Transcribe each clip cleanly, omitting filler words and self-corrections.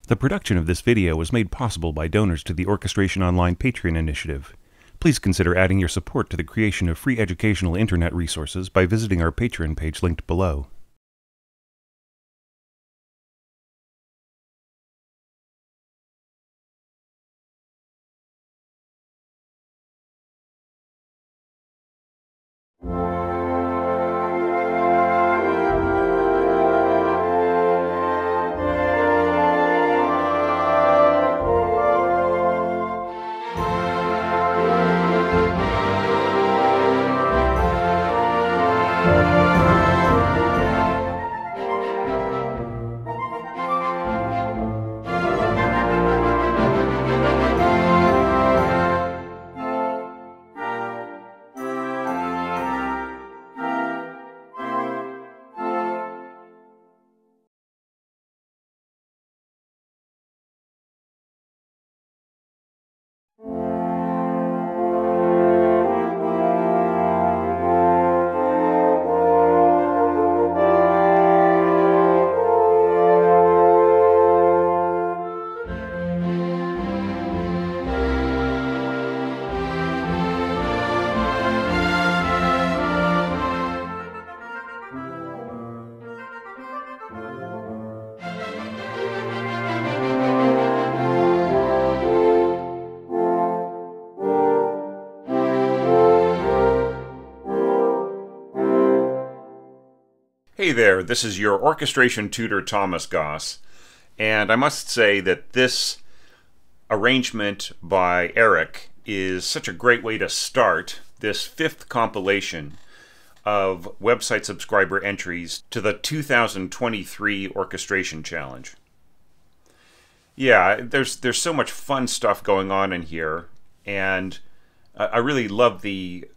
The production of this video was made possible by donors to the Orchestration Online Patreon initiative. Please consider adding your support to the creation of free educational internet resources by visiting our Patreon page linked below. Hey there, this is your orchestration tutor Thomas Goss, and I must say that this arrangement by Eric is such a great way to start this 5th compilation of website subscriber entries to the 2023 Orchestration Challenge. Yeah, there's so much fun stuff going on in here, and I really love the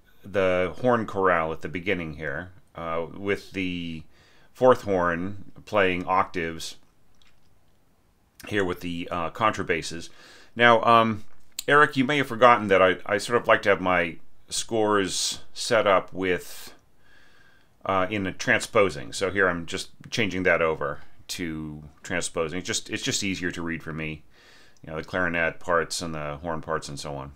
horn chorale at the beginning here, with the 4th horn playing octaves here with the contrabasses. Now, Eric, you may have forgotten that I sort of like to have my scores set up with in a transposing. So here I'm just changing that over to transposing. It's just easier to read for me. You know, the clarinet parts and the horn parts and so on.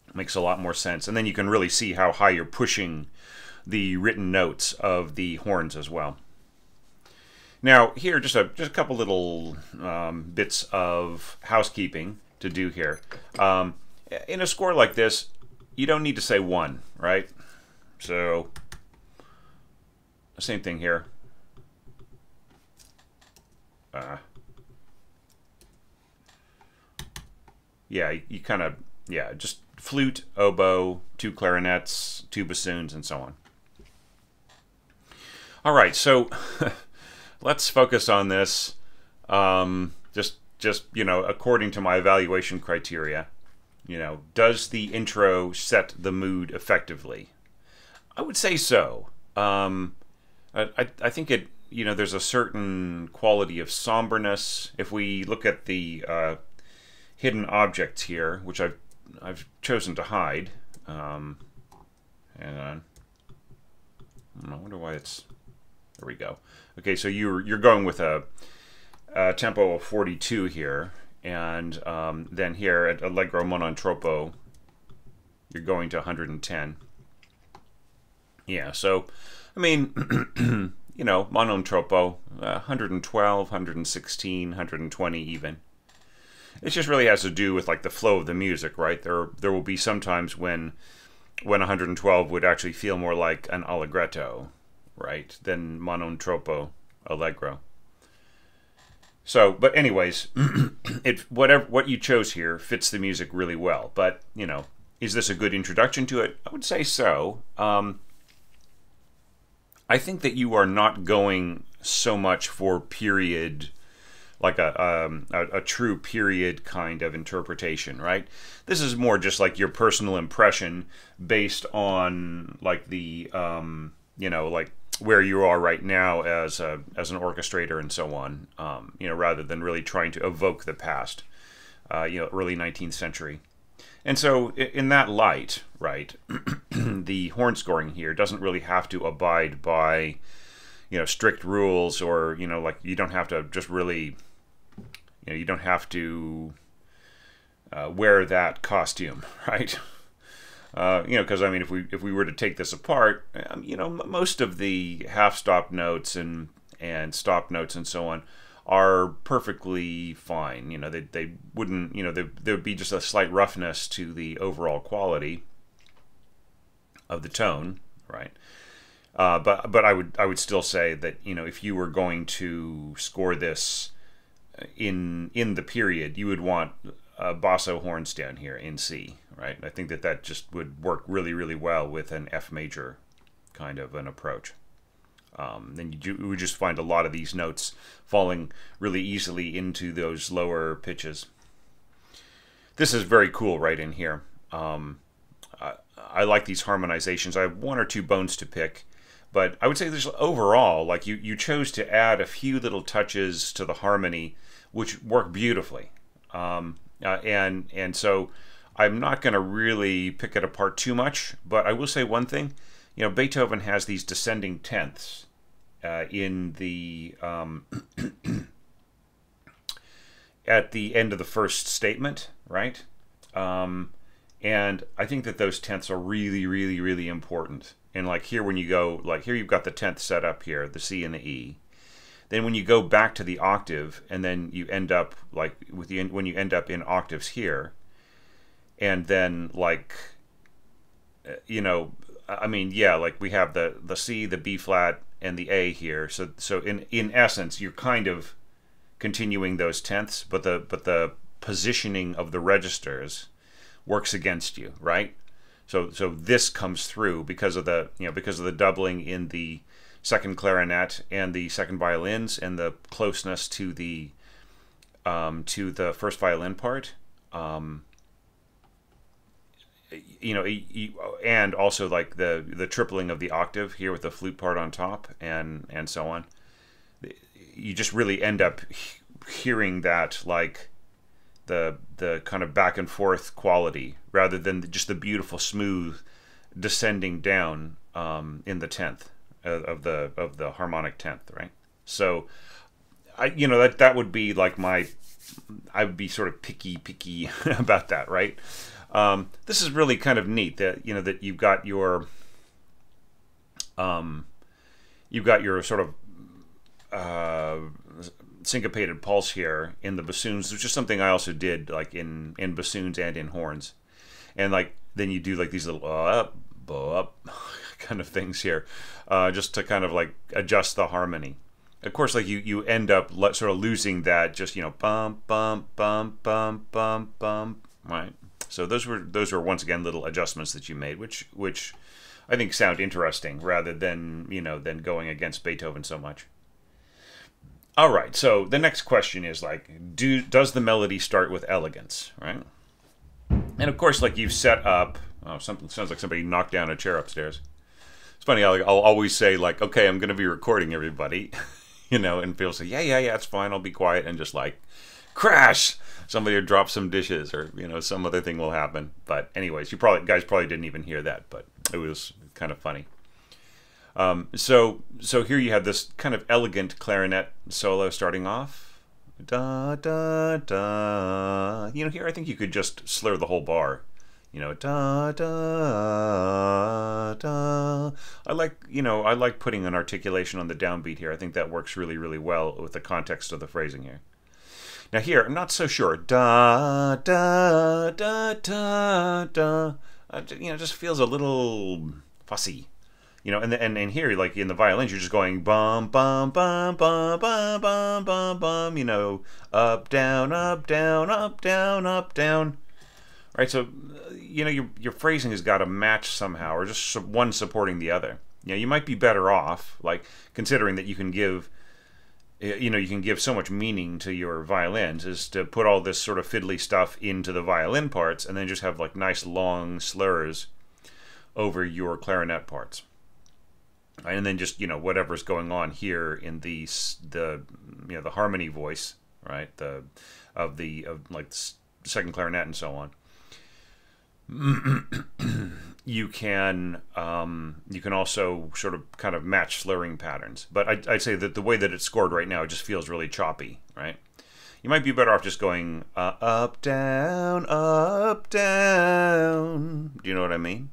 It makes a lot more sense. And then you can really see how high you're pushing the written notes of the horns as well. Now here, just a couple little bits of housekeeping to do here. In a score like this, you don't need to say 1, right? So same thing here. Yeah, you kind of, yeah, just flute, oboe, 2 clarinets, 2 bassoons, and so on. All right, so let's focus on this. Just you know, according to my evaluation criteria, you know, does the intro set the mood effectively? I would say so. I think it, you know, there's a certain quality of somberness. If we look at the hidden objects here, which I've chosen to hide. Hang on. I wonder why it's. There we go. Okay, so you're going with a tempo of 42 here, and then here at Allegro non troppo, you're going to 110. Yeah, so I mean, you know, non troppo, 112, 116, 120 even. It just really has to do with like the flow of the music, right? There will be some times when 112 would actually feel more like an allegretto, right, than non troppo allegro. So, but anyways, what you chose here fits the music really well. But you know, is this a good introduction to it? I would say so. I think that you are not going so much for period, like a true period kind of interpretation, right? This is more just like your personal impression based on like the you know, like where you are right now as an orchestrator and so on, you know, rather than really trying to evoke the past, you know, early 19th century. And so in that light, right, the horn scoring here doesn't really have to abide by, you know, strict rules, or, you know, like you don't have to just really you don't have to wear that costume, right? Because I mean, if we were to take this apart, most of the half stop notes and stop notes and so on are perfectly fine. They wouldn't, there would be just a slight roughness to the overall quality of the tone, right? But I would still say that if you were going to score this in the period, you would want basso horns down here in C, right? I think that just would work really, really well with an F major kind of an approach. Then you would just find a lot of these notes falling really easily into those lower pitches. This is very cool right in here. I like these harmonizations. I have one or two bones to pick, but I would say there's overall, like you chose to add a few little touches to the harmony, which work beautifully. And so I'm not going to really pick it apart too much, but I will say one thing. Beethoven has these descending tenths in the at the end of the first statement, right? And I think that those tenths are really, really, really important. And like here, when you go, like here, you've got the tenth set up here, the C and the E. Then when you go back to the octave, and then you end up like when you end up in octaves here, and then like, I mean, yeah, like we have the C, the B flat, and the A here. So in essence, you're kind of continuing those tenths, but the positioning of the registers works against you, right? So this comes through because of the doubling in the second clarinet and the second violins and the closeness to the first violin part. And also like the tripling of the octave here with the flute part on top and so on. You just really end up hearing that like the kind of back and forth quality rather than just the beautiful smooth descending down in the tenth of the harmonic tenth, right? So that would be like I would be sort of picky about that, right? This is really kind of neat that that you've got your sort of syncopated pulse here in the bassoons, which is something I also did like in bassoons and in horns, and like then you do like these little up kind of things here, just to kind of like adjust the harmony. Of course, like you end up sort of losing that just bum bum bum bum bum bum, right? So those were once again little adjustments that you made, which I think sound interesting rather than than going against Beethoven so much. All right, so the next question is like, does the melody start with elegance, right? And of course, like you've set up. Oh, something sounds like somebody knocked down a chair upstairs. It's funny. I'll always say like, okay, I'm going to be recording everybody, and people say, yeah, it's fine. I'll be quiet, and just like, crash. Somebody will drop some dishes, or some other thing will happen. But anyways, guys probably didn't even hear that, but it was kind of funny. So here you have this kind of elegant clarinet solo starting off. Da da da. Here I think you could just slur the whole bar. Da da da. I like putting an articulation on the downbeat here. I think that works really, really well with the context of the phrasing here. Now here, I'm not so sure. Da da da da da. Just feels a little fussy. And here, like in the violins, you're just going bum bum bum bum bum bum bum bum. Up down up down up down up down. Right. So your phrasing has got to match somehow, or just one supporting the other. You might be better off, like considering that you can give so much meaning to your violins, is to put all this sort of fiddly stuff into the violin parts and then just have like nice long slurs over your clarinet parts. And then just whatever's going on here in the harmony voice, right? Of like second clarinet and so on. You can also sort of kind of match slurring patterns, but I'd say that the way that it's scored right now, it just feels really choppy, right? You might be better off just going up, down, up, down. Do you know what I mean?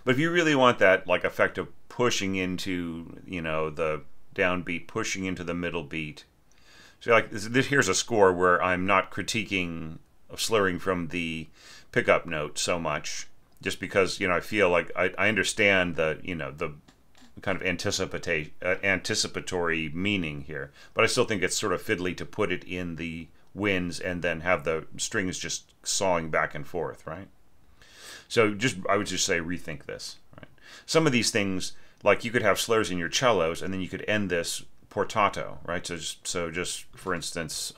But if you really want that like effect of pushing into, the downbeat, pushing into the middle beat. So like here's a score where I'm not critiquing slurring from the pickup note so much, just because I feel like I understand the the kind of anticipatory meaning here, but I still think it's sort of fiddly to put it in the winds and then have the strings just sawing back and forth, right? So I would just say rethink this, right? Some of these things, like you could have slurs in your cellos and then you could end this portato, right? So just for instance,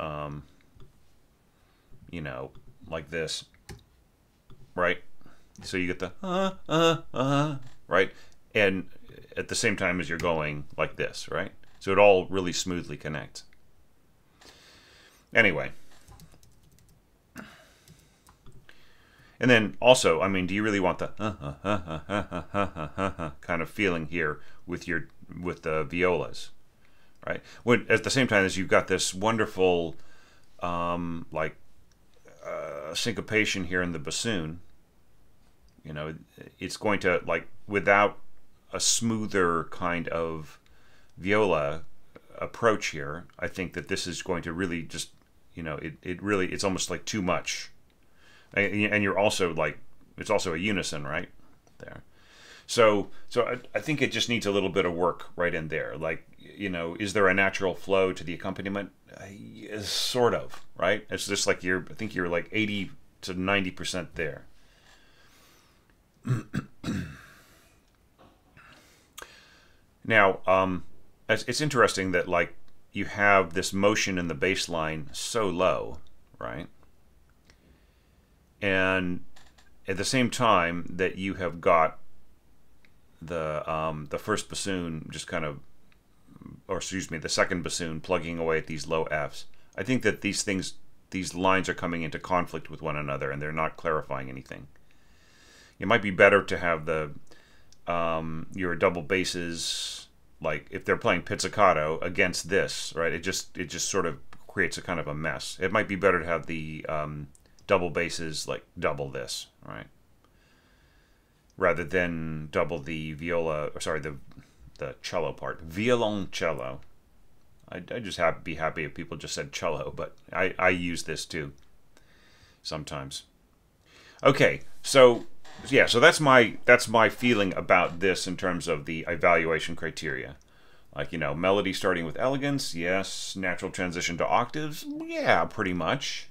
like this, right? So you get the right, and at the same time as you're going like this, right? So it all really smoothly connects. Anyway. And then also, I mean, do you really want the kind of feeling here with the violas, right? When at the same time as you've got this wonderful syncopation here in the bassoon, it's going to, like, without a smoother kind of viola approach here, I think that this is going to really just, it's almost like too much. And you're also like, it's also a unison, right? There. So I think it just needs a little bit of work right in there. Like, is there a natural flow to the accompaniment? Sort of, right? It's just like I think you're like 80 to 90% there. Now, it's interesting that, like, you have this motion in the bass line so low, right? And at the same time that you have got the first bassoon just kind of, or excuse me, the second bassoon plugging away at these low Fs. I think that these lines are coming into conflict with one another and they're not clarifying anything. It might be better to have your double basses, like if they're playing pizzicato against this, right? It just sort of creates a kind of a mess. It might be better to have the double basses like double this, right? Rather than double the viola, or sorry, the cello part, violoncello. I'd just be happy if people just said cello, but I use this too sometimes. Okay, so yeah, so that's my feeling about this in terms of the evaluation criteria. Like, melody starting with elegance, yes. Natural transition to octaves, yeah, pretty much.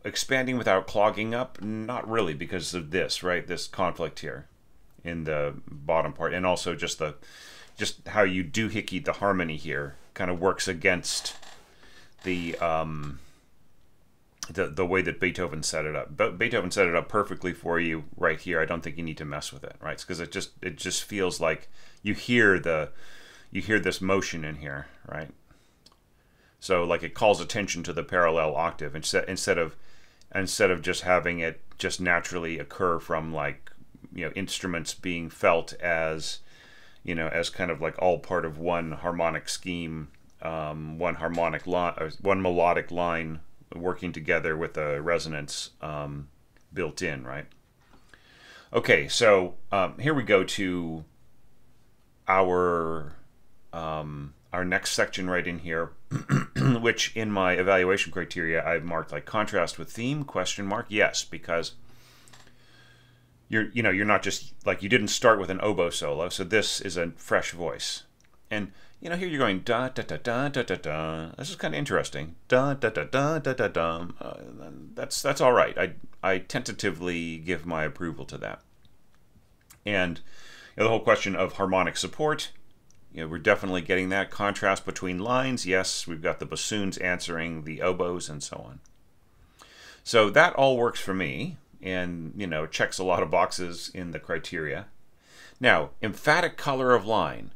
Expanding without clogging up, not really, because of this, right? This conflict here in the bottom part, and also just how you doohickey the harmony here kind of works against the way that Beethoven set it up. But Beethoven set it up perfectly for you right here. I don't think you need to mess with it, right? Because it just feels like you hear this motion in here, right? So like it calls attention to the parallel octave instead of just having it just naturally occur from, like, instruments being felt as as kind of like all part of one harmonic scheme, one harmonic line, one melodic line working together with a resonance built in, right? Okay, so here we go to our next section right in here, which in my evaluation criteria I've marked like contrast with theme, ? Yes, because you're not just like, you didn't start with an oboe solo, so this is a fresh voice. And here you're going da da da da da da da. This is kind of interesting. Da da da da da da da. That's all right. I tentatively give my approval to that. And the whole question of harmonic support, we're definitely getting that. Contrast between lines, yes. We've got the bassoons answering the oboes and so on. So that all works for me, and checks a lot of boxes in the criteria. Now, emphatic color of line.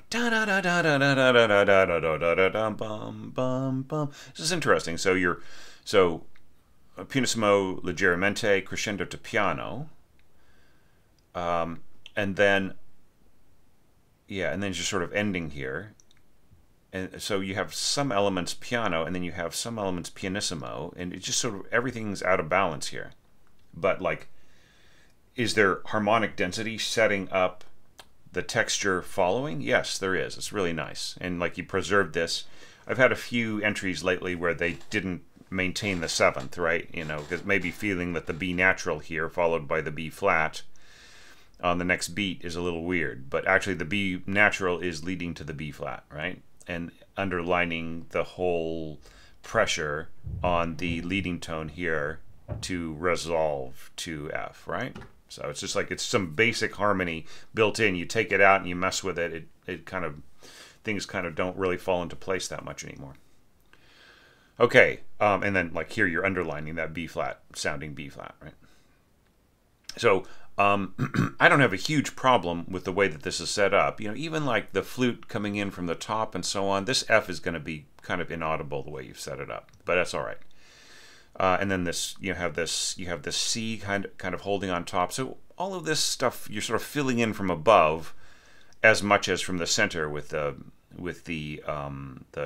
Da da da da da da da da da da da da da da bum bum bum. This is interesting. So pianissimo leggermente crescendo to piano, and then just sort of ending here. and so you have some elements piano, and then you have some elements pianissimo, and it's just sort of everything's out of balance here. But like, is there harmonic density setting up the texture following? Yes, there is. It's really nice, and like you preserved this. I've had a few entries lately where they didn't maintain the seventh, right? You know, because maybe feeling that the B natural here followed by the B flat on the next beat is a little weird, but actually the B natural is leading to the B flat, right? And underlining the whole pressure on the leading tone here to resolve to F, right? So it's just like it's some basic harmony built in. You take it out and you mess with it, it kind of, things kind of don't really fall into place that much anymore. Okay, and then like here you're underlining that B flat sounding B flat, right? So I don't have a huge problem with the way that this is set up. You know, even like the flute coming in from the top and so on, this F is going to be kind of inaudible the way you've set it up, but that's all right. And then this, you have this C kind of holding on top. So all of this stuff you're sort of filling in from above, as much as from the center with the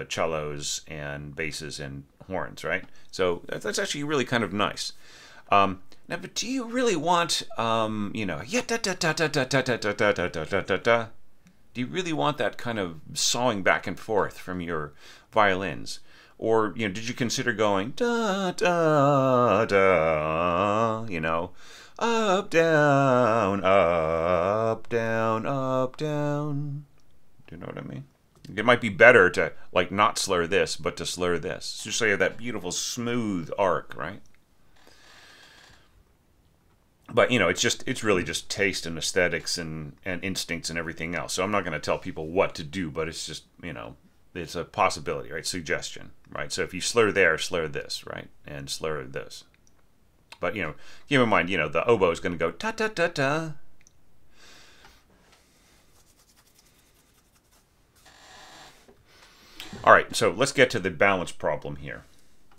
cellos and basses and horns, right? So that's actually really kind of nice. Now, but do you really want, you know, yeah, da da da da da da da da da da da da da? Do you really want that kind of sawing back and forth from your violins? Or, you know, did you consider going da da da, you know, up down up down up down? Do you know what I mean? It might be better to like not slur this, but to slur this, just so you have that beautiful smooth arc, right? But you know, it's really just taste and aesthetics and instincts and everything else. So I'm not going to tell people what to do, but it's just, you know, it's a possibility, right? Suggestion, right? So if you slur there, slur this, right? And slur this. But, you know, keep in mind, you know, the oboe is going to go ta ta ta ta. All right, so let's get to the balance problem here,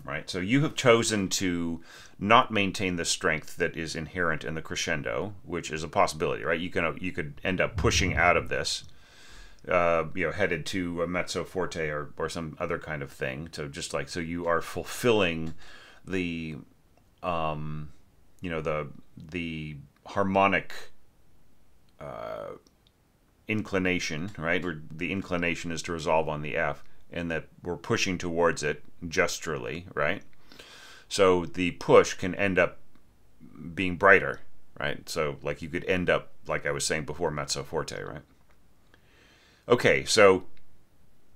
right? So you have chosen to not maintain the strength that is inherent in the crescendo, which is a possibility, right? You could end up pushing out of this, you know, headed to a mezzo forte or some other kind of thing. So just like, so you are fulfilling the, you know, the harmonic inclination, right? Where the inclination is to resolve on the F, and that we're pushing towards it gesturally, right? So the push can end up being brighter, right? So like you could end up, like I was saying before, mezzo forte, right? Okay, so,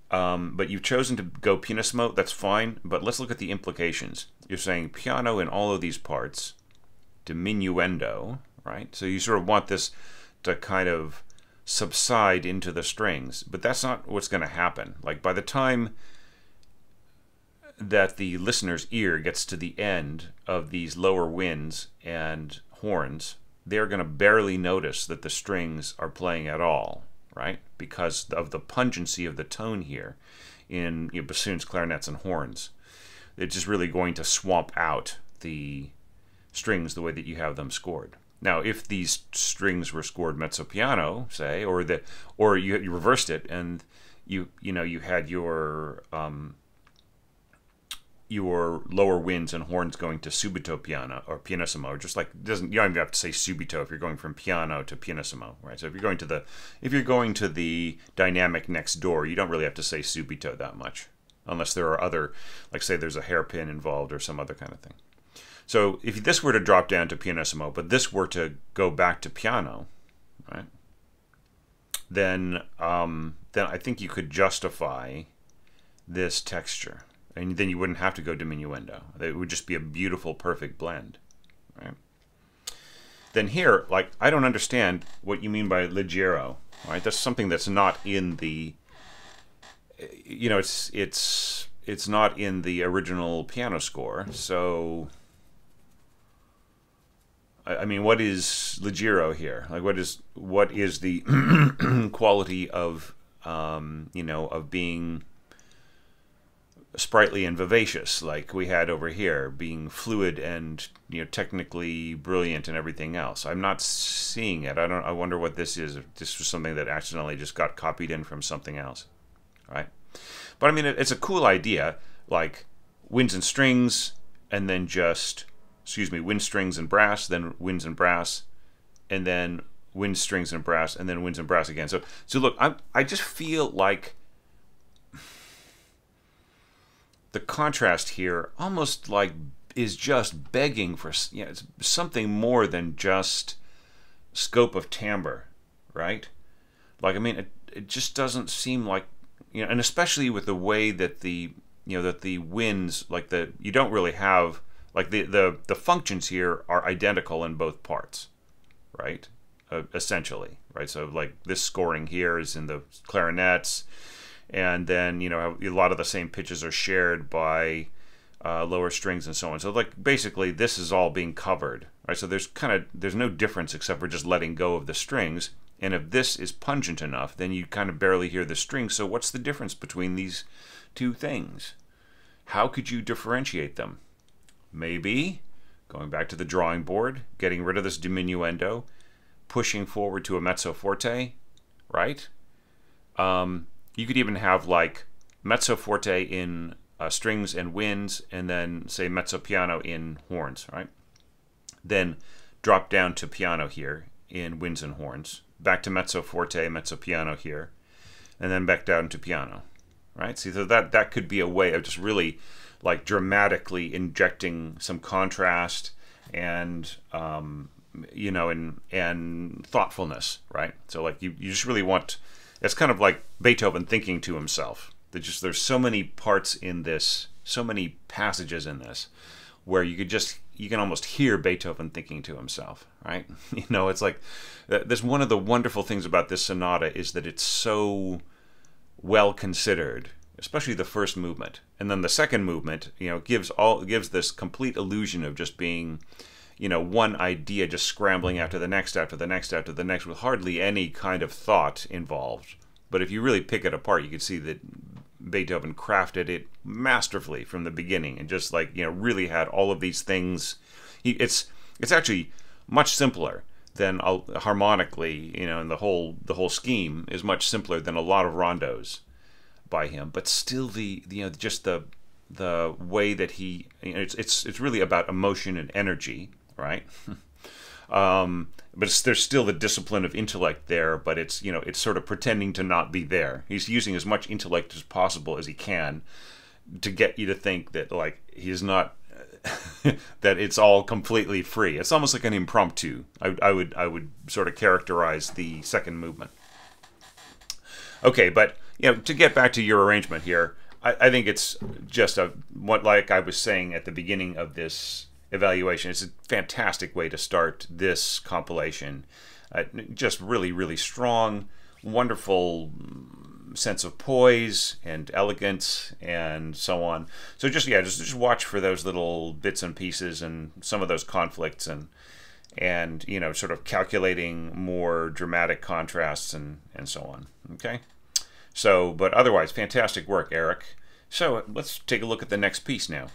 but you've chosen to go pianissimo, that's fine, but let's look at the implications. You're saying piano in all of these parts, diminuendo, right? So you sort of want this to kind of subside into the strings, but that's not what's going to happen. Like by the time that the listener's ear gets to the end of these lower winds and horns, they're going to barely notice that the strings are playing at all, right? Because of the pungency of the tone here in, you know, bassoons, clarinets, and horns. It's just really going to swamp out the strings the way that you have them scored. Now, if these strings were scored mezzo piano, say, or you reversed it and you had your lower winds and horns going to subito piano or pianissimo, or just like you don't even have to say subito if you're going from piano to pianissimo, right? So if you're going to the dynamic next door, you don't really have to say subito that much, unless there are other, like say there's a hairpin involved or some other kind of thing. So if this were to drop down to pianissimo, but this were to go back to piano, right? Then I think you could justify this texture, and then you wouldn't have to go diminuendo. It would just be a beautiful, perfect blend, right? Then here, like, I don't understand what you mean by leggero, right? That's something that's not in the, you know, it's not in the original piano score, so. I mean, what is leggero here? Like, what is the quality of, you know, of being sprightly and vivacious, like we had over here, being fluid and, you know, technically brilliant and everything else? I'm not seeing it. I wonder what this is. If this was something that accidentally just got copied in from something else, right? But I mean, it's a cool idea, like winds and strings, and then just, excuse me, wind, strings, and brass, then winds and brass, and then wind, strings, and brass, and then winds and brass again. So look, I just feel like the contrast here almost like is just begging for, you know, it's something more than just scope of timbre, right? Like, I mean, it just doesn't seem like, you know, and especially with the way that the, you know, that the winds, like you don't really have, like the functions here are identical in both parts, right? Essentially, right? So like this scoring here is in the clarinets, and then, you know, a lot of the same pitches are shared by lower strings and so on. So like basically this is all being covered, right? So there's no difference except for just letting go of the strings. And if this is pungent enough, then you kind of barely hear the strings. So what's the difference between these two things? How could you differentiate them? Maybe going back to the drawing board, getting rid of this diminuendo, pushing forward to a mezzo forte, right? You could even have like mezzo forte in strings and winds, and then say mezzo piano in horns, right? Then drop down to piano here in winds and horns, back to mezzo forte, mezzo piano here, and then back down to piano, right? See, so that could be a way of just really like dramatically injecting some contrast and you know, and thoughtfulness, right? So like you just really want, it's kind of like Beethoven thinking to himself. There's so many parts in this, so many passages in this, where you can almost hear Beethoven thinking to himself, right? You know, it's like, there's one of the wonderful things about this sonata is that it's so well considered, especially the first movement. And then the second movement, you know, gives this complete illusion of just being, you know, one idea just scrambling after the next, after the next, after the next, with hardly any kind of thought involved. But if you really pick it apart, you can see that Beethoven crafted it masterfully from the beginning, and just like, you know, really had all of these things. It's actually much simpler than harmonically, you know, and the whole scheme is much simpler than a lot of rondos by him. But still, you know, just the way that he, you know, it's really about emotion and energy, right? But there's still the discipline of intellect there, but it's, you know, it's sort of pretending to not be there. He's using as much intellect as possible as he can to get you to think that, like, he's not that it's all completely free. It's almost like an impromptu. I would sort of characterize the second movement. Okay, but, you know, to get back to your arrangement here, I think it's just like I was saying at the beginning of this evaluation, it's a fantastic way to start this compilation. Just really, really strong, wonderful sense of poise and elegance and so on. So just watch for those little bits and pieces and some of those conflicts, and you know, sort of calculating more dramatic contrasts and so on. Okay, so but otherwise, fantastic work, Eric. So let's take a look at the next piece now.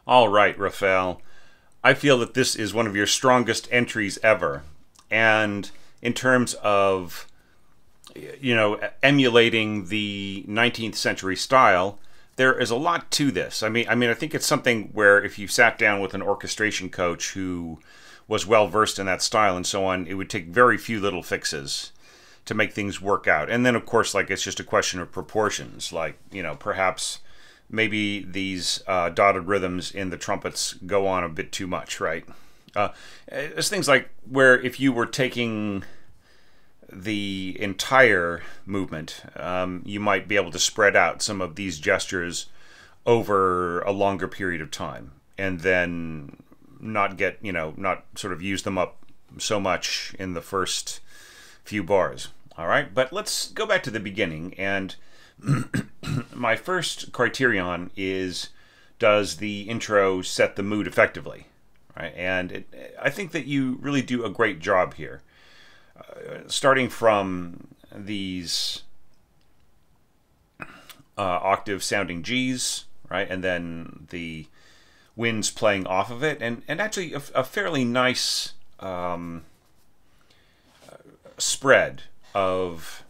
All right, Raphael. I feel that this is one of your strongest entries ever. And in terms of, you know, emulating the 19th century style, there is a lot to this. I mean, I think it's something where if you sat down with an orchestration coach who was well versed in that style and so on, it would take very few little fixes to make things work out. And then, of course, like, it's just a question of proportions. Like, you know, perhaps maybe these dotted rhythms in the trumpets go on a bit too much, right? It's things like where if you were taking the entire movement, you might be able to spread out some of these gestures over a longer period of time, and then not get, not sort of use them up so much in the first few bars. All right, but let's go back to the beginning, and my first criterion is, does the intro set the mood effectively? Right, and I think that you really do a great job here. Starting from these octave sounding G's, right, and then the winds playing off of it, and actually a fairly nice spread of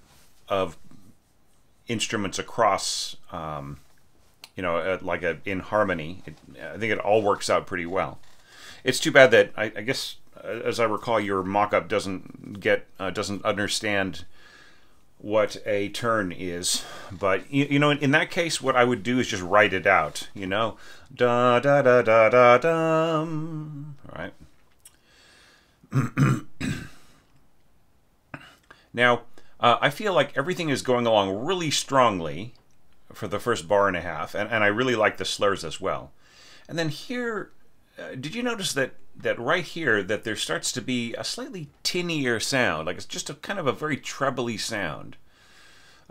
instruments across, like in harmony. I think it all works out pretty well. It's too bad that I guess, as I recall, your mock-up doesn't understand what a turn is. But in that case, what I would do is just write it out. Da da da da da dum. All right. Now, I feel like everything is going along really strongly for the first bar and a half, and I really like the slurs as well. And then here, did you notice that right here that there starts to be a slightly tinnier sound, like it's just a kind of a very trebly sound,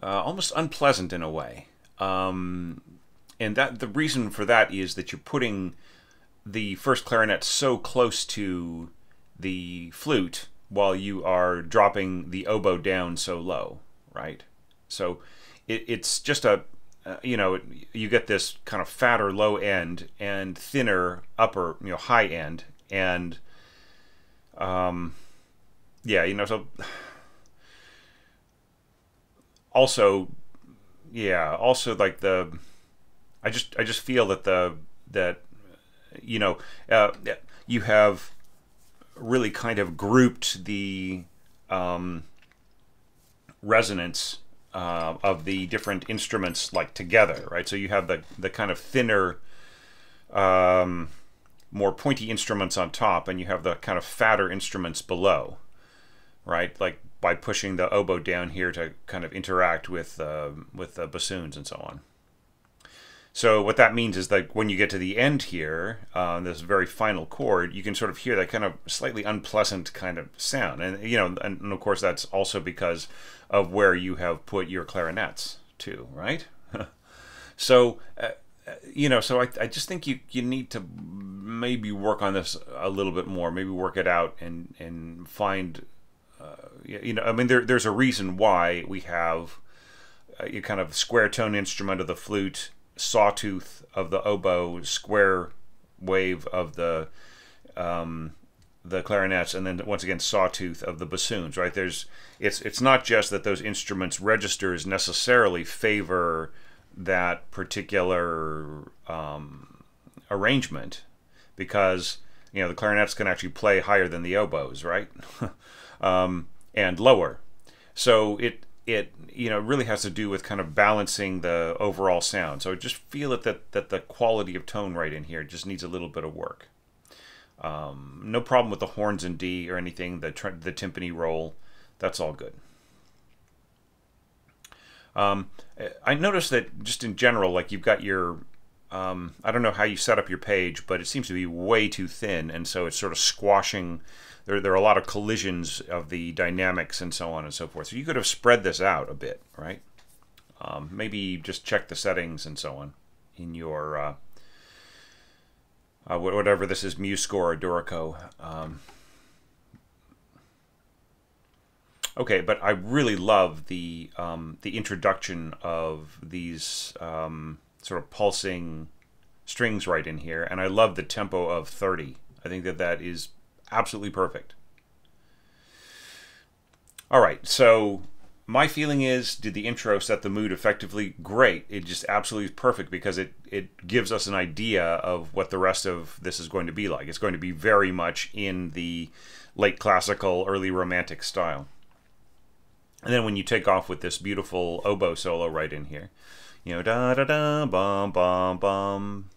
almost unpleasant in a way. And that the reason for that is that you're putting the first clarinet so close to the flute while you are dropping the oboe down so low, right? So it's just a you get this kind of fatter low end and thinner upper, high end, and so also like I just feel that you have really kind of grouped the resonance of the different instruments like together, right? So you have the kind of thinner, more pointy instruments on top, and you have the kind of fatter instruments below, right? Like by pushing the oboe down here to kind of interact with the bassoons and so on. So what that means is that when you get to the end here, this very final chord, you can sort of hear that kind of slightly unpleasant kind of sound, and and of course that's also because of where you have put your clarinets too, right? So so I just think you need to maybe work on this a little bit more, maybe work it out and find, I mean there's a reason why we have a kind of square tone instrument of the flute, sawtooth of the oboe, square wave of the clarinets, and then once again sawtooth of the bassoons, right? It's not just that those instruments' registers necessarily favor that particular arrangement, because the clarinets can actually play higher than the oboes, right? And lower. So it really has to do with kind of balancing the overall sound. So I just feel that the quality of tone right in here just needs a little bit of work. No problem with the horns in D or anything, the timpani roll, that's all good. I noticed that just in general, like you've got your, I don't know how you set up your page, but it seems to be way too thin, and so it's sort of squashing. There are a lot of collisions of the dynamics and so on and so forth. So you could have spread this out a bit, right? Maybe just check the settings and so on in your whatever this is, MuseScore or Dorico. Okay, but I really love the introduction of these sort of pulsing strings right in here, and I love the tempo of 30. I think that is absolutely perfect. All right, so my feeling is, did the intro set the mood effectively? Great. It just absolutely is perfect because it gives us an idea of what the rest of this is going to be like. It's going to be very much in the late classical, early romantic style. And then when you take off with this beautiful oboe solo right in here, da da da bum bum bum.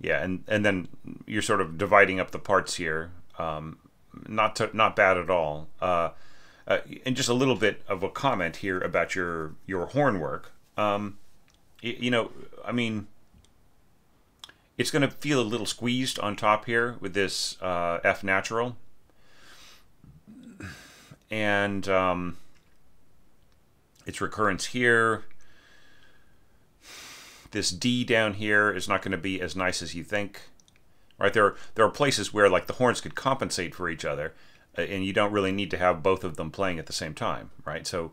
Yeah, and then you're sort of dividing up the parts here. Not bad at all. And just a little bit of a comment here about your horn work. You know, I mean, it's going to feel a little squeezed on top here with this F natural. And its recurrence here. This D down here is not going to be as nice as you think. Right? There are places where like the horns could compensate for each other, and you don't really need to have both of them playing at the same time, right? So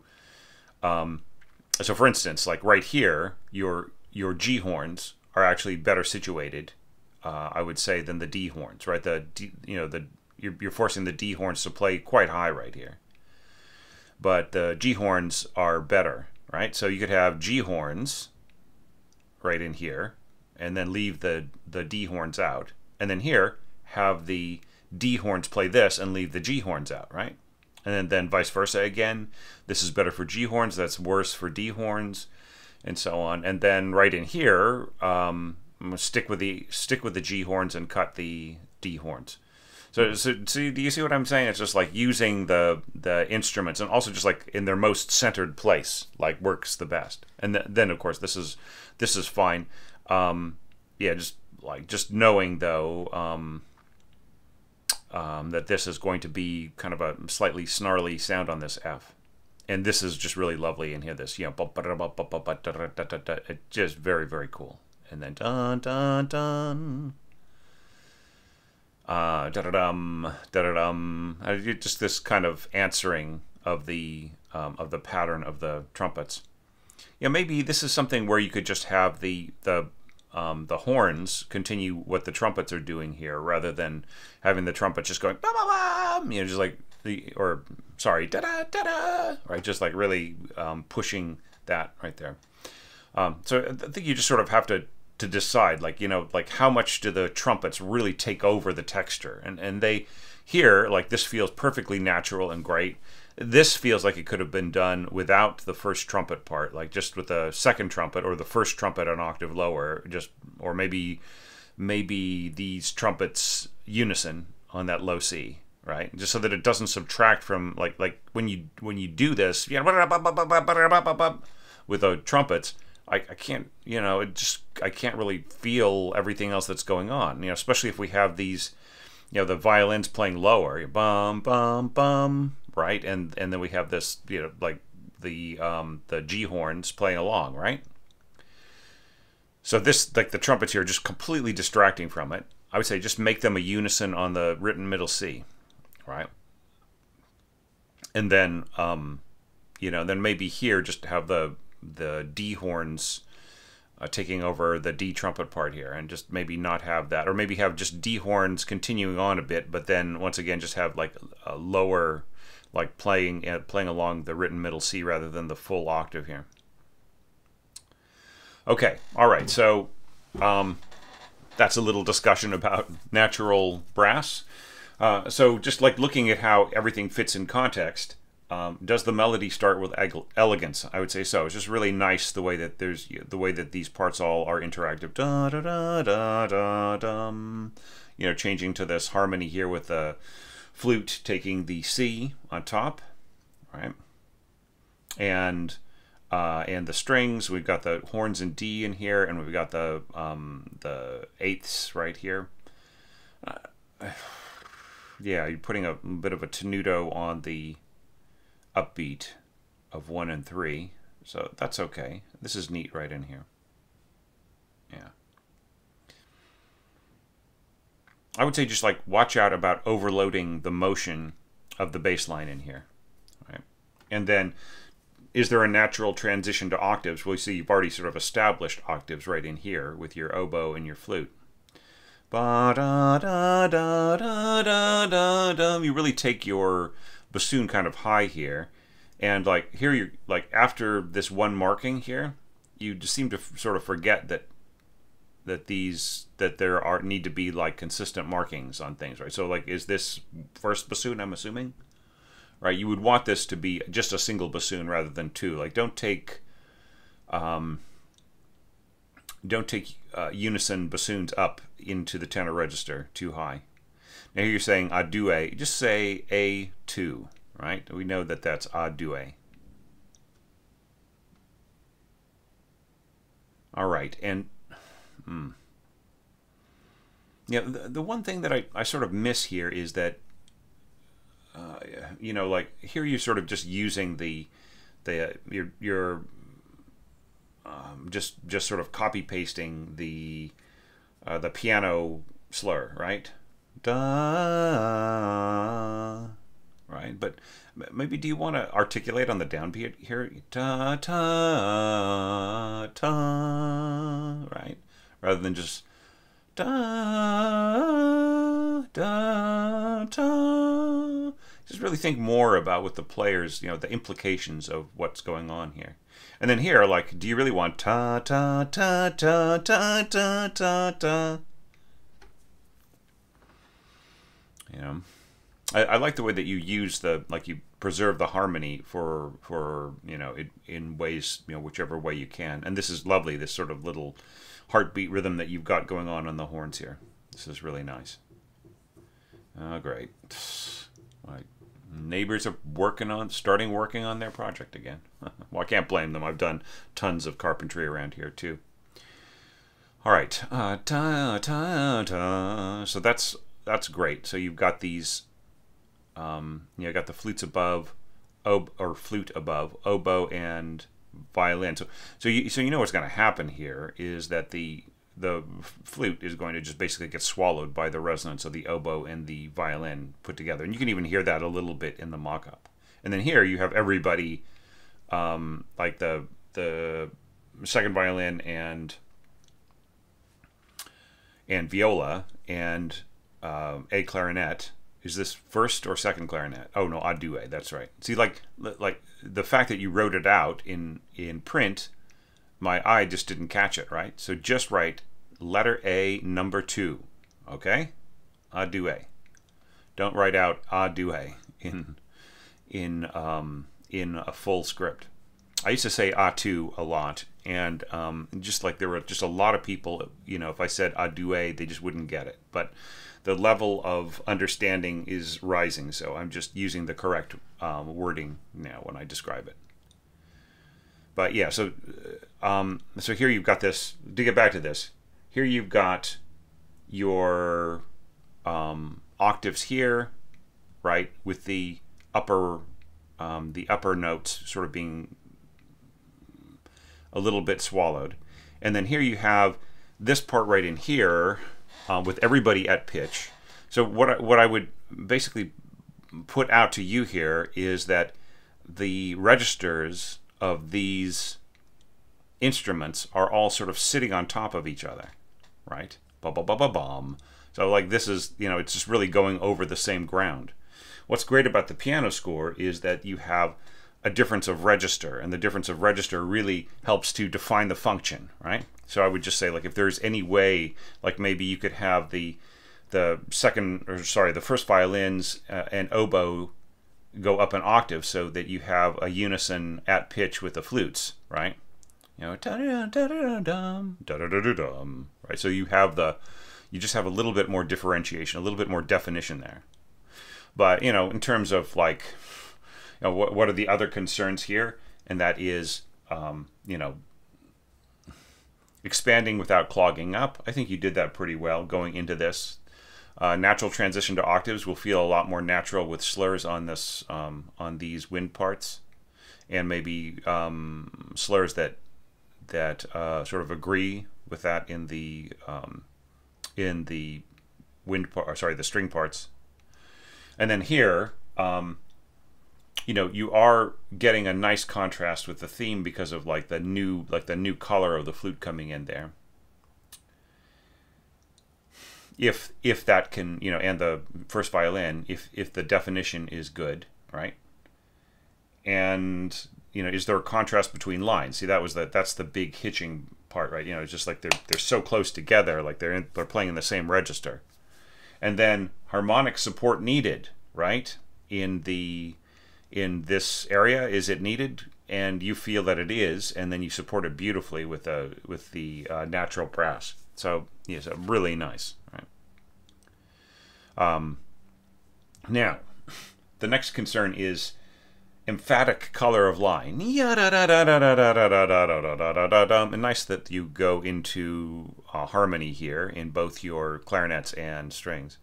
so for instance, like right here, your G horns are actually better situated, I would say, than the D horns, right? You're forcing the D horns to play quite high right here. But the G horns are better, right? So you could have G horns right in here, and then leave the D horns out. And then here, have the D horns play this and leave the G horns out, right? And then vice versa again. This is better for G horns, that's worse for D horns, and so on. And then right in here, I'm gonna stick with the G horns and cut the D horns. So do you see what I'm saying? It's just like using the instruments, and also just like in their most centered place, like works the best. And then of course this is fine. Yeah, just knowing though that this is going to be kind of a slightly snarly sound on this F, and this is just really lovely in here. This, you know, it's just very, very cool. And then dun dun dun. Da-da-dum, da-da-dum. Just this kind of answering of the pattern of the trumpets. Yeah, maybe this is something where you could just have the horns continue what the trumpets are doing here, rather than having the trumpets just going, ba-ba-ba, you know, just like da-da, right? Just like really pushing that right there. So I think you just sort of have to decide, like, you know, like how much do the trumpets really take over the texture, and they here, like, this feels perfectly natural and great. This feels like it could have been done without the first trumpet part, like just with the second trumpet or the first trumpet an octave lower, just, or maybe these trumpets unison on that low C, right? Just so that it doesn't subtract from, like when you do this, you know, with the trumpets, I can't, you know, I can't really feel everything else that's going on, you know, especially if we have these, you know, the violins playing lower, bum bum bum, right, and then we have this, you know, like the G horns playing along, right? So this, like, the trumpets here are just completely distracting from it. I would say just make them a unison on the written middle C, right? And then you know, then maybe here just have the D horns taking over the D trumpet part here, and just maybe not have that, or maybe have just D horns continuing on a bit, but then once again just have like a lower, like playing along the written middle C rather than the full octave here. Okay, all right, so that's a little discussion about natural brass. So just like looking at how everything fits in context. Does the melody start with elegance? I would say so. It's just really nice the way that these parts all are interactive. Da da da da da dum. You know, changing to this harmony here with the flute taking the C on top, right? And the strings. We've got the horns in D in here, and we've got the eighths right here. Yeah, you're putting a bit of a tenuto on the upbeat of 1 and 3, so that's okay. This is neat right in here. Yeah. I would say just like watch out about overloading the motion of the bass line in here, right? And then, is there a natural transition to octaves? Well, you see, you've already sort of established octaves right in here with your oboe and your flute. Ba da da da da da da da. You really take your bassoon kind of high here, and like here you're like, after this one marking here, you just seem to sort of forget that there need to be like consistent markings on things, right? So like, is this first bassoon, I'm assuming, right? You would want this to be just a single bassoon rather than two. Like, don't take unison bassoons up into the tenor register too high. Now here you're saying a, just say A2, right? We know that that's a due. All right, and yeah, the one thing that I sort of miss here is that you know, like here you're sort of just using you're just sort of copy pasting the piano slur, right? Da, right? But maybe do you want to articulate on the downbeat here? Ta ta ta, right? Rather than just da da da. Just really think more about what the players, you know, the implications of what's going on here. And then here, like, do you really want ta ta ta ta ta ta ta ta? You know, I like the way that you use you preserve the harmony for you know, in ways, you know, whichever way you can. And this is lovely, this sort of little heartbeat rhythm that you've got going on the horns here. This is really nice. Oh, great. My neighbors are starting working on their project again. Well, I can't blame them. I've done tons of carpentry around here too. All right. Ta ta ta. So that's great. So you've got these you know, got the flutes above, flute above, oboe and violin. So you know what's going to happen here is that the flute is going to just basically get swallowed by the resonance of the oboe and the violin put together. And you can even hear that a little bit in the mock-up. And then here you have everybody, like the second violin and viola and a clarinet. Is this first or second clarinet? Oh no, a due. That's right. See, like the fact that you wrote it out in print, my eye just didn't catch it, right? So just write letter A, number 2, okay? A due. Don't write out a due in a full script. I used to say a2 a lot, and just like there were just a lot of people, you know, if I said a due, they just wouldn't get it. But the level of understanding is rising, so I'm just using the correct wording now when I describe it. But yeah, so here you've got this. To get back to this, here you've got your octaves here, right, with the upper notes sort of being a little bit swallowed, and then here you have this part right in here with everybody at pitch. So what I would basically put out to you here is that the registers of these instruments are all sort of sitting on top of each other, right? Ba ba ba ba bum. So like this is, you know, it's just really going over the same ground. What's great about the piano score is that you have a difference of register, and the difference of register really helps to define the function, right? So I would just say, like, if there's any way, like maybe you could have the first violins and oboe go up an octave so that you have a unison at pitch with the flutes, right? You know, da-da-da-da-da-dum, da-da-da-da-dum, right? So you just have a little bit more differentiation, a little bit more definition there. But, you know, in terms of like, you know, what are the other concerns here? And that is, you know, expanding without clogging up. I think you did that pretty well going into this. Natural transition to octaves will feel a lot more natural with slurs on this, on these wind parts, and maybe slurs that sort of agree with that in the wind part, sorry, the string parts. And then here, you know, you are getting a nice contrast with the theme because of like the new color of the flute coming in there. If that can, you know, and the first violin, if the definition is good, right? And, you know, is there a contrast between lines? See, that's the big hitching part, right? You know, it's just like they're so close together, like they're playing in the same register. And then harmonic support needed, right? In this area, is it needed? And you feel that it is, and then you support it beautifully with the natural brass. So yes, really nice. Right? Now, the next concern is emphatic color of line. And nice that you go into harmony here in both your clarinets and strings.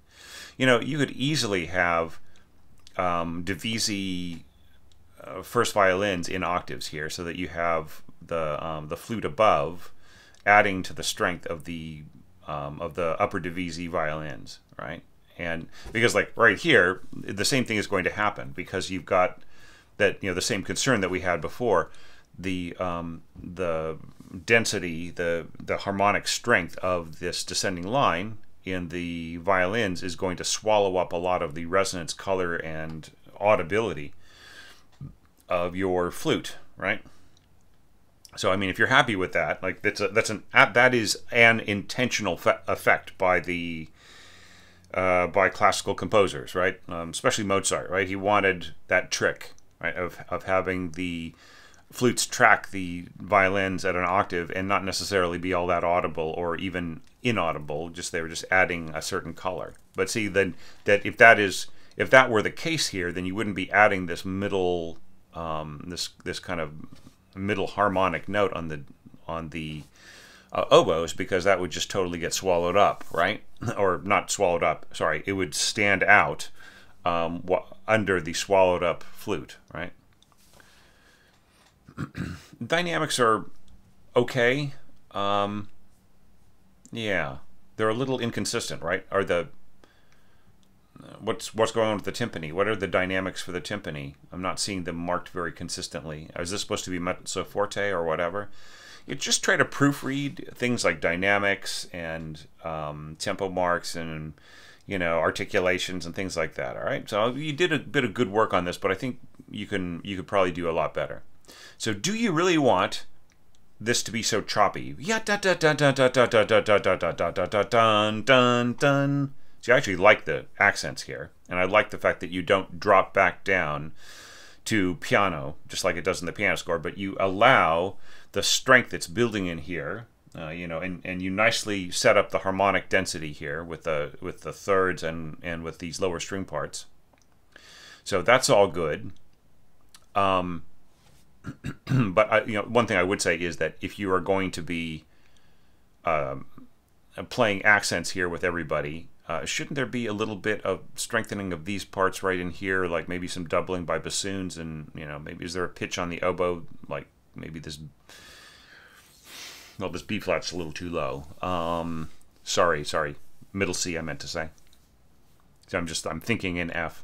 You know, you could easily have divisi first violins in octaves here, so that you have the flute above adding to the strength of the upper divisi violins, right? And because like right here, the same thing is going to happen because you've got that, you know, the same concern that we had before, the density, the harmonic strength of this descending line in the violins is going to swallow up a lot of the resonance, color, and audibility of your flute, right? So I mean, if you're happy with that, like that is an intentional effect by the by classical composers, right? Especially Mozart, right? He wanted that trick, right, of having the flutes track the violins at an octave and not necessarily be all that audible or even inaudible. Just they were just adding a certain color. But see, then that if that were the case here, then you wouldn't be adding this middle this kind of middle harmonic note on the oboes, because that would just totally get swallowed up, right? Or not swallowed up, sorry, it would stand out under the swallowed up flute, right? Dynamics are okay. Yeah, they're a little inconsistent, right? Are the what's going on with the timpani? What are the dynamics for the timpani? I'm not seeing them marked very consistently. Is this supposed to be mezzo forte or whatever? You just try to proofread things like dynamics and tempo marks and, you know, articulations and things like that. All right, so you did a bit of good work on this, but I think you could probably do a lot better. So, do you really want this to be so choppy? Yeah, da da da da da da da da da da da da da da dun dun dun. See, I actually like the accents here, and I like the fact that you don't drop back down to piano, just like it does in the piano score, but you allow the strength that's building in here, you know, and you nicely set up the harmonic density here with the thirds and with these lower string parts. So that's all good. But you know, one thing I would say is that if you are going to be playing accents here with everybody, shouldn't there be a little bit of strengthening of these parts right in here, like maybe some doubling by bassoons, and, you know, maybe is there a pitch on the oboe, like maybe this, well, this B flat's a little too low. Sorry, middle C I meant to say. So I'm thinking in F.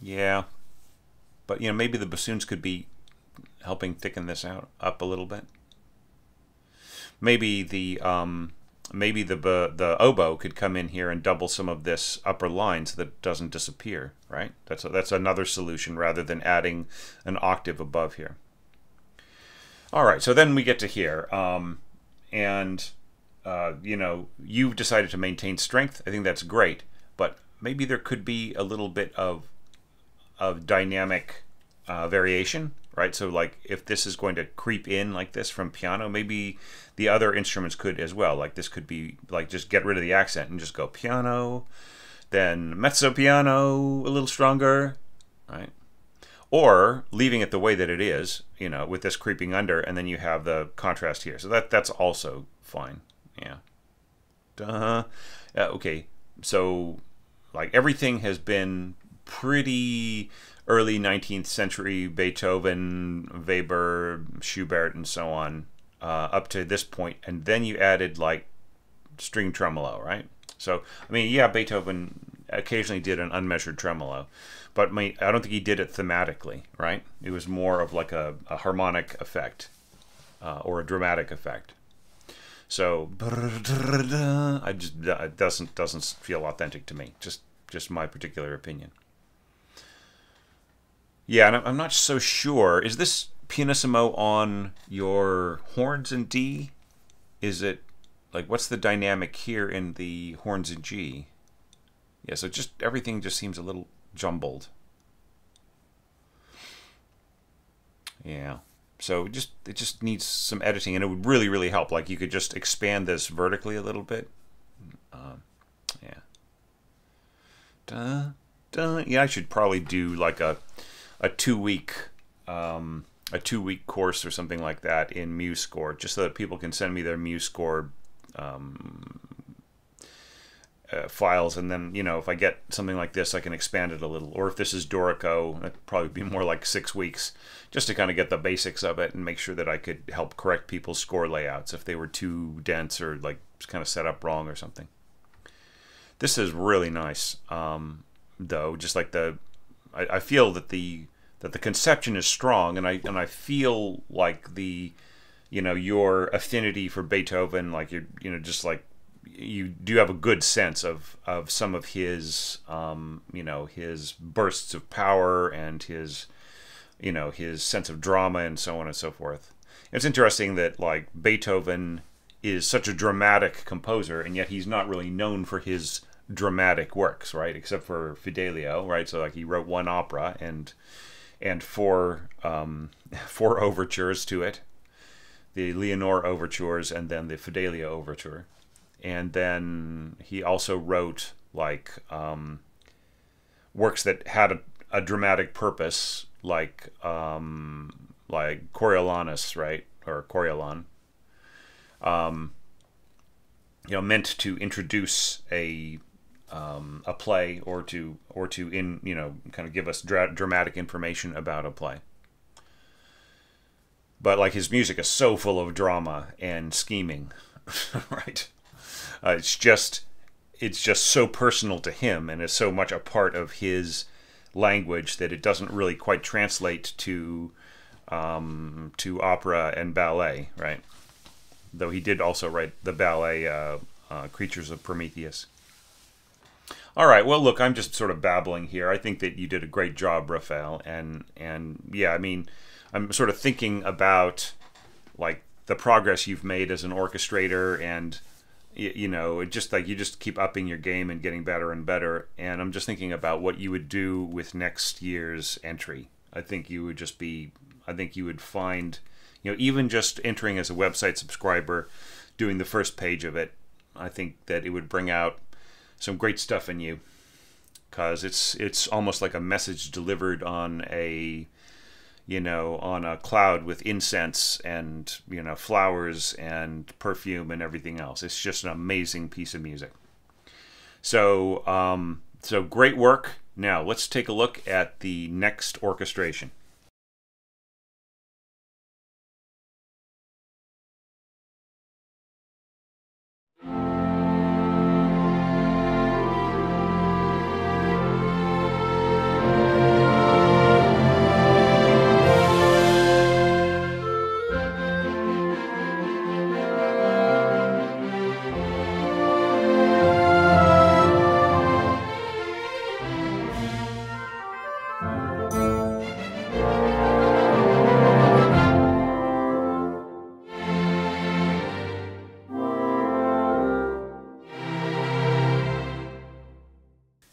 Yeah, but, you know, maybe the bassoons could be helping thicken this up a little bit. Maybe the oboe could come in here and double some of this upper line so that it doesn't disappear, right? That's another solution rather than adding an octave above here. All right, so then we get to here, and you know, you've decided to maintain strength. I think that's great, but maybe there could be a little bit of dynamic variation, right? So like if this is going to creep in like this from piano, maybe the other instruments could as well. Like this could be like just get rid of the accent and just go piano, then mezzo piano a little stronger, right? Or leaving it the way that it is, you know, with this creeping under, and then you have the contrast here. So that's also fine. Yeah. Okay. So like everything has been pretty early 19th century Beethoven, Weber, Schubert, and so on, up to this point, and then you added like string tremolo, right? So I mean, yeah, Beethoven occasionally did an unmeasured tremolo, but I don't think he did it thematically, right? It was more of like a harmonic effect or a dramatic effect. So it doesn't feel authentic to me. Just my particular opinion. Yeah, and I'm not so sure. Is this pianissimo on your horns in D? Is it, like, what's the dynamic here in the horns in G? Yeah, so just everything just seems a little jumbled. Yeah, so it just needs some editing, and it would really, really help. Like, you could just expand this vertically a little bit. Yeah. Yeah, I should probably do like a 2 week a 2 week course or something like that in MuseScore, just so that people can send me their MuseScore files, and then, you know, if I get something like this, I can expand it a little. Or if this is Dorico, it'd probably be more like 6 weeks, just to kind of get the basics of it and make sure that I could help correct people's score layouts if they were too dense or like kind of set up wrong or something. This is really nice, though. Just like I feel that the conception is strong, and I feel like your affinity for Beethoven, like just like you do have a good sense of some of his his bursts of power and his sense of drama and so on and so forth. It's interesting that like Beethoven is such a dramatic composer, and yet he's not really known for his dramatic works, right? Except for Fidelio, right? So like he wrote one opera and four overtures to it, the Leonore overtures and then the Fidelio overture. And then he also wrote like works that had a dramatic purpose, like Coriolanus, right, or Coriolan, meant to introduce a play or to kind of give us dramatic information about a play. But like his music is so full of drama and scheming, right? It's just so personal to him, and is so much a part of his language that it doesn't really quite translate to opera and ballet, right? Though he did also write the ballet Creatures of Prometheus. All right, well, look, I'm just sort of babbling here. I think that you did a great job, Raphael, and yeah, I mean, I'm sort of thinking about like the progress you've made as an orchestrator, and it just like you just keep upping your game and getting better and better. And I'm just thinking about what you would do with next year's entry. I think you would find, even just entering as a website subscriber, doing the first page of it, I think that it would bring out some great stuff in you, because it's almost like a message delivered on a cloud with incense and flowers and perfume and everything else. It's just an amazing piece of music. So great work. Now let's take a look at the next orchestration.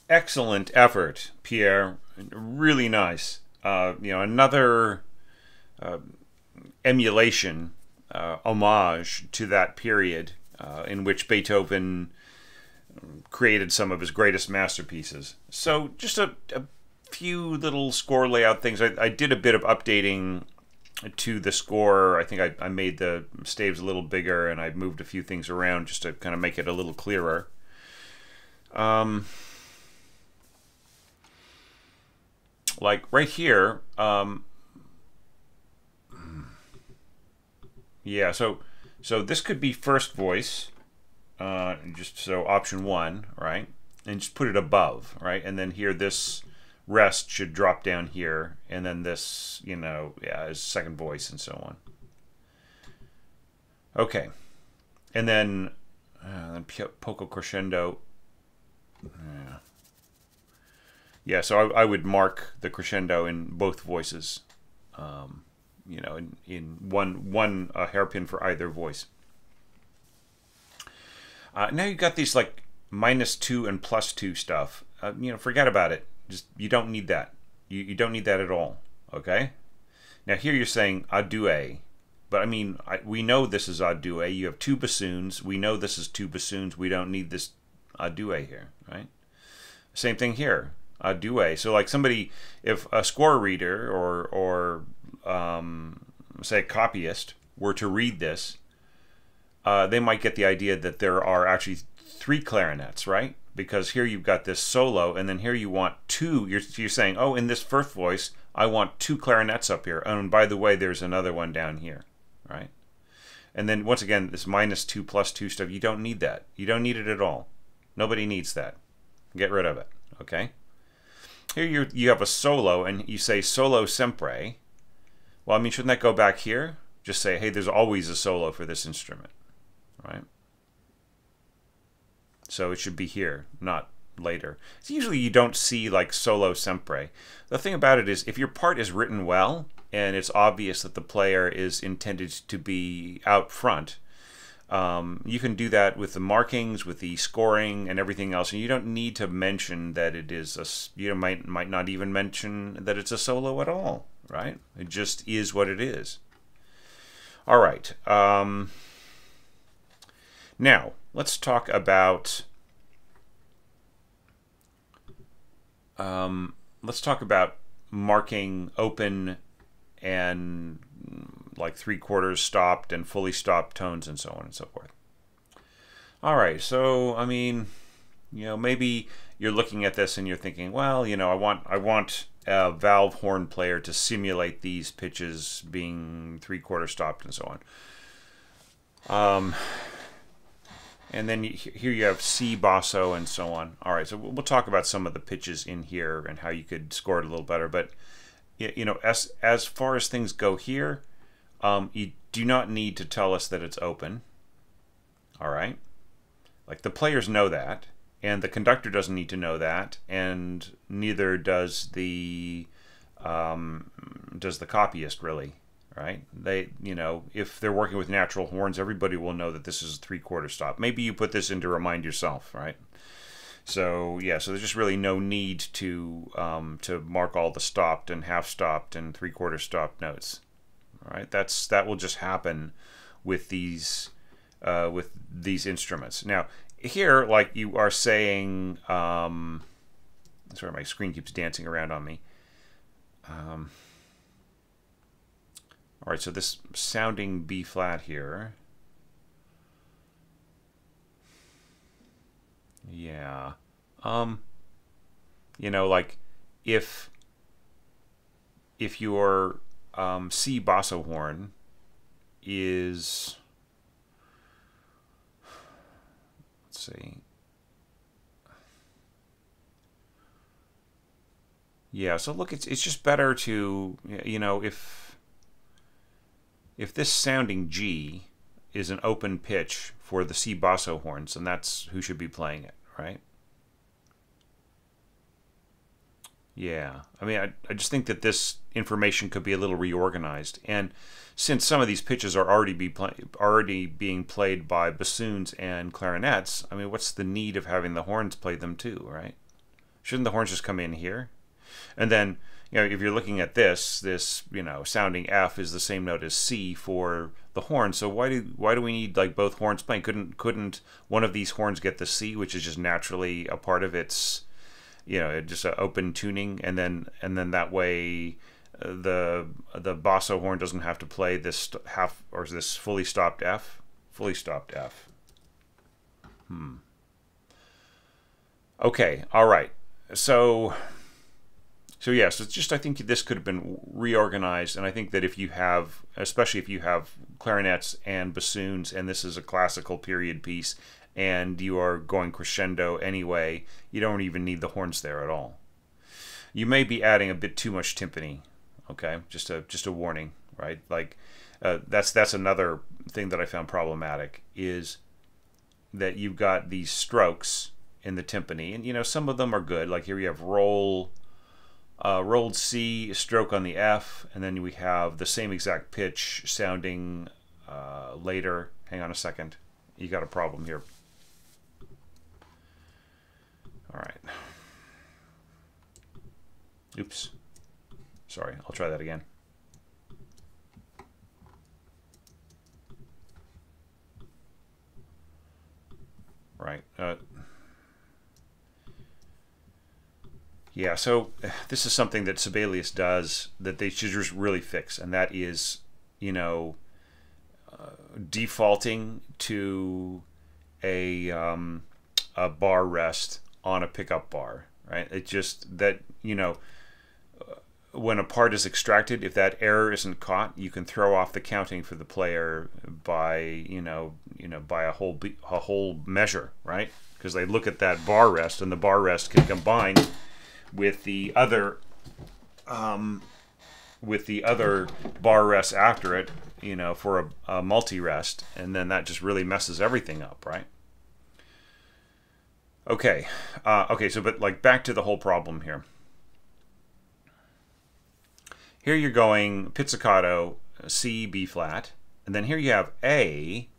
Excellent effort, Pierre. Really nice. Another emulation, homage to that period in which Beethoven created some of his greatest masterpieces. So just a few little score layout things. I did a bit of updating to the score. I think I made the staves a little bigger, and I moved a few things around just to kind of make it a little clearer. Like right here, yeah, so this could be first voice, just so option 1, right? And just put it above, right? And then here this rest should drop down here, and then this, is second voice and so on. Okay, and then poco crescendo. Yeah, so I would mark the crescendo in both voices, in one hairpin for either voice. Now you've got these like -2 and +2 stuff. Forget about it. You don't need that. You don't need that at all. Okay. Now here you're saying a due, but I mean we know this is a due. You have 2 bassoons. We know this is 2 bassoons. We don't need this a due here, right? Same thing here. Due. So like somebody, if a score reader or say a copyist were to read this, they might get the idea that there are actually 3 clarinets, right? Because here you've got this solo, and then here you want 2. You're saying, oh, in this first voice, I want 2 clarinets up here. And by the way, there's another one down here, right? And then once again, this -2 +2 stuff, you don't need that. You don't need it at all. Nobody needs that. Get rid of it, okay? Here you have a solo, and you say solo sempre. Well, I mean, shouldn't that go back here? Just say, hey, there's always a solo for this instrument, right? So it should be here, not later. So usually you don't see like solo sempre. The thing about it is, if your part is written well, and it's obvious that the player is intended to be out front, you can do that with the markings, with the scoring, and everything else. And you don't need to mention that it is a. You might not even mention that it's a solo at all, right? It just is what it is. All right. Now let's talk about. Let's talk about marking open and like 3/4 stopped and fully stopped tones and so on and so forth. All right, so I mean, maybe you're looking at this and you're thinking, well, I want a valve horn player to simulate these pitches being 3/4 stopped and so on. And then here you have C basso and so on. All right, so we'll talk about some of the pitches in here and how you could score it a little better. But as far as things go here, you do not need to tell us that it's open. All right, like the players know that, and the conductor doesn't need to know that, and neither does the copyist really. Right? They, if they're working with natural horns, everybody will know that this is a 3/4 stop. Maybe you put this in to remind yourself, right? So yeah, so there's just really no need to mark all the stopped and half stopped and 3/4 stopped notes. All right, that will just happen with these instruments. Now here, like you are saying, sorry, my screen keeps dancing around on me. All right, so this sounding B flat here. Yeah. Like if your C basso horn is, let's see. Yeah, so look, it's just better to, if this sounding G is an open pitch for the C basso horns, then that's who should be playing it, right? Yeah, I mean, I just think that this information could be a little reorganized. And since some of these pitches are already being played by bassoons and clarinets, I mean, what's the need of having the horns play them too, right? Shouldn't the horns just come in here? And then, if you're looking at this, sounding F is the same note as C for the horn. So why do we need like both horns playing? Couldn't one of these horns get the C, which is just naturally a part of its, just an open tuning, and then that way the basso horn doesn't have to play this half or this fully stopped F. Fully stopped F. Okay. All right. So yes, it's just, I think this could have been reorganized, and I think that especially if you have clarinets and bassoons, and this is a classical period piece, and you are going crescendo anyway, you don't even need the horns there at all. You may be adding a bit too much timpani, okay? Just a warning, right? Like that's another thing that I found problematic, is that you've got these strokes in the timpani, and some of them are good. Like here you have rolled C, stroke on the F, and then we have the same exact pitch sounding later. Hang on a second. You got a problem here. All right. Oops. Sorry, I'll try that again. Right. Yeah, so this is something that Sibelius does that they should just really fix, and that is, you know, defaulting to a bar rest on a pickup bar, right? It just that, you know, when a part is extracted, if that error isn't caught, you can throw off the counting for the player by by a whole measure, right? Because they look at that bar rest, and the bar rest can combine with the other bar rests after it, you know, for a multi-rest, and then that just really messes everything up, right? Okay, so but like back to the whole problem here. Here you're going pizzicato, C, B flat, and then here you have A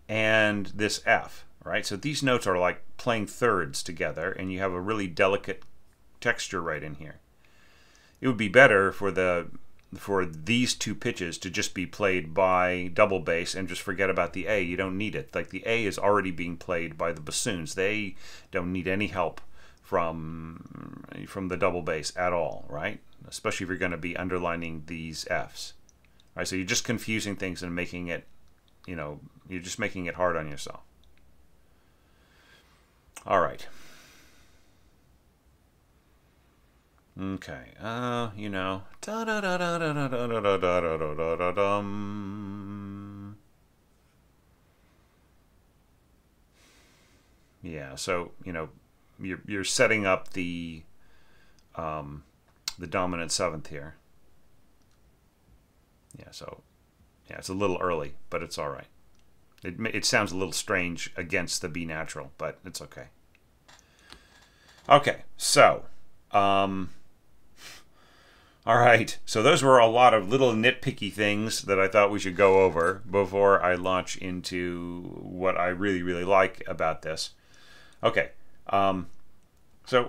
and this F, right? So these notes are like playing thirds together, and you have a really delicate texture right in here. It would be better for these two pitches to just be played by double bass and just forget about the A. You don't need it. Like the A is already being played by the bassoons. They don't need any help from the double bass at all, right? Especially if you're going to be underlining these Fs. All right, so you're just confusing things and making it, you know, you're just making it hard on yourself. All right. Okay, you know, yeah. So you know, you're setting up the dominant seventh here. Yeah. So yeah, it's a little early, but it's all right. It sounds a little strange against the B natural, but it's okay. Okay, so. All right, so those were a lot of little nitpicky things that I thought we should go over before I launch into what I really, really like about this. Okay, so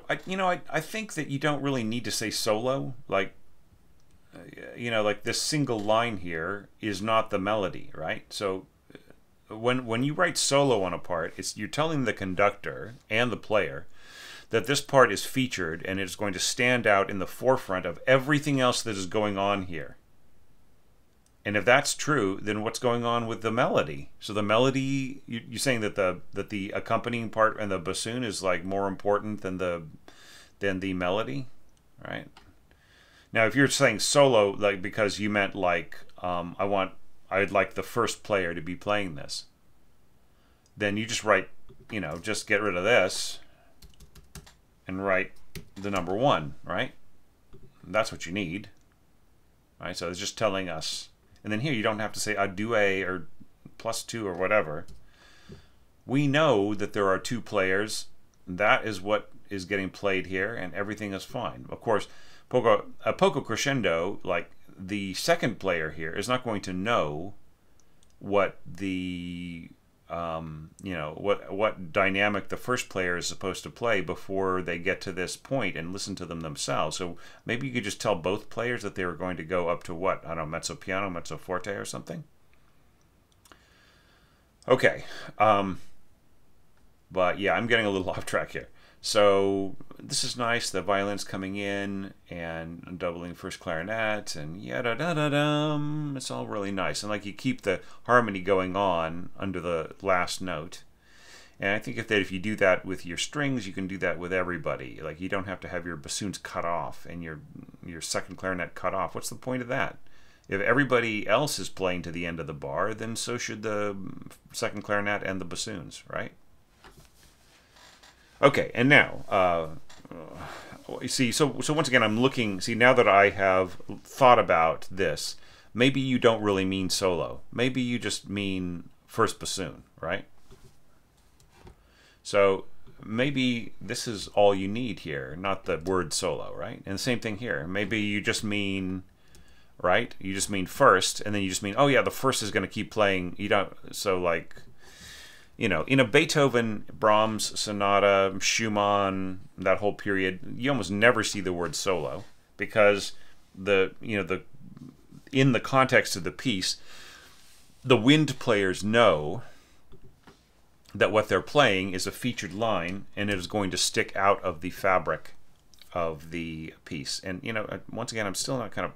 I think that you don't really need to say solo. Like, you know, like this single line here is not the melody, right? So when you write solo on a part, you're telling the conductor and the player that this part is featured and it's going to stand out in the forefront of everything else that is going on here. And if that's true, then what's going on with the melody? So the melody, you're saying that the accompanying part and the bassoon is like more important than the melody, right? Now, if you're saying solo, like because you meant like I'd like the first player to be playing this, then you just write, you know, just get rid of this and write the number 1, right? That's what you need, right? So it's just telling us, and then here you don't have to say a due or +2 or whatever. We know that there are 2 players. That is what is getting played here, and everything is fine. Of course, a poco crescendo, like the second player here, is not going to know what the you know, what dynamic the first player is supposed to play before they get to this point and listen to them themselves. So maybe you could just tell both players that they were going to go up to what? I don't know, mezzo piano, mezzo forte or something? Okay. But yeah, I'm getting a little off track here. So this is nice. The violin's coming in and doubling first clarinet and yada da da dum. It's all really nice. And like you keep the harmony going on under the last note. And I think if you do that with your strings, you can do that with everybody. Like you don't have to have your bassoons cut off and your second clarinet cut off. What's the point of that? If everybody else is playing to the end of the bar, then so should the second clarinet and the bassoons, right? Okay, and now, you see, so once again, I'm looking, see, now that I have thought about this, maybe you don't really mean solo. Maybe you just mean first bassoon, right? So maybe this is all you need here, not the word solo, right? And the same thing here. Maybe you just mean, right? You just mean first, and then you just mean, oh yeah, the first is going to keep playing. You don't, so like, you know, in a Beethoven, Brahms, Sonata, Schumann, that whole period, you almost never see the word solo because in the context of the piece, the wind players know that what they're playing is a featured line and it is going to stick out of the fabric of the piece. And, you know, once again, I'm still not kind of...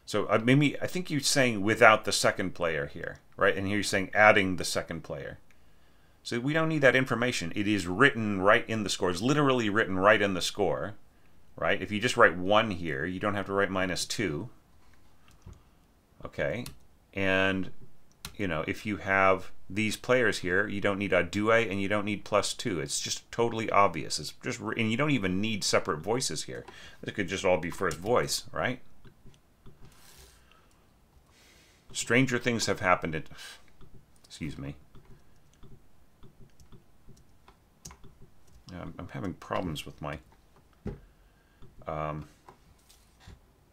So maybe, I think you're saying without the second player here, right? And here you're saying adding the second player. So we don't need that information. It is written right in the score. It's literally written right in the score, right? If you just write 1 here, you don't have to write -2. Okay. And, you know, if you have these players here, you don't need a due and you don't need +2. It's just totally obvious. It's just, and you don't even need separate voices here. It could just all be first voice, right? Stranger things have happened at, excuse me. I'm having problems with my, I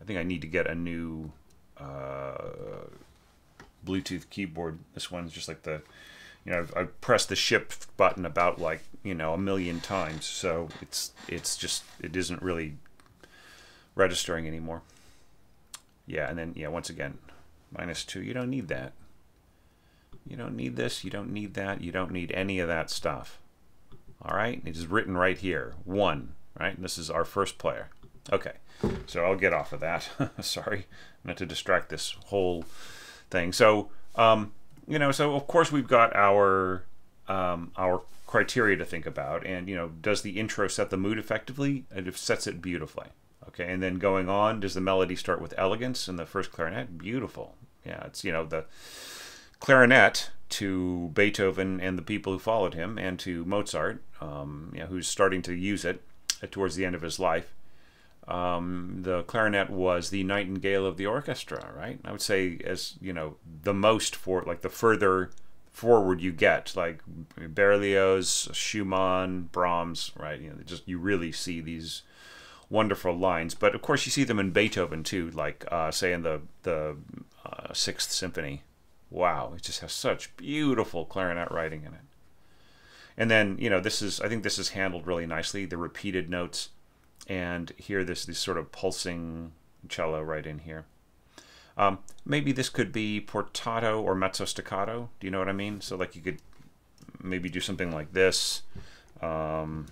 think I need to get a new Bluetooth keyboard. This one's just like the, you know, I've pressed the ship button about like, you know, 1,000,000 times, so it's just, it isn't really registering anymore. Yeah, and then, yeah, once again, -2, you don't need that. You don't need this, you don't need that, you don't need any of that stuff. All right, it is written right here, 1, right? And this is our first player. Okay, so I'll get off of that. Sorry, not to distract this whole thing. So, you know, so of course we've got our criteria to think about, and you know, does the intro set the mood effectively? It sets it beautifully. Okay, and then going on, does the melody start with elegance in the first clarinet? Beautiful. Yeah, it's, you know, the clarinet to Beethoven and the people who followed him, and to Mozart, you know, who's starting to use it towards the end of his life. The clarinet was the nightingale of the orchestra, right? I would say, as you know, the most for like the further forward you get, like Berlioz, Schumann, Brahms, right? You know, just you really see these wonderful lines. But of course, you see them in Beethoven too, like say in the Sixth Symphony. Wow, it just has such beautiful clarinet writing in it. And then, you know, this is, I think this is handled really nicely, the repeated notes, and here this sort of pulsing cello right in here. Maybe this could be portato or mezzo staccato. Do you know what I mean? So like you could maybe do something like this, right?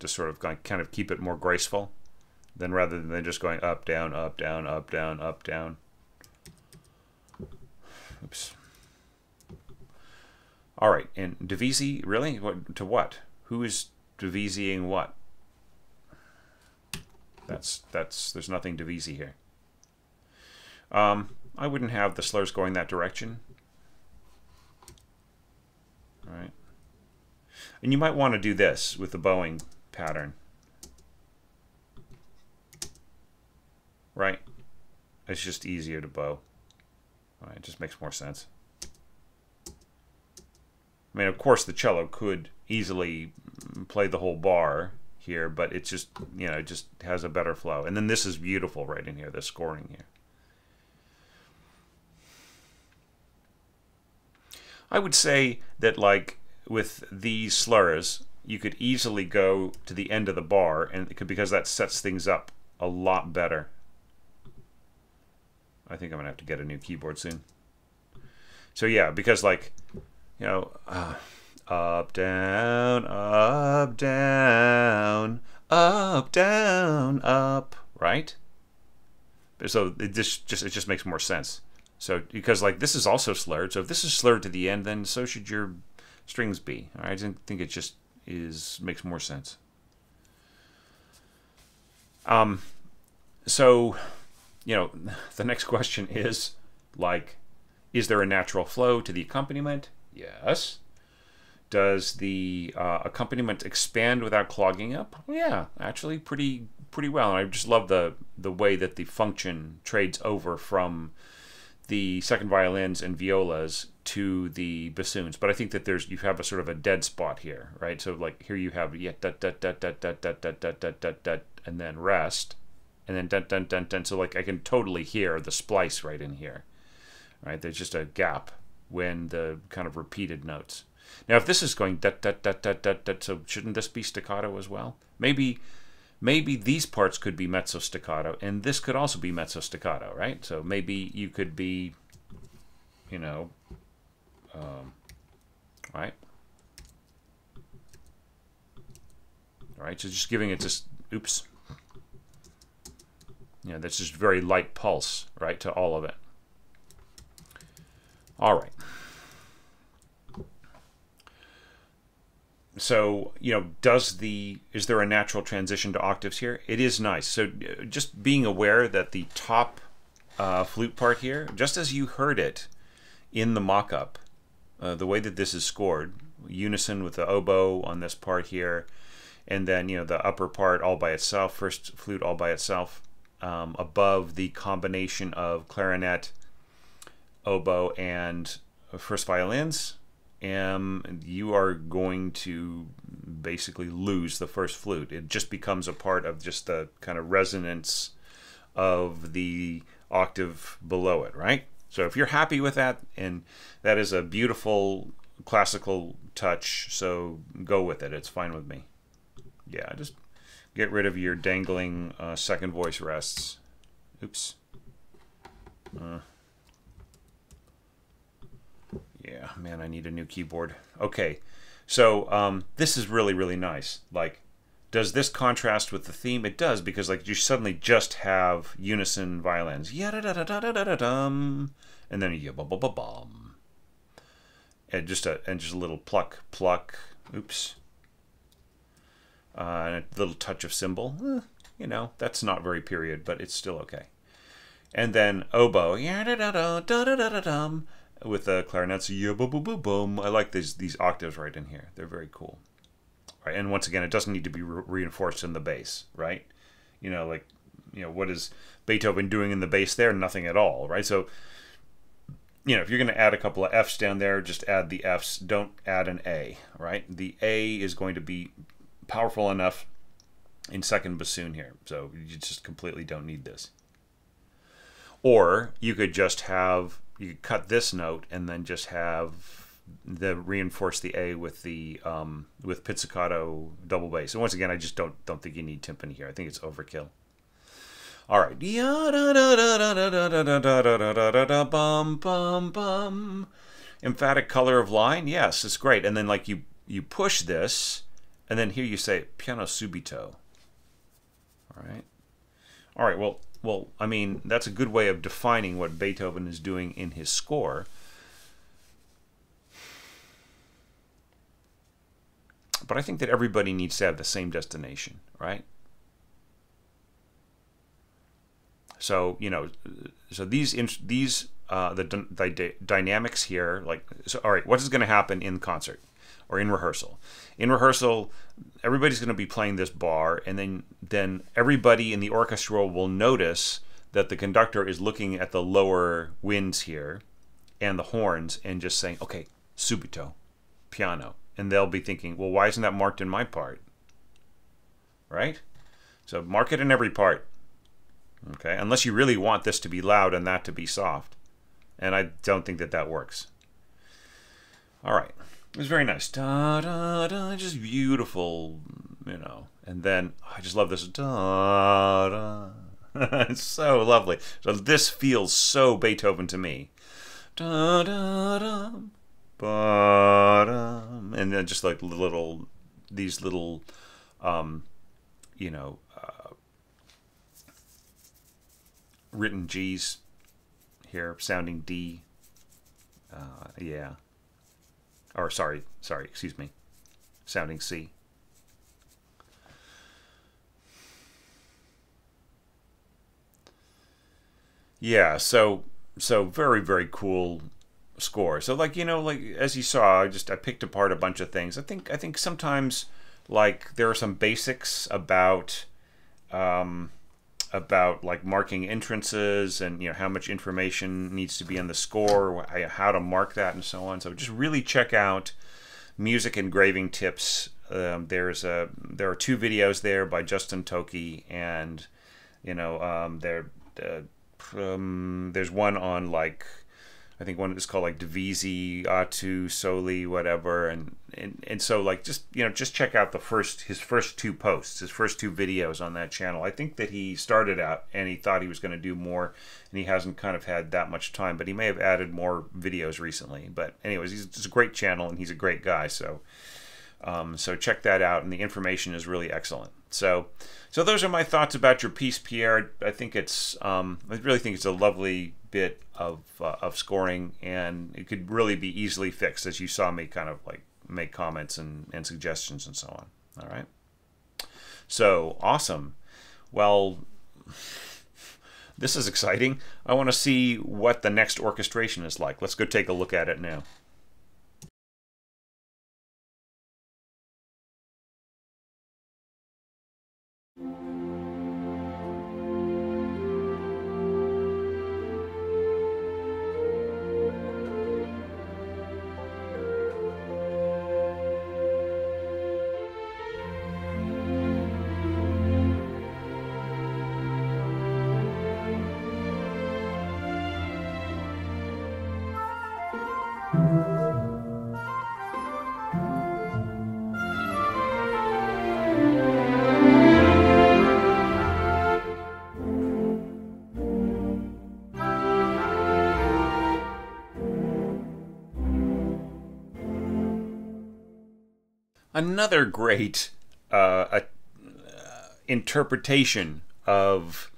To sort of kind of keep it more graceful, then rather than just going up, down, up, down, up, down, up, down. Oops. All right, and divisi, really? What, to what? Who is divising what? There's nothing divisi here. I wouldn't have the slurs going that direction. All right. And you might want to do this with the bowing pattern. Right? It's just easier to bow. Right, it just makes more sense. I mean, of course, the cello could easily play the whole bar here, but it's just, you know, it just has a better flow. And then this is beautiful right in here, the scoring here. I would say that, like, with these slurs, you could easily go to the end of the bar, and because that sets things up a lot better. I think I'm gonna have to get a new keyboard soon. So yeah, because like, you know, up, down, up, down, up, down, up, right? So it just makes more sense. So because like this is also slurred, so if this is slurred to the end, then so should your strings be. All right? I think it just makes more sense. So, you know, the next question is, like, is there a natural flow to the accompaniment? Yes. Does the accompaniment expand without clogging up? Yeah, actually pretty well. And I just love the way that the function trades over from the second violins and violas to the bassoons. But I think that you have a sort of a dead spot here, right? So like here you have yeah, da, da, da, da, da, da, da, da, da, da, da, and then rest. And then dun dun dun dun. So like I can totally hear the splice right in here, right? There's just a gap when the kind of repeated notes. Now, if this is going da da da da da da, so shouldn't this be staccato as well? Maybe these parts could be mezzo staccato, and this could also be mezzo staccato, right? So maybe you could be, you know, right? All right, so just giving it just, oops. Yeah, that's just very light pulse, right, to all of it. All right. So, you know, is there a natural transition to octaves here? It is nice. So just being aware that the top flute part here, just as you heard it in the mock-up, the way that this is scored, unison with the oboe on this part here, and then, you know, the upper part all by itself, first flute all by itself, above the combination of clarinet, oboe, and first violins, you are going to basically lose the first flute. It just becomes a part of just the kind of resonance of the octave below it, right? So if you're happy with that, and that is a beautiful classical touch, so go with it. It's fine with me. Yeah, just get rid of your dangling second voice rests. Oops. Yeah, man, I need a new keyboard. Okay, so this is really, really nice. Like, does this contrast with the theme? It does, because like you suddenly just have unison violins. Ya-da-da-da-da-da-da-dum. And then ya-ba-ba-ba-bum. And just a little pluck, pluck. Oops. And a little touch of cymbal. You know, that's not very period, but it's still okay. And then oboe. Ya-da-da-da-da-da-da-dum. With the clarinets, ya-ba-ba-ba-bum. I like these octaves right in here. They're very cool. Right, and once again, it doesn't need to be reinforced in the bass, right? You know, like, you know, what is Beethoven doing in the bass there? Nothing at all, right? So, you know, if you're going to add a couple of Fs down there, just add the Fs. Don't add an A, right? The A is going to be powerful enough in second bassoon here, so you just completely don't need this. Or you could just have, you could cut this note and then just have reinforce the A with the with pizzicato double bass. And once again, I just don't think you need timpani here. I think it's overkill. All right. Emphatic color of line. Yes, it's great. And then like you push this, and then here you say piano subito. All right. All right. Well, I mean, that's a good way of defining what Beethoven is doing in his score. But I think that everybody needs to have the same destination, right? So, you know, so the dynamics here, like, so, all right, what is going to happen in concert or in rehearsal? In rehearsal, everybody's going to be playing this bar, and then everybody in the orchestra will notice that the conductor is looking at the lower winds here and the horns and just saying, okay, subito, piano. And they'll be thinking, well, why isn't that marked in my part? Right? So mark it in every part. Okay? Unless you really want this to be loud and that to be soft. And I don't think that works. All right. It was very nice. Da, da, da, just beautiful, you know. And then, I just love this. Da, da. It's so lovely. So this feels so Beethoven to me. Da, da, da. Bottom, and then just like these little, you know, written G's here, sounding D. Yeah. Or sorry, excuse me, sounding C. Yeah. So very, very cool score. So like, you know, like as you saw, I picked apart a bunch of things. I think sometimes like there are some basics about like marking entrances and, you know, how much information needs to be in the score, how to mark that, and so on. So just really check out Music Engraving Tips. There are 2 videos there by Justin Toki, and, you know, there's one on like, I think one is called like Divisi, Atu, Soli, whatever, and so like just, you know, just check out his first 2 posts, his first 2 videos on that channel. I think that he started out and he thought he was going to do more, and he hasn't kind of had that much time, but he may have added more videos recently. But anyways, it's a great channel and he's a great guy. So So check that out, and the information is really excellent. So those are my thoughts about your piece, Pierre. I think I really think it's a lovely bit of scoring, and it could really be easily fixed, as you saw me kind of like make comments and suggestions and so on. All right. So awesome. Well, this is exciting. I want to see what the next orchestration is like. Let's go take a look at it now. Another great interpretation of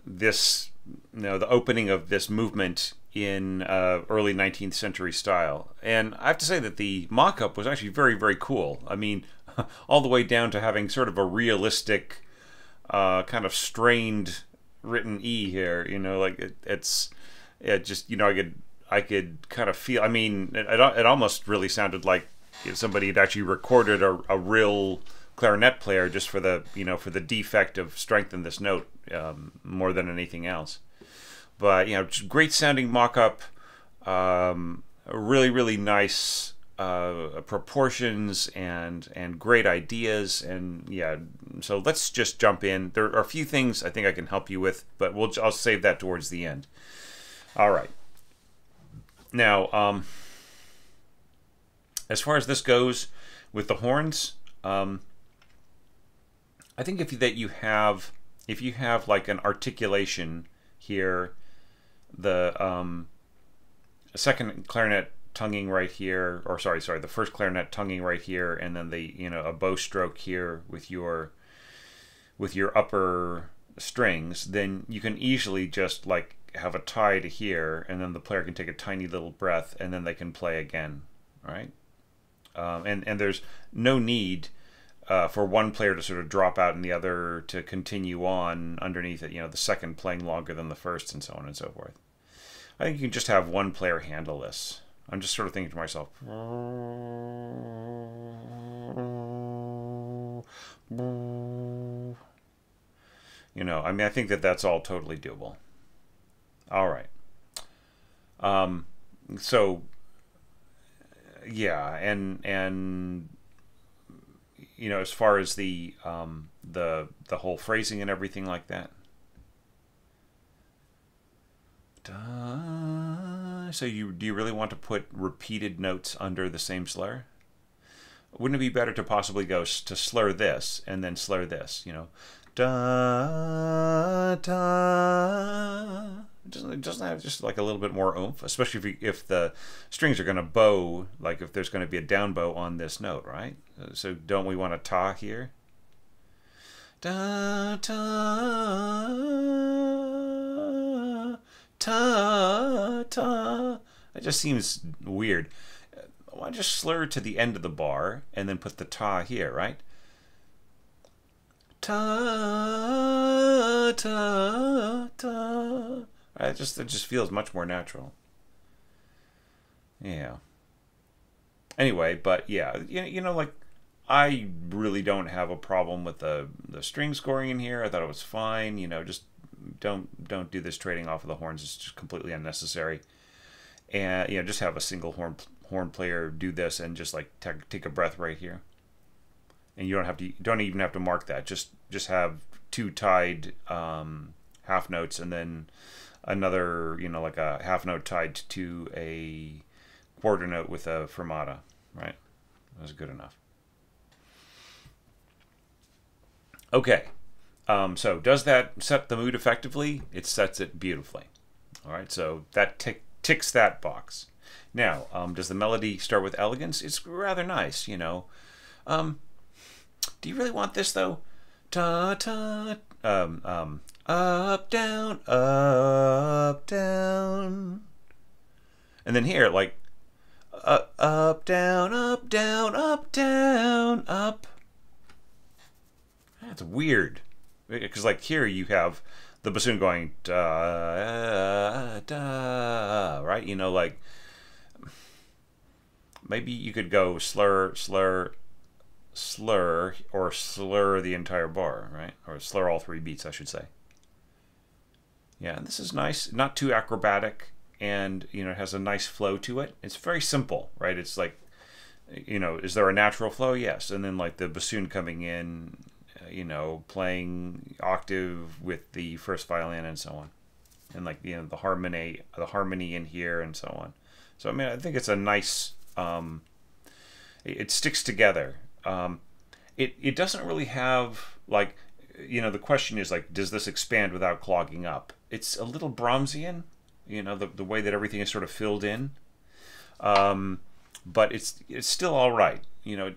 this, the opening of this movement in early 19th century style. And I have to say that the mock-up was actually very, very cool. I mean, all the way down to having sort of a realistic, kind of strained written E here. Like it just, I could kind of feel. I mean, it almost really sounded like if somebody had actually recorded a real clarinet player just for the for the defect of strength in this note more than anything else. But great sounding mock-up, really nice proportions and great ideas, and yeah. So let's just jump in. There are a few things I think I can help you with, but I'll save that towards the end. All right. Now, as far as this goes with the horns, I think if you have like an articulation here, the second clarinet tonguing right here, or sorry, the first clarinet tonguing right here, and then the a bow stroke here with your upper strings, then you can easily just like have a tie to here, and then the player can take a tiny little breath, and then they can play again, right? And there's no need for one player to sort of drop out and the other to continue on underneath it, the second playing longer than the first, and so on and so forth. I think you can just have one player handle this. I'm just sort of thinking to myself, I mean, I think that's all totally doable. All right. So yeah, and as far as the whole phrasing and everything like that. So do you really want to put repeated notes under the same slur? Wouldn't it be better to possibly go to slur this and then slur this? Da da. It doesn't have just like a little bit more oomph, especially if the strings are going to bow, like if there's going to be a down bow on this note, right? So don't we want a ta here? Da ta ta ta. It just seems weird. Why just slur to the end of the bar and then put the ta here, right? Ta ta ta. It just feels much more natural. Yeah. Anyway, but yeah, like I really don't have a problem with the string scoring in here. I thought it was fine. Just don't do this trading off of the horns. It's just completely unnecessary. And just have a single horn player do this and just like take a breath right here. And you don't even have to mark that. Just have two tied half notes, and then another, like a half note tied to a quarter note with a fermata, right? That's good enough. Okay, so does that set the mood effectively? It sets it beautifully. All right, so that ticks that box. Now, does the melody start with elegance? It's rather nice, Do you really want this though? Ta ta. Up down, up down. And then here, like, up down, up down, up down, up. That's weird, because like here you have the bassoon going da da, right? You know, like maybe you could go slur, slur, slur, or slur the entire bar, right? Or slur all three beats, I should say. Yeah, and this is nice, not too acrobatic, and you know, it has a nice flow to it. It's very simple, right? It's like, you know, is there a natural flow? Yes, and then like the bassoon coming in, you know, playing octave with the first violin and so on, and like, you know, the harmony in here and so on. So I mean, I think it's a nice. It sticks together. It doesn't really have like, you know, the question is like, does this expand without clogging up? It's a little Brahmsian, you know, the way that everything is sort of filled in, but it's still all right. You know,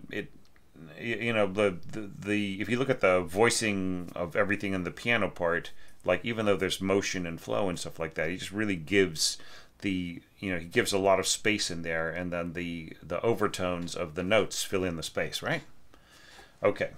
you know, the if you look at the voicing of everything in the piano part, like even though there's motion and flow and stuff like that, he just really gives he gives a lot of space in there, and then the overtones of the notes fill in the space, right? Okay.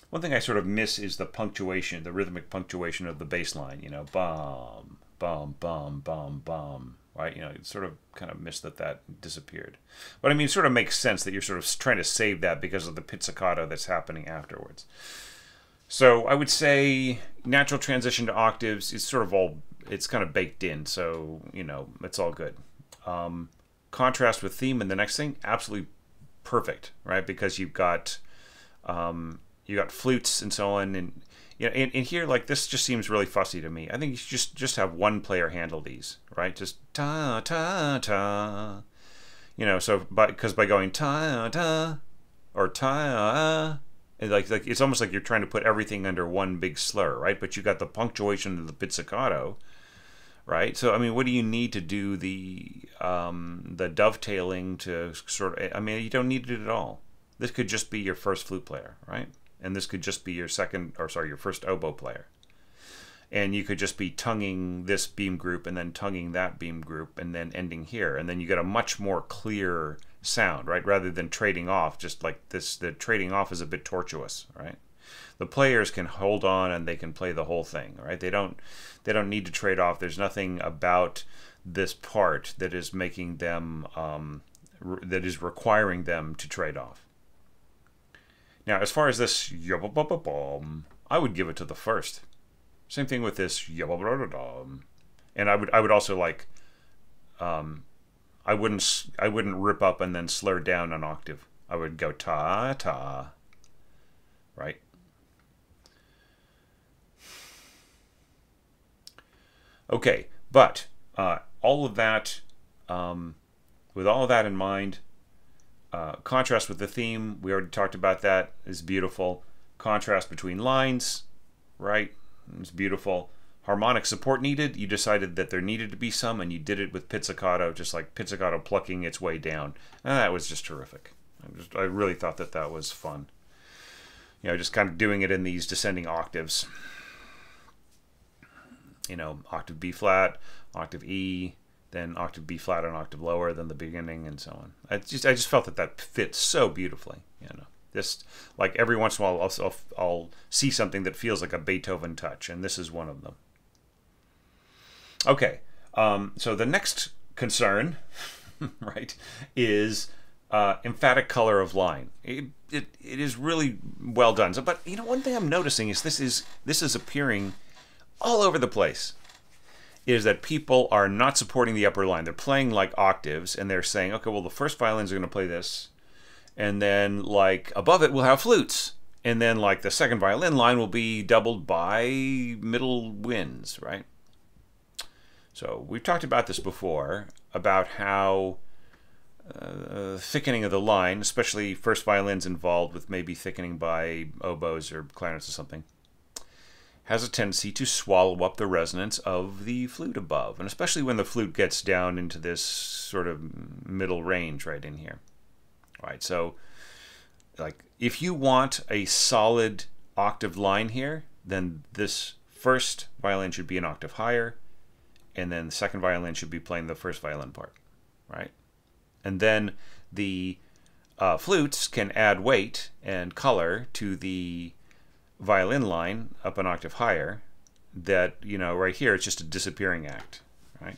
One thing I sort of miss is the punctuation, the rhythmic punctuation of the bass line, you know, bum, bum, bum, bum, bum, right? You know, it sort of kind of missed that disappeared. But I mean, it sort of makes sense that you're sort of trying to save that because of the pizzicato that's happening afterwards. So I would say natural transition to octaves is sort of it's kind of baked in, so, you know, it's all good. Contrast with theme in the next thing, absolutely perfect, right? Because you've got flutes and so on, and you know, in here, like, this just seems really fussy to me. I think you should just have one player handle these, right? Just ta ta ta, you know. So because by going ta ta or ta, like it's almost like you're trying to put everything under one big slur, right? But you got the punctuation of the pizzicato, right? So I mean, what do you need to do the dovetailing to sort of? I mean, you don't need it at all. This could just be your first flute player, right? And this could just be your your first oboe player. And you could just be tonguing this beam group and then tonguing that beam group and then ending here. And then you get a much more clear sound, right? Rather than trading off, just like this, the trading off is a bit tortuous, right? The players can hold on and they can play the whole thing, right? They don't need to trade off. There's nothing about this part that is making them, that is requiring them to trade off. Now, as far as this, I would give it to the first. Same thing with this, and I would also like, I wouldn't rip up and then slur down an octave. I would go ta ta, right? Okay, but all of that, with all of that in mind. Contrast with the theme, we already talked about that, is beautiful. Contrast between lines, right, it's beautiful. Harmonic support needed, you decided that there needed to be some, and you did it with pizzicato, just like pizzicato plucking its way down. And that was just terrific. I really thought that was fun. You know, just kind of doing it in these descending octaves. You know, octave B flat, octave E, then octave B flat, an octave lower than the beginning, and so on. I just felt that fits so beautifully. You know, just like every once in a while I'll see something that feels like a Beethoven touch, and this is one of them. Okay, so the next concern, right, is emphatic color of line. It is really well done. So, but you know, one thing I'm noticing is this is appearing all over the place. Is that people are not supporting the upper line. They're playing like octaves, and they're saying, okay, well, the first violins are going to play this, and then like above it we'll have flutes, and then like the second violin line will be doubled by middle winds, right? So we've talked about this before, about how thickening of the line, especially first violins involved with maybe thickening by oboes or clarinets or something, has a tendency to swallow up the resonance of the flute above, and especially when the flute gets down into this sort of middle range right in here. right? So like if you want a solid octave line here, then this first violin should be an octave higher, and then the second violin should be playing the first violin part, right? And then the flutes can add weight and color to the violin line up an octave higher. That, you know, right here it's just a disappearing act, right?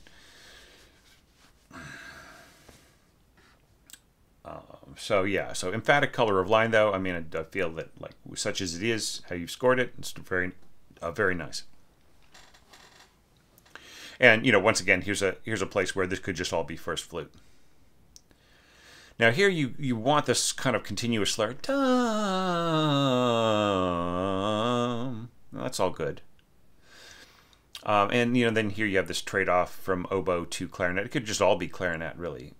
So yeah, so emphatic color of line, though. I mean, I feel that, like, such as it is, how you've scored it, it's very, very nice. And, you know, once again, here's a place where this could just all be first flute. Now here you want this kind of continuous slur. Dum. That's all good. And, you know, then here you have this trade-off from oboe to clarinet. It could just all be clarinet, really,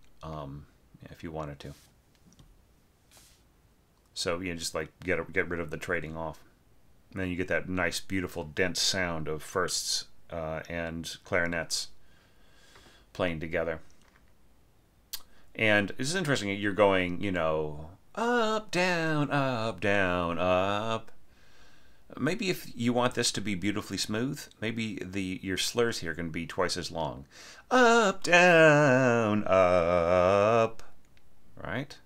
if you wanted to. So, you know, just like get rid of the trading off. And then you get that nice, beautiful, dense sound of firsts and clarinets playing together. And this is interesting. You're going, you know, up, down, up, down, up. Maybe if you want this to be beautifully smooth, maybe your slurs here can be twice as long. Up, down, up. Right?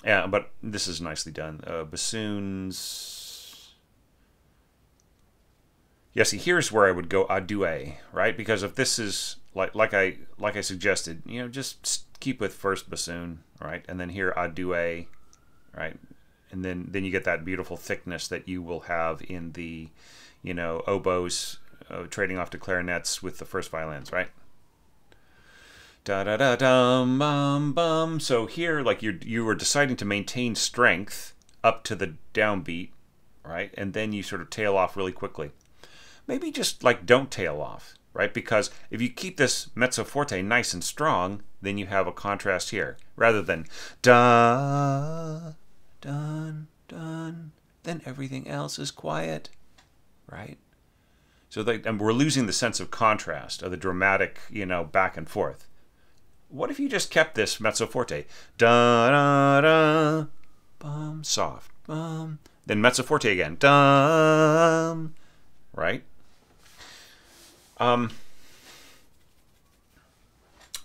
Yeah, but this is nicely done. Bassoons. Yeah, see, here's where I would go a duet, right? Because if this is like I suggested, you know, just keep with first bassoon, right? And then here a duet, right? And then you get that beautiful thickness that you will have in the, you know, oboes trading off to clarinets with the first violins, right? Da da da dum bum bum. So here, like, you were deciding to maintain strength up to the downbeat, right? And then you sort of tail off really quickly. Maybe just like don't tail off, right? Because if you keep this mezzo forte nice and strong, then you have a contrast here, rather than da dun dun. Then everything else is quiet, right? So and we're losing the sense of contrast, of the dramatic, you know, back and forth. What if you just kept this mezzo forte? Da da da, bum, soft, bum. Then mezzo forte again, dum, right?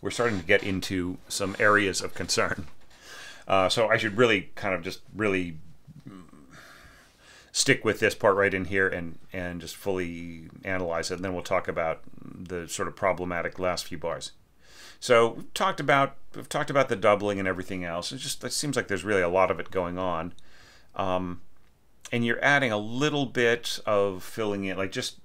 We're starting to get into some areas of concern. So I should really kind of just really stick with this part right in here and just fully analyze it, and then we'll talk about the sort of problematic last few bars. So we've talked about the doubling and everything else. It seems like there's really a lot of it going on, and you're adding a little bit of filling in, like just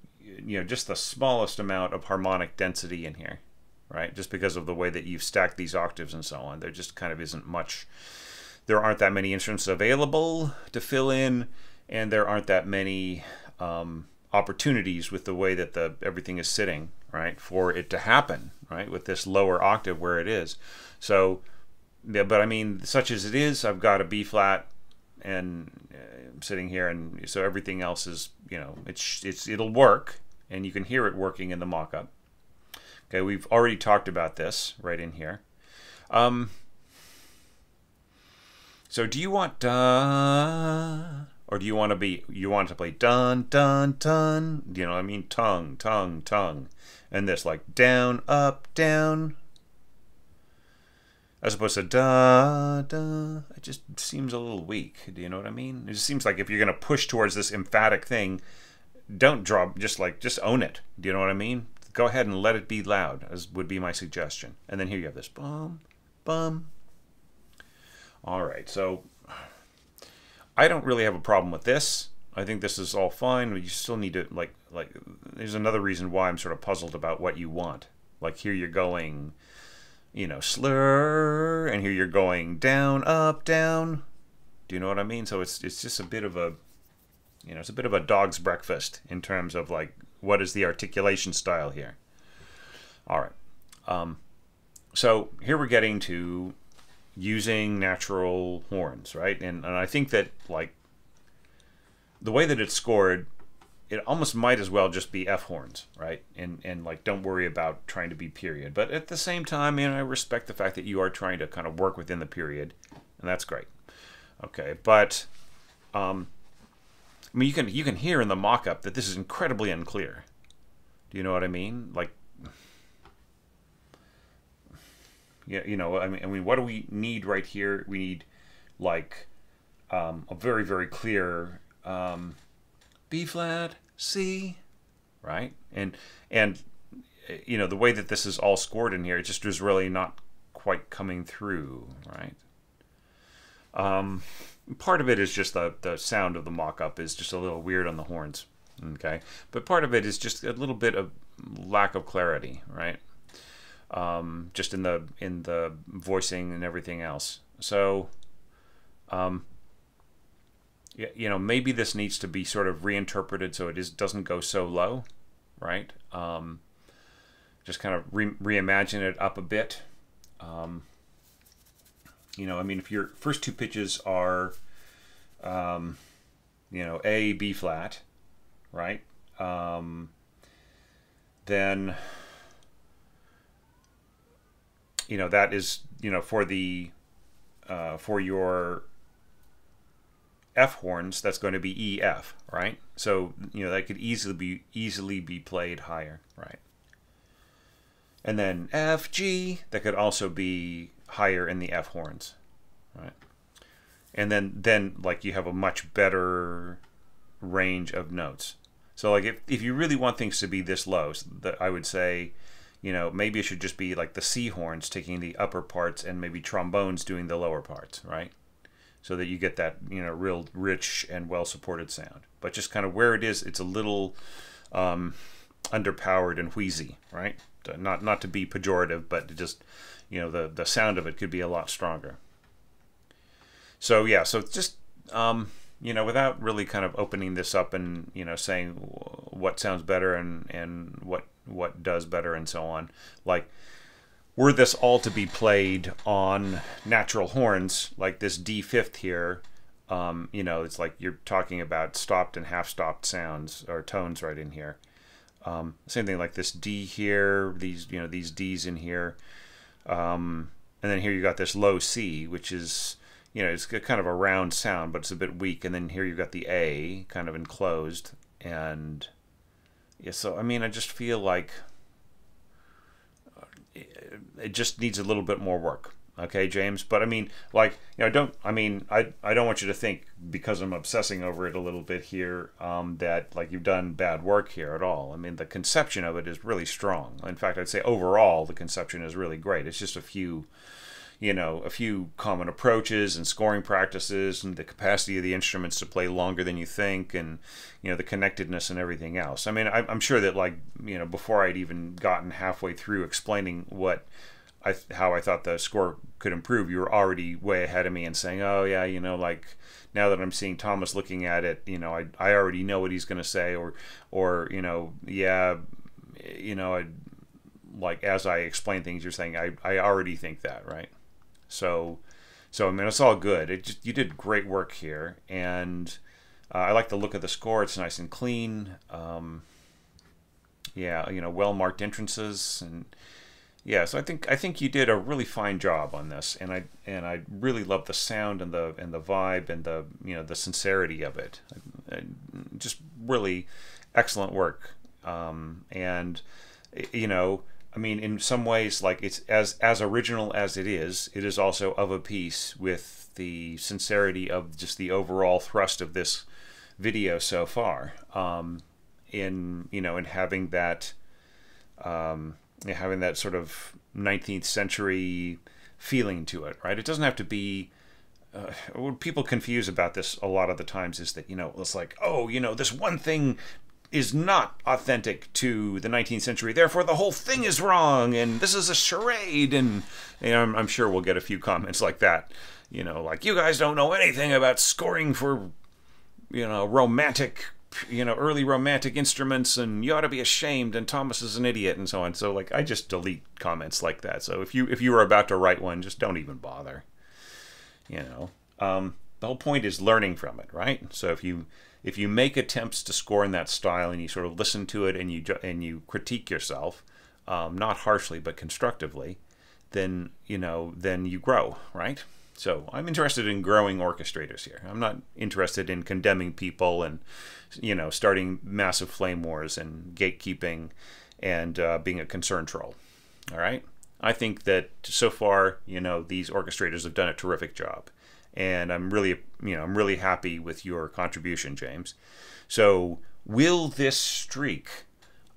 the smallest amount of harmonic density in here, right? Just because of the way that you've stacked these octaves and so on, there just kind of isn't much. There aren't that many instruments available to fill in, and there aren't that many opportunities with the way that everything is sitting, right, for it to happen, right, with this lower octave where it is. So, yeah, but I mean, such as it is, I've got a B flat and sitting here, and so everything else is, you know, it'll work, and you can hear it working in the mock-up. Okay, we've already talked about this right in here. So do you want da, or do you want to play dun dun dun? Do you know what I mean? Tongue, tongue, tongue, and this like down, up, down, as opposed to da da. It just seems a little weak. Do you know what I mean? It just seems like if you're gonna push towards this emphatic thing, don't draw. Just own it. Do you know what I mean? Go ahead and let it be loud, as would be my suggestion. And then here you have this bum, bum. All right, so I don't really have a problem with this. I think this is all fine. You still need to, like, there's another reason why I'm sort of puzzled about what you want. Like here you're going, you know, slur, and here you're going down, up, down. Do you know what I mean? So it's just a bit of a, you know, it's a bit of a dog's breakfast in terms of like, what is the articulation style here? All right. So here we're getting to using natural horns, right? And I think that, like, the way that it's scored it almost might as well just be F horns, right? And like, don't worry about trying to be period. But at the same time, I respect the fact that you are trying to kind of work within the period, and that's great. Okay, but you can hear in the mock-up that this is incredibly unclear. Do you know what I mean? Like, yeah, I mean, what do we need right here? We need like a very, very clear B flat, C, right? And the way that this is all scored in here, it just is really not quite coming through, right? Part of it is just the sound of the mock-up is just a little weird on the horns, okay? But part of it is just a little bit of lack of clarity, right? Just in the voicing and everything else. So, maybe this needs to be sort of reinterpreted so it doesn't go so low, right? Just kind of reimagine it up a bit. I mean, if your first two pitches are, A, B flat, right? Then, that is, for your F horns, that's going to be E, F, right? So, that could easily be played higher, right? And then F, G, that could also be higher in the F horns, right? And then like you have a much better range of notes. So like if you really want things to be this low, I would say, maybe it should just be like the C horns taking the upper parts and maybe trombones doing the lower parts, right? So that you get that, real rich and well-supported sound. But just kind of where it is, it's a little underpowered and wheezy, right? Not to be pejorative, but just, the sound of it could be a lot stronger. So yeah, so just, without really kind of opening this up and, saying what sounds better and what does better and so on, like, were this all to be played on natural horns, like this D5th here, it's like you're talking about stopped and half-stopped sounds or tones right in here. Same thing like this D here, these D's in here, and then here you got this low C, which is, it's kind of a round sound, but it's a bit weak, and then here you got the A kind of enclosed, and yeah, so I mean, I just feel like it just needs a little bit more work. Okay, James, but I mean, like, I don't want you to think, because I'm obsessing over it a little bit here, that like you've done bad work here at all. I mean, the conception of it is really strong. In fact, I'd say overall the conception is really great. It's just a few common approaches and scoring practices and the capacity of the instruments to play longer than you think, and the connectedness and everything else. I mean, I'm sure that, like, before I'd even gotten halfway through explaining how I thought the score could improve, you were already way ahead of me and saying, oh yeah, like, now that I'm seeing Thomas looking at it, I already know what he's going to say, or yeah, like, as I explain things, you're saying I already think that, right? So I mean, it's all good. You did great work here, and I like the look of the score. It's nice and clean. Yeah, well marked entrances, and yeah, so I think you did a really fine job on this, and I really love the sound and the vibe and the sincerity of it. Just really excellent work, and I mean, in some ways, like, it's as original as it is also of a piece with the sincerity of just the overall thrust of this video so far. In having that. Having that sort of 19th century feeling to it, right? It doesn't have to be. What people confuse about this a lot of the times is that it's like, oh, this one thing is not authentic to the 19th century, therefore the whole thing is wrong, and this is a charade, and I'm sure we'll get a few comments like that, like, you guys don't know anything about scoring for romantic, early romantic instruments, and you ought to be ashamed, and Thomas is an idiot, and so on. So, like, I just delete comments like that. So if you were about to write one, just don't even bother. The whole point is learning from it, right? So if you if you make attempts to score in that style and you sort of listen to it and you critique yourself, not harshly but constructively, then then you grow, right? So I'm interested in growing orchestrators here. I'm not interested in condemning people and starting massive flame wars and gatekeeping and being a concern troll. All right. I think that so far, these orchestrators have done a terrific job, and I'm really happy with your contribution, James. So, will this streak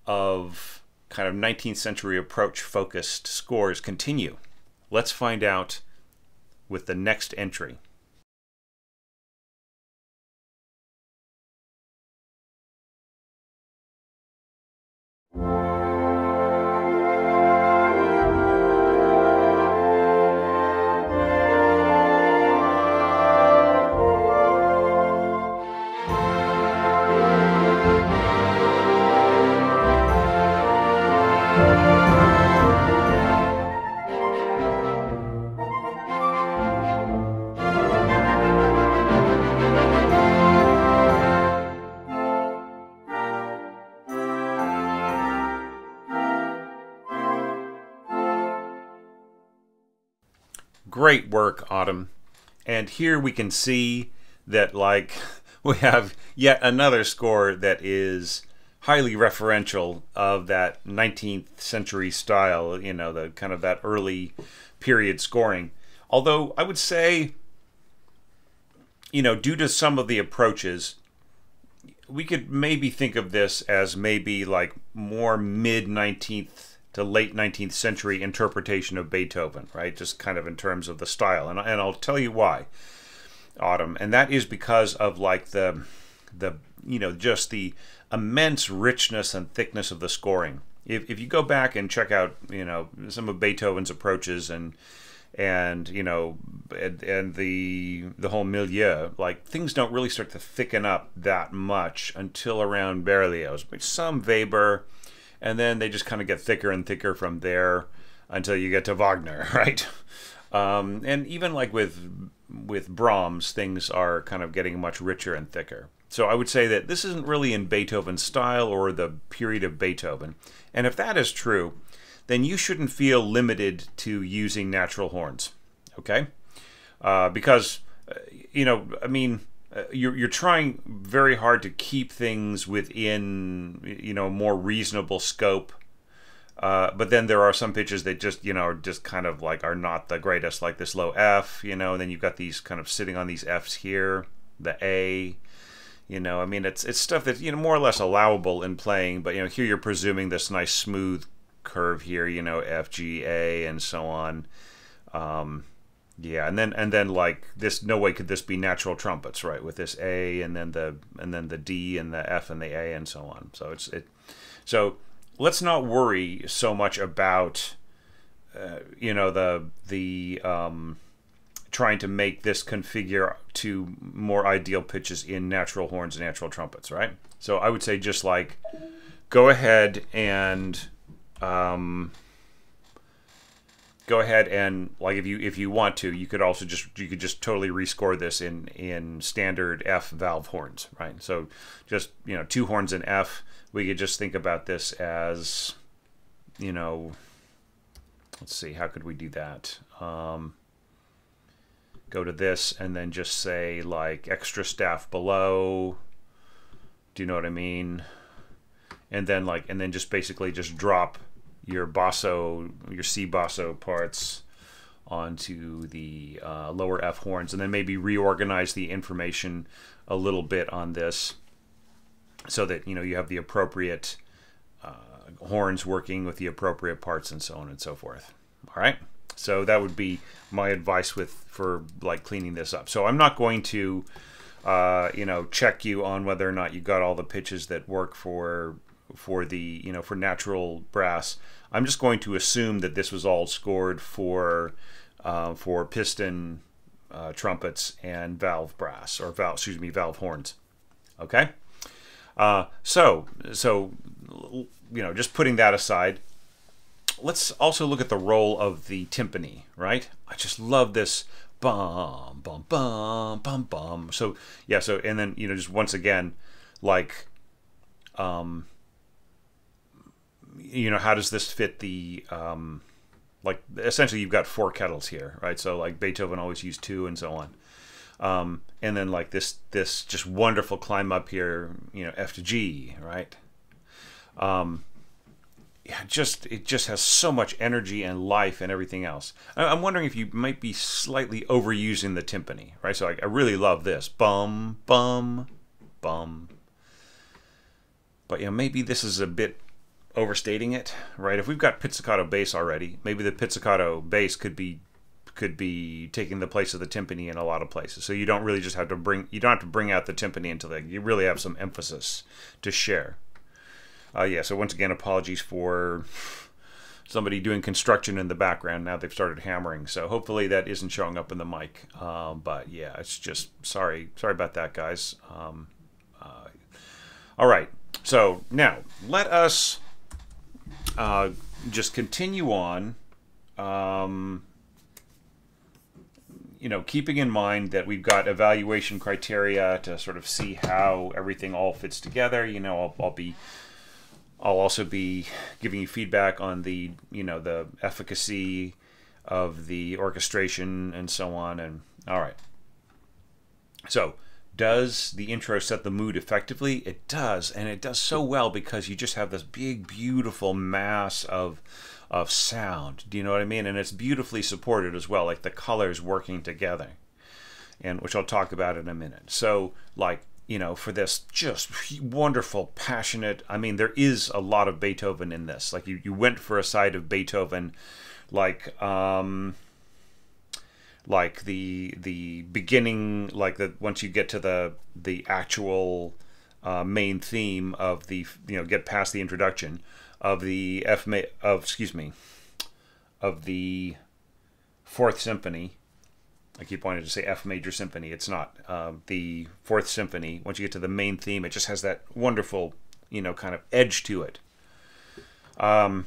of kind of 19th century approach focused scores continue? Let's find out with the next entry. Great work, Autumn. And here we can see that, we have yet another score that is highly referential of that 19th century style, the kind of that early period scoring. Although I would say, due to some of the approaches, we could maybe think of this as maybe more mid-19th to late 19th century interpretation of Beethoven, right? Just kind of in terms of the style. And I'll tell you why, Autumn. And that is because of just the immense richness and thickness of the scoring. If you go back and check out, some of Beethoven's approaches and the whole milieu, things don't really start to thicken up that much until around Berlioz. But some Weber, and then they just kind of get thicker and thicker from there until you get to Wagner, right? And even with Brahms, things are kind of getting much richer and thicker. So I would say that this isn't really in Beethoven's style or the period of Beethoven. And if that is true, then you shouldn't feel limited to using natural horns, okay? Because, you're trying very hard to keep things within, a more reasonable scope. But then there are some pitches that just, are just kind of are not the greatest, like this low F, and then you've got these kind of sitting on these Fs here, the A, it's stuff that's, more or less allowable in playing, but, here you're presuming this nice smooth curve here, F, G, A, and so on. Yeah, and then this, no way could this be natural trumpets, right? With this A and then the D and the F and the A and so on. So so let's not worry so much about trying to make this configure to more ideal pitches in natural horns and natural trumpets, right? So I would say just go ahead and if you want to, you could just totally rescore this in standard F valve horns, right? So just 2 horns in F. We could just think about this as let's see, how could we do that? Go to this and then just say extra staff below. Do you know what I mean? And then just basically just drop your C basso parts onto the lower F horns, and then maybe reorganize the information a little bit on this so that you have the appropriate horns working with the appropriate parts and so on and so forth. All right, so that would be my advice for cleaning this up. So I'm not going to check you on whether or not you got all the pitches that work for natural brass. I'm just going to assume that this was all scored for piston trumpets and valve brass, or valve horns. Okay, so just putting that aside, let's also look at the role of the timpani. Right, I just love this bum bum bum bum bum. So yeah, so and then just once again, like how does this fit the like essentially you've got four kettles here, right? So like Beethoven always used two and so on. And then like this just wonderful climb up here, F to G, right? Yeah, it just has so much energy and life and everything else. I'm wondering if you might be slightly overusing the timpani, right? So I really love this bum bum bum, but maybe this is a bit overstating it, right? If we've got pizzicato bass already, maybe the pizzicato bass could be taking the place of the timpani in a lot of places. So you don't really just have to bring out the timpani until you really have some emphasis to share. Yeah, so once again, apologies for somebody doing construction in the background. Now they've started hammering, so hopefully that isn't showing up in the mic. But yeah, it's just sorry about that, guys. All right, so now let us just continue on. Keeping in mind that we've got evaluation criteria to sort of see how everything all fits together. I'll also be giving you feedback on the the efficacy of the orchestration and so on. And all right. So, does the intro set the mood effectively? It does, and it does so well because you just have this big, beautiful mass of sound. Do you know what I mean? And it's beautifully supported as well, like the colors working together, and which I'll talk about in a minute. So, like, for this just wonderful, passionate, there is a lot of Beethoven in this. Like you went for a side of Beethoven, like the beginning, like once you get to the actual main theme of the, get past the introduction of the of the Fourth Symphony. I keep wanting to say F major symphony. It's not. The Fourth Symphony, once you get to the main theme, it just has that wonderful, kind of edge to it. And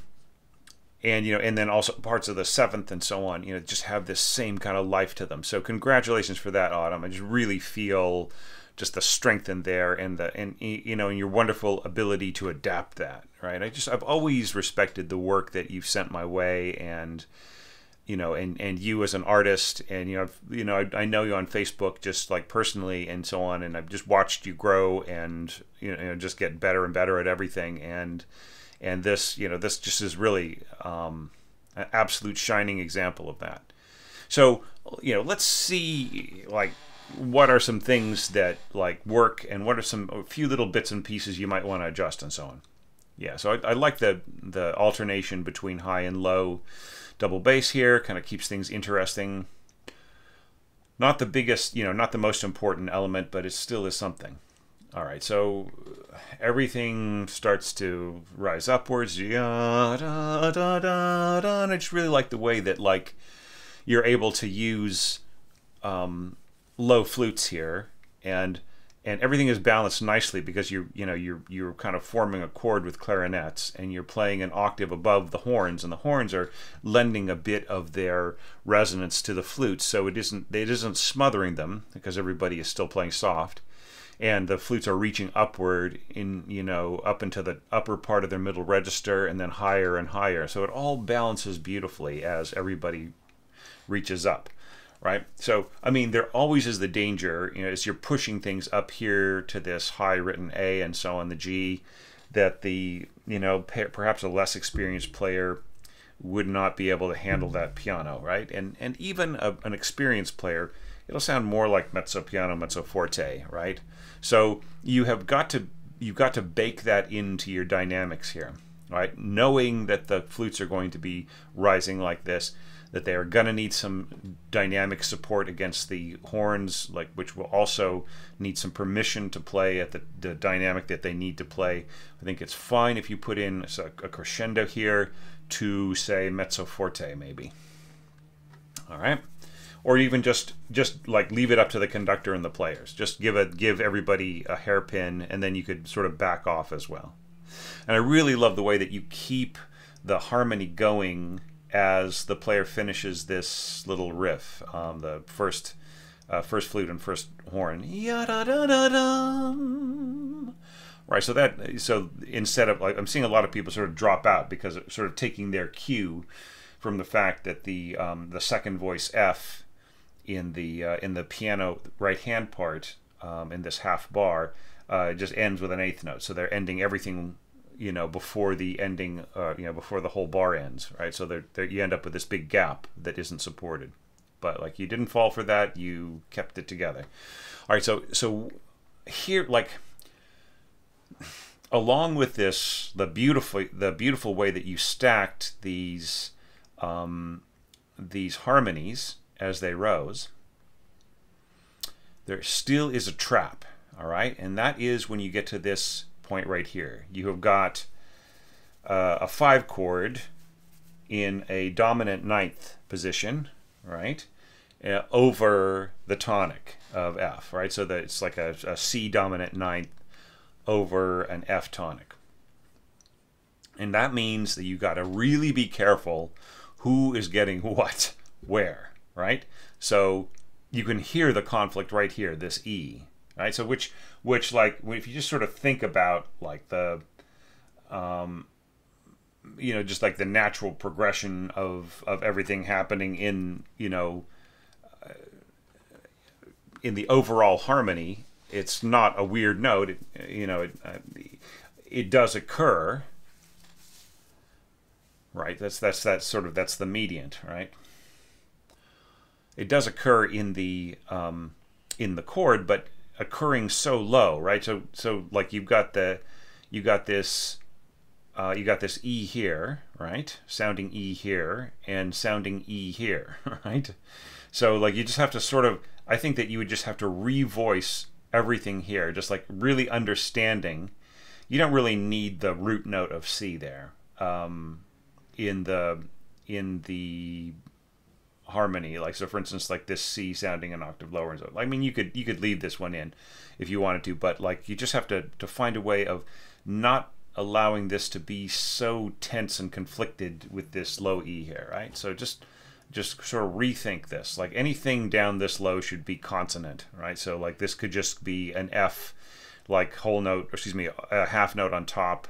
then also parts of the Seventh and so on, just have this same kind of life to them. So congratulations for that, Autumn. I just really feel just the strength in there and your wonderful ability to adapt that, right? I've always respected the work that you've sent my way, and and you as an artist, and I know you on Facebook just like personally and so on, and I've just watched you grow and just get better and better at everything, and this this just is really an absolute shining example of that. So let's see like what are some things that like work, and what are a few little bits and pieces you might want to adjust and so on. Yeah, so I like the alternation between high and low double bass here. Kind of keeps things interesting. Not the biggest, not the most important element, but it still is something. All right, so everything starts to rise upwards. Da, da, da, da, da, and I just really like the way that like you're able to use low flutes here, and everything is balanced nicely because you're kind of forming a chord with clarinets, and you're playing an octave above the horns, and the horns are lending a bit of their resonance to the flutes, so it isn't smothering them because everybody is still playing soft, and the flutes are reaching upward in up into the upper part of their middle register, and then higher and higher. So it all balances beautifully as everybody reaches up. Right, so there always is the danger, as you're pushing things up here to this high written A and so on the G, that the perhaps a less experienced player would not be able to handle that piano, right? And even an experienced player, it'll sound more like mezzo piano, mezzo forte, right? So you've got to bake that into your dynamics here, right? Knowing that the flutes are going to be rising like this, that they are going to need some dynamic support against the horns, which will also need some permission to play at the dynamic that they need to play. I think it's fine if you put in a crescendo here to, say, mezzo forte, maybe. All right, or even just like leave it up to the conductor and the players. Just give everybody a hairpin, and then you could sort of back off as well. And I really love the way that you keep the harmony going as the player finishes this little riff, the first flute and first horn. Right, so instead of, like, I'm seeing a lot of people sort of drop out because it's sort of taking their cue from the fact that the second voice F in the piano right hand part in this half bar just ends with an eighth note. So they're ending everything, before the ending, before the whole bar ends, right? So you end up with this big gap that isn't supported. But like, you didn't fall for that, you kept it together. All right, so here, like, along with this, the beautiful way that you stacked these harmonies as they rose, there still is a trap, all right? And that is when you get to this point right here. You have got a 5 chord in a dominant ninth position, right, over the tonic of F, right? So that it's like a C dominant ninth over an F tonic. And that means that you got to really be careful who is getting what where, right? So you can hear the conflict right here, this E, right? So which like, if you just sort of think about like the just like the natural progression of everything happening in in the overall harmony, it's not a weird note. It does occur, right? That's the mediant, right? It does occur in the chord, but occurring so low, right? So like you got this E here, right? Sounding E here and sounding E here, right? So like you just have to sort of, I think that you would just have to revoice everything here, just like really understanding. You don't really need the root note of C there in the harmony. Like, so for instance, like this C sounding an octave lower and so. I mean, you could leave this one in if you wanted to, but like you just have to find a way of not allowing this to be so tense and conflicted with this low E here, right? So just sort of rethink this. Like anything down this low should be consonant, right? So like this could just be an F, like whole note, or excuse me, a half note on top.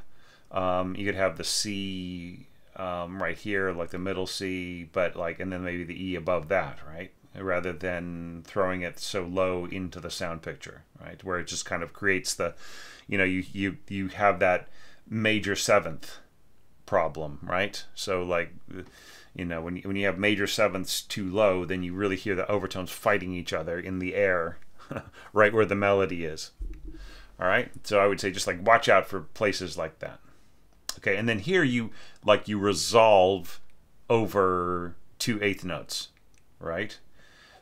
You could have the C right here, like the middle C, but like, and then maybe the E above that, right? Rather than throwing it so low into the sound picture, right? Where it just kind of creates the, you have that major seventh problem, right? So like, when you have major sevenths too low, then you really hear the overtones fighting each other in the air, right where the melody is. All right, so I would say just like watch out for places like that. Okay, and then here you resolve over 2 eighth notes, right?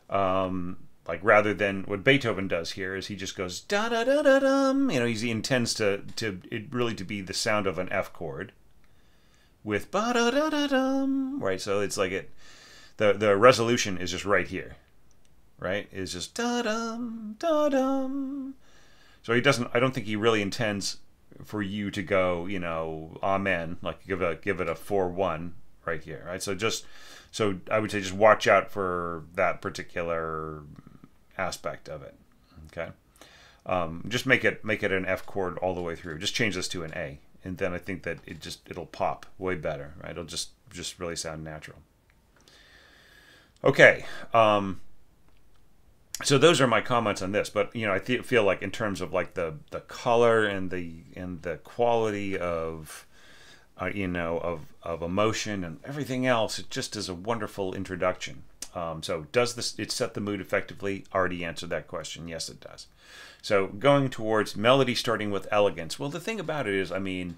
Like rather than what Beethoven does here is he just goes da da da da dum. He intends it really to be the sound of an F chord with ba da da da dum, right? So it's like the resolution is just right here, right? It's just da dum da dum. So I don't think he really intends for you to go, amen, like give it a 4-1 right here, right? So I would say just watch out for that particular aspect of it. Okay, just make it an F chord all the way through. Just change this to an A, and then I think that it'll pop way better, right? It'll just really sound natural. Okay, so those are my comments on this, but I feel like in terms of like the color and the quality of of emotion and everything else, it just is a wonderful introduction. So does it set the mood effectively? Already answered that question. Yes, it does. So going towards melody starting with elegance. Well, the thing about it is, I mean,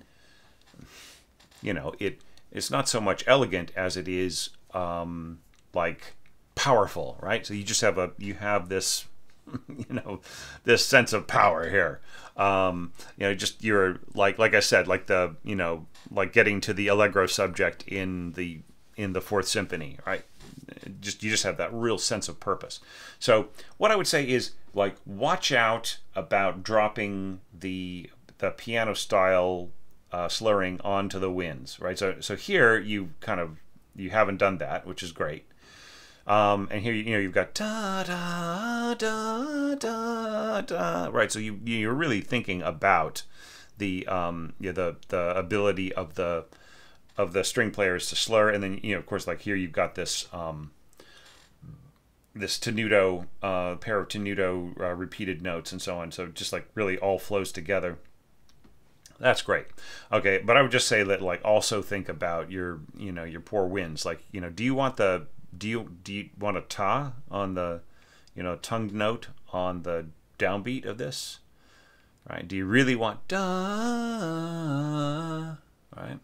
it's not so much elegant as it is like powerful, right? So you just have this this sense of power here. You're like I said, like the like getting to the allegro subject in the Fourth Symphony, right? You just have that real sense of purpose. So what I would say is, like, watch out about dropping the piano style slurring onto the winds, right? So here you kind of you haven't done that, which is great. And here you've got da da da da da. Right, so you're really thinking about the the ability of the string players to slur, and then of course, like here you've got this this tenuto, pair of tenuto repeated notes and so on. So just like really all flows together. That's great. Okay, but I would just say that like also think about your your poor winds. Like do you want a ta on the tongued note on the downbeat of this? Right? Do you really want da? Right?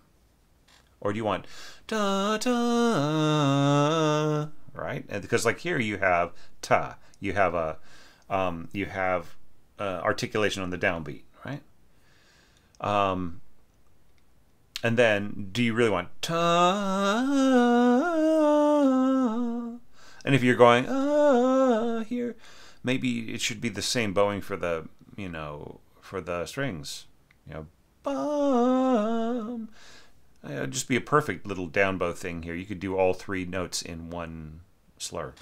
Or do you want da da? Right? And because like here you have ta, you have a articulation on the downbeat, right? And then do you really want ta? And if you're going here, maybe it should be the same bowing for the for the strings, bum. It'd just be a perfect little down bow thing here. You could do all three notes in one slur.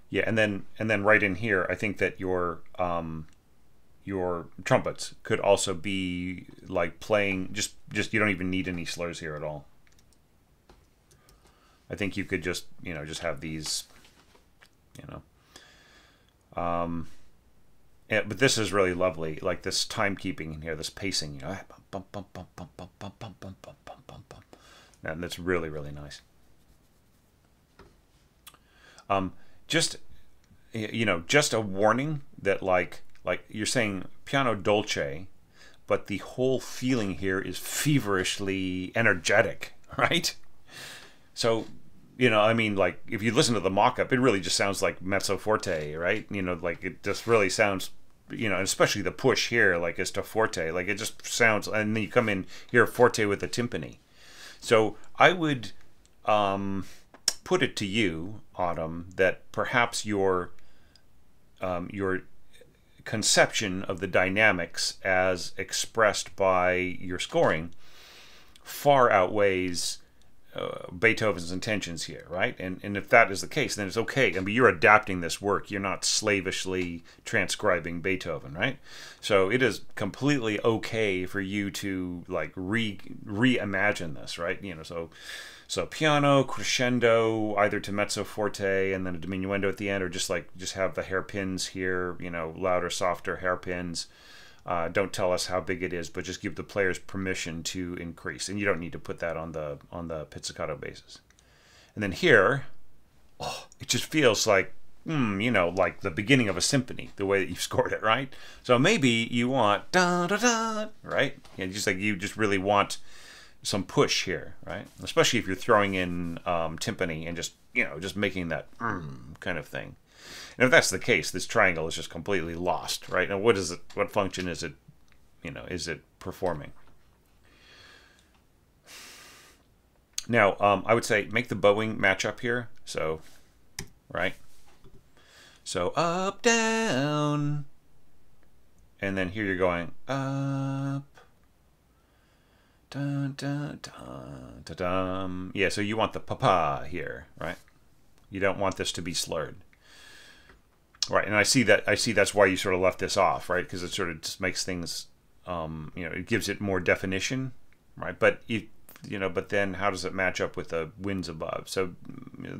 Yeah, and then right in here, I think that your trumpets could also be like playing just you don't even need any slurs here at all. I think you could just just have these yeah, but this is really lovely, like this timekeeping in here, this pacing, and that's really, really nice. Just just a warning that like you're saying piano dolce, but the whole feeling here is feverishly energetic, right? So I mean, like if you listen to the mock-up, it really just sounds like mezzo forte, right? Like it just really sounds, especially the push here, like it's to forte, like it just sounds, and then you come in here forte with the timpani. So I would put it to you, Autumn, that perhaps your conception of the dynamics as expressed by your scoring far outweighs Beethoven's intentions here, right? And if that is the case, then it's okay. I mean, you're adapting this work. You're not slavishly transcribing Beethoven, right? So it is completely okay for you to like reimagine this, right? So piano crescendo, either to mezzo forte and then a diminuendo at the end, or just have the hairpins here, louder, softer hairpins. Don't tell us how big it is, but just give the players permission to increase, and you don't need to put that on the pizzicato bases. And then here, it just feels like like the beginning of a symphony, the way that you've scored it, right? So maybe you want da da da, right? Just like you just really want some push here, right? Especially if you're throwing in timpani and just making that kind of thing. And if that's the case, this triangle is just completely lost, right? Now, what is it? What function is it? Is it performing? Now, I would say make the bowing match up here. So, right? So up, down, and then here you're going up, dun, dun, dun, dun, dun. Yeah. So you want the pa here, right? You don't want this to be slurred. Right, and I see that's why you sort of left this off, right? Because it sort of just makes things, it gives it more definition, right? But but then how does it match up with the winds above? So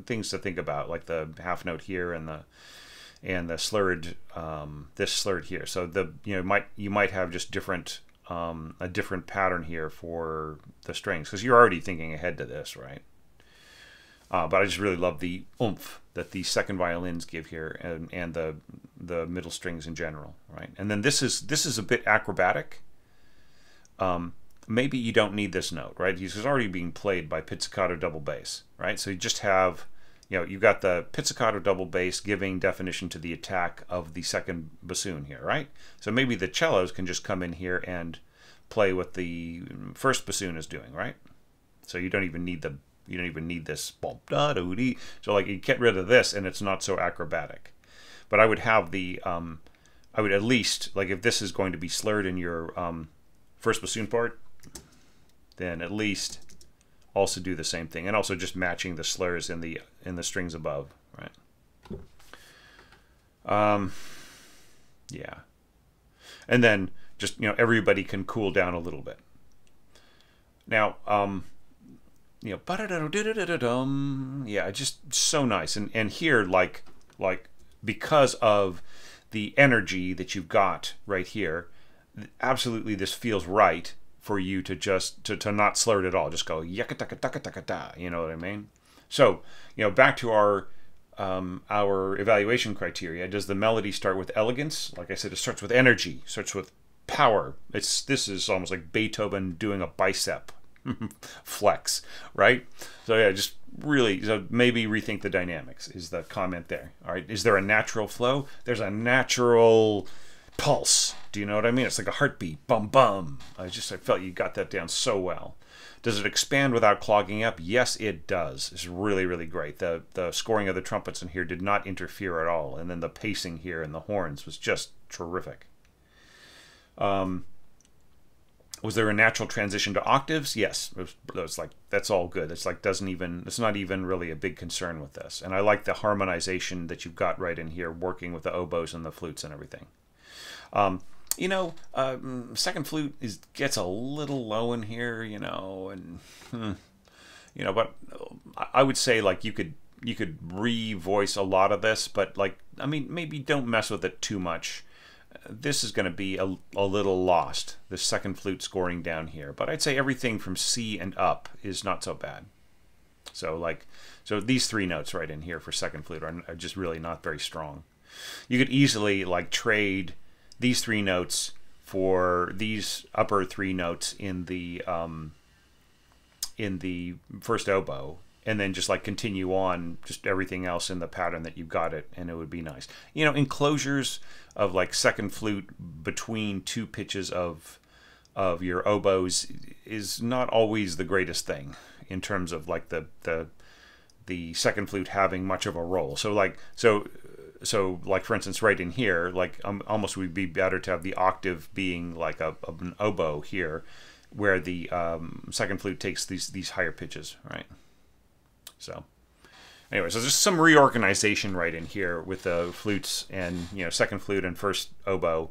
things to think about, like the half note here and the slurred, this slurred here. So you might have just different a different pattern here for the strings, because you're already thinking ahead to this, right? But I just really love the oomph that the second violins give here, and the middle strings in general, right? And then this is a bit acrobatic. Maybe you don't need this note, right? It's already being played by pizzicato double bass, right? So you just have, you've got the pizzicato double bass giving definition to the attack of the second bassoon here, right? So maybe the cellos can just come in here and play what the first bassoon is doing, right? So you don't even need this. So like you get rid of this and it's not so acrobatic. But I would have the I would at least, like if this is going to be slurred in your first bassoon part, then at least also do the same thing, and also just matching the slurs in the strings above, right? Yeah, and then just everybody can cool down a little bit. Now, yeah, just so nice, and here like because of the energy that you've got right here, absolutely this feels right for you to just to not slur it at all. Just go yakataka, you know what I mean? So, back to our evaluation criteria. Does the melody start with elegance? Like I said, it starts with energy, starts with power. This is almost like Beethoven doing a bicep flex, right? So yeah, just really, so maybe rethink the dynamics is the comment there. All right, is there a natural flow? There's a natural pulse. Do you know what I mean? It's like a heartbeat, bum bum. I felt you got that down so well. Does it expand without clogging up? Yes, it does. It's really, really great. The scoring of the trumpets in here did not interfere at all, and then the pacing here and the horns was just terrific. Was there a natural transition to octaves? Yes. It was like, that's all good. It's like it's not even really a big concern with this. And I like the harmonization that you've got right in here, working with the oboes and the flutes and everything. Second flute gets a little low in here, and but I would say like you could re-voice a lot of this, but like, I mean, maybe don't mess with it too much. This is going to be a little lost, the second flute scoring down here, but I'd say everything from C and up is not so bad. So these three notes right in here for second flute are just really not very strong. You could easily like trade these three notes for these upper three notes in the first oboe, and then just like continue on just everything else in the pattern that you've got it, and it would be nice. Enclosures of like second flute between two pitches of your oboes is not always the greatest thing in terms of like the second flute having much of a role. So like for instance right in here, like almost would be better to have the octave being like an oboe here, where the second flute takes these higher pitches, right? So anyway, so there's some reorganization right in here with the flutes, and second flute and first oboe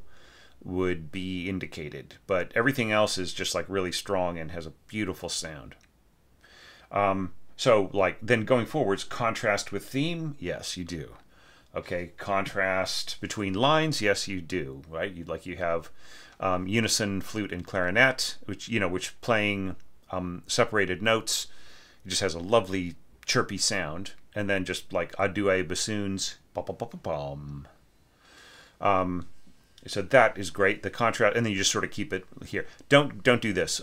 would be indicated, but everything else is just like really strong and has a beautiful sound. So like then going forwards, contrast with theme, yes you do. Okay, contrast between lines, yes you do, right? You have unison flute and clarinet, which playing separated notes, it just has a lovely chirpy sound, and then just like a bassoons, bum. So that is great. The contrast, and then you just sort of keep it here. Don't do this.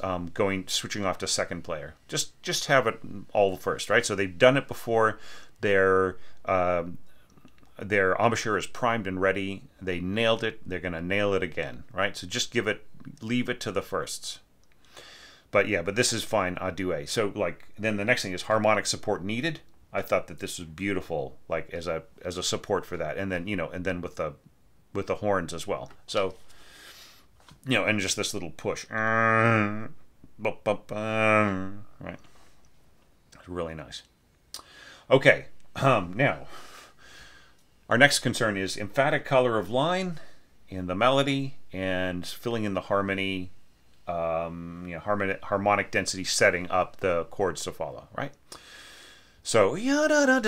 Switching off to second player. Just have it all first, right? So they've done it before. Their embouchure is primed and ready. They nailed it. They're gonna nail it again, right? So just leave it to the firsts. But yeah, but this is fine a duet. So like then the next thing is harmonic support needed. I thought that this was beautiful, like as a support for that, and then with the horns as well. So and just this little push, right? It's really nice. Okay, now our next concern is emphatic color of line in the melody and filling in the harmony. Harmonic density setting up the chords to follow, right? So and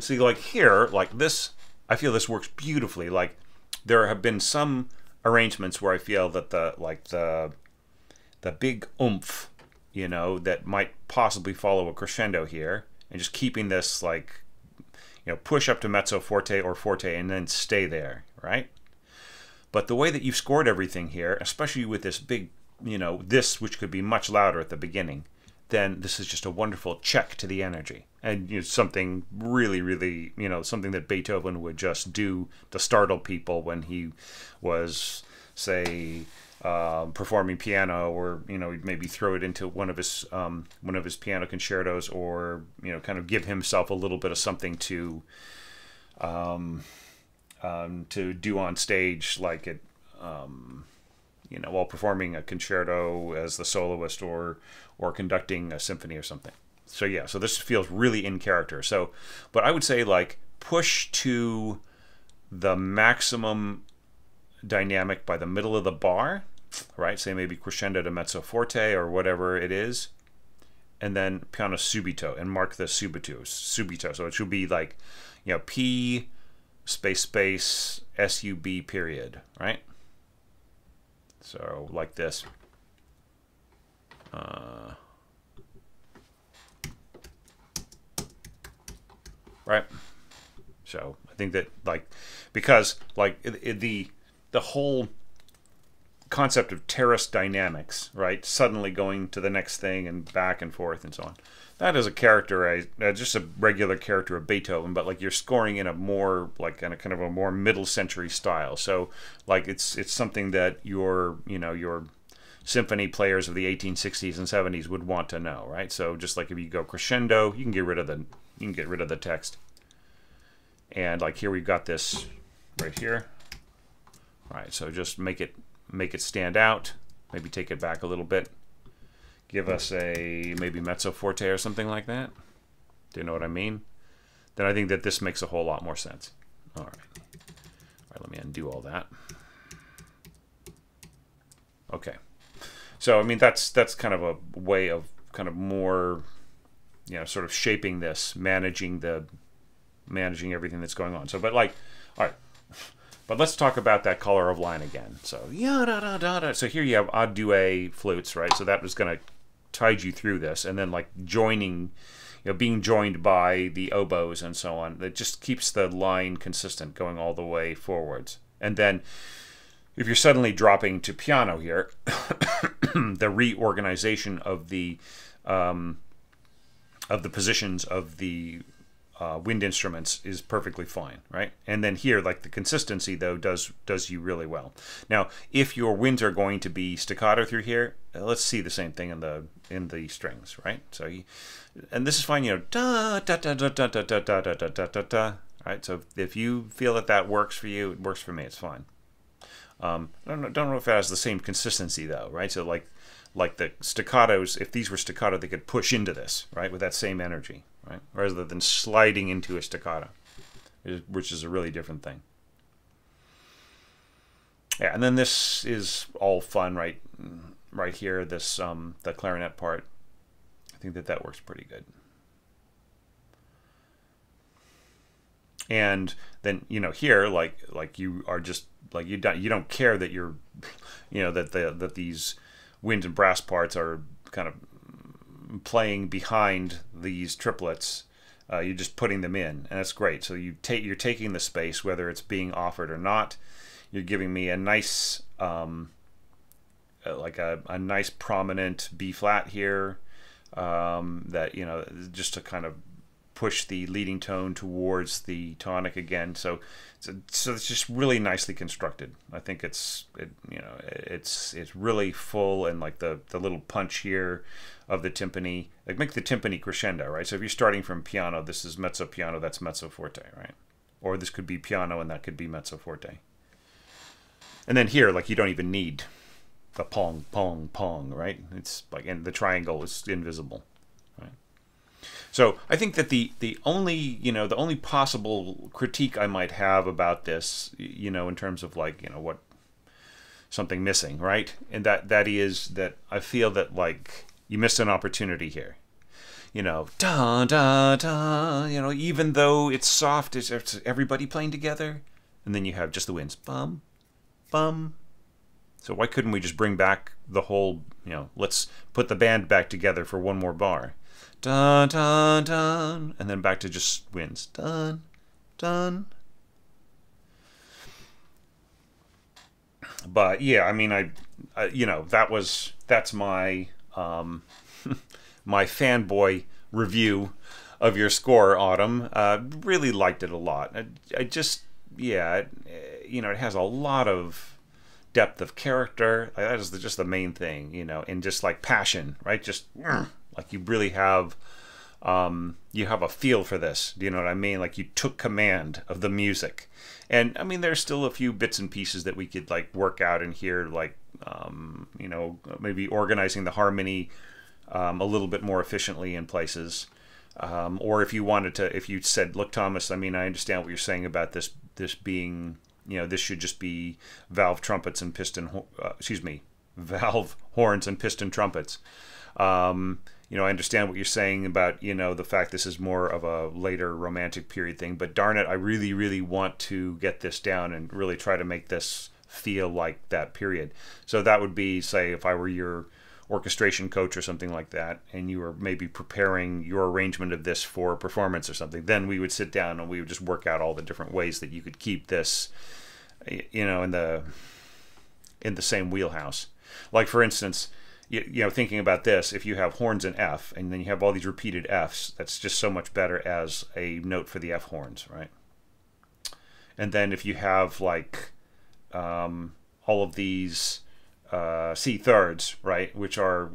see, like here, like this, I feel this works beautifully. Like there have been some arrangements where I feel that the big oomph, that might possibly follow a crescendo here, and just keeping this like push up to mezzo forte or forte and then stay there, right? But the way that you've scored everything here, especially with this big, this which could be much louder at the beginning, then this is just a wonderful check to the energy. And something really, really, something that Beethoven would just do to startle people when he was, say, performing piano, or he'd maybe throw it into one of his piano concertos, or kind of give himself a little bit of something to to do on stage, like it, while performing a concerto as the soloist or conducting a symphony or something. So yeah, so this feels really in character. So, but I would say like push to the maximum dynamic by the middle of the bar, right? Say maybe crescendo to mezzo forte or whatever it is, and then piano subito, and mark the subito. So it should be like, P space sub period, right? So like this. Right. So I think that because the whole concept of terrace dynamics, right? Suddenly going to the next thing and back and forth and so on. That is a character, just a regular character of Beethoven, but like you're scoring in a more in a kind of a more middle century style. So like it's something that your symphony players of the 1860s and 70s would want to know, right? So just like if you go crescendo, you can get rid of the text. And like here we've got this right here. All right, so just make it stand out. Maybe take it back a little bit. Give us a maybe mezzo forte or something like that. Do you know what I mean? Then I think that this makes a whole lot more sense. All right. All right, let me undo all that. Okay. So I mean that's kind of a way of kind of more, sort of shaping this, managing everything that's going on. So, but like, all right. But let's talk about that color of line again. So So here you have odd duet flutes, right? So that was going to tide you through this, and then like joining, being joined by the oboes and so on. That just keeps the line consistent, going all the way forwards. And then, if you're suddenly dropping to piano here, the reorganization of the positions of the wind instruments is perfectly fine, right? And then here, like the consistency though does you really well. Now, if your winds are going to be staccato through here, let's see the same thing in the strings, right? So, and this is fine, da da da da da da da da da da da da. Right? So if you feel that works for you, it works for me. It's fine. I don't know if it has the same consistency though, right? So like the staccatos, if these were staccato, they could push into this, right, with that same energy, right, rather than sliding into a staccato, which is a really different thing. Yeah, and then this is all fun, right here. This the clarinet part. I think that works pretty good. And then here, like you are just like you don't care that you're, that these wind and brass parts are kind of playing behind these triplets. You're just putting them in, and that's great. So you're taking the space, whether it's being offered or not. You're giving me a nice like a nice prominent B flat here, that just to kind of push the leading tone towards the tonic again. So it's just really nicely constructed. I think it's really full, and like the little punch here of the timpani, like make the timpani crescendo, right? So if you're starting from piano, this is mezzo piano, that's mezzo forte, right? Or this could be piano and that could be mezzo forte. And then here, like you don't even need the pong pong pong, right? It's like, and the triangle is invisible. So I think that the only possible critique I might have about this, in terms of like, what something missing, right? And that is that I feel that like you missed an opportunity here. Da da da, even though it's soft, it's everybody playing together, and then you have just the winds, bum, bum. So why couldn't we just bring back the whole, let's put the band back together for one more bar. Dun, dun, dun, and then back to just winds. Dun, dun. But yeah, I mean, that's my my fanboy review of your score, Autumn. Really liked it a lot. I just, yeah, it has a lot of depth of character. That is just the main thing, and just like passion, right? Just like you really have you have a feel for this. Do you know what I mean? Like you took command of the music. And I mean, there's still a few bits and pieces that we could like work out in here, like you know, maybe organizing the harmony a little bit more efficiently in places. Or if you wanted to, if you said, look, Thomas, I mean, I understand what you're saying about this being, you know, this should just be valve trumpets and valve horns and piston trumpets. You know, I understand what you're saying about, you know, the fact this is more of a later romantic period thing, but darn it, I really, really want to get this down and really try to make this feel like that period. So that would be, say, if I were your orchestration coach or something like that, and you were maybe preparing your arrangement of this for a performance or something, then we would sit down and we would just work out all the different ways that you could keep this, you know, in the same wheelhouse. Like, for instance, you know, thinking about this, if you have horns in F and then you have all these repeated Fs, that's just so much better as a note for the F horns, right? And then if you have like all of these C thirds, right, which are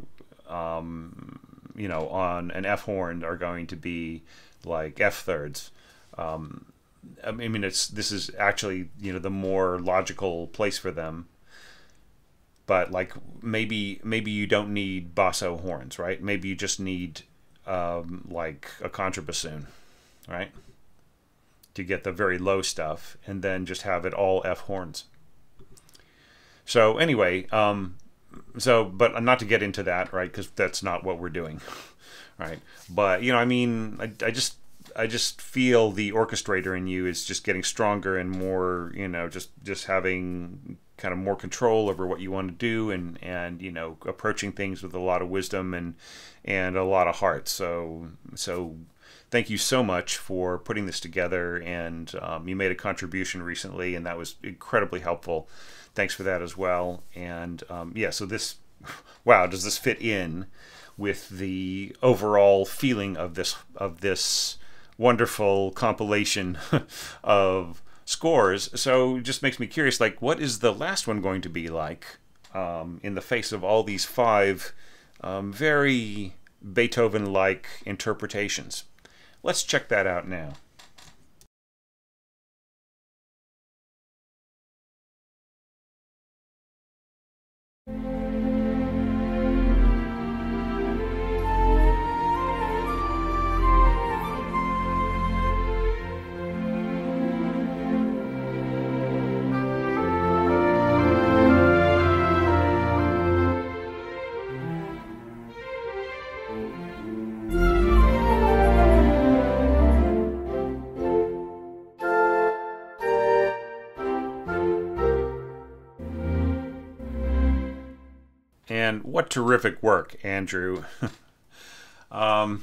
you know, on an F horn are going to be like F thirds. I mean, this is actually, you know, the more logical place for them. But like maybe you don't need basso horns, right? Maybe you just need like a contrabassoon, right, to get the very low stuff, and then just have it all F horns. So anyway, but not to get into that, right? Because that's not what we're doing, right? But you know, I mean, I just feel the orchestrator in you is just getting stronger and more, you know, just having kind of more control over what you want to do, and you know, approaching things with a lot of wisdom and a lot of heart. So thank you so much for putting this together, and you made a contribution recently, and that was incredibly helpful. Thanks for that as well. And yeah, so this, wow, does this fit in with the overall feeling of this wonderful compilation of scores? So it just makes me curious, like, what is the last one going to be like in the face of all these 5 very Beethoven-like interpretations? Let's check that out now. And what terrific work, Andrew. Yeah,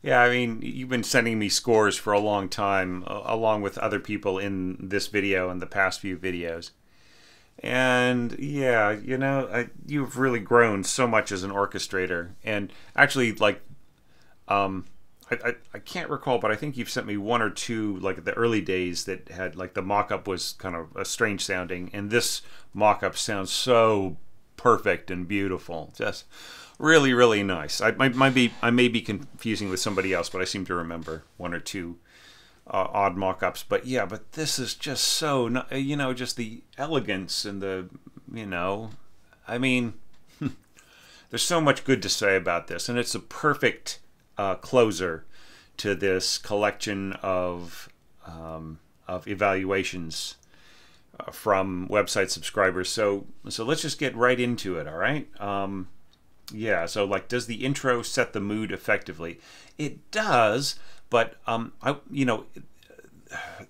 I mean, you've been sending me scores for a long time, along with other people in this video and the past few videos. And yeah, you know, you've really grown so much as an orchestrator. And actually, like, I can't recall, but I think you've sent me 1 or 2, like the early days, that had, like, the mock-up was kind of a strange sounding, and this mock-up sounds so perfect and beautiful. Just really, really nice. I may be confusing with somebody else, but I seem to remember 1 or 2 odd mock-ups. But yeah, but this is just so, you know, just the elegance and the, you know, I mean, there's so much good to say about this, and it's a perfect closer to this collection of evaluations from website subscribers. So let's just get right into it. All right. Yeah. So, like, does the intro set the mood effectively? It does, but you know,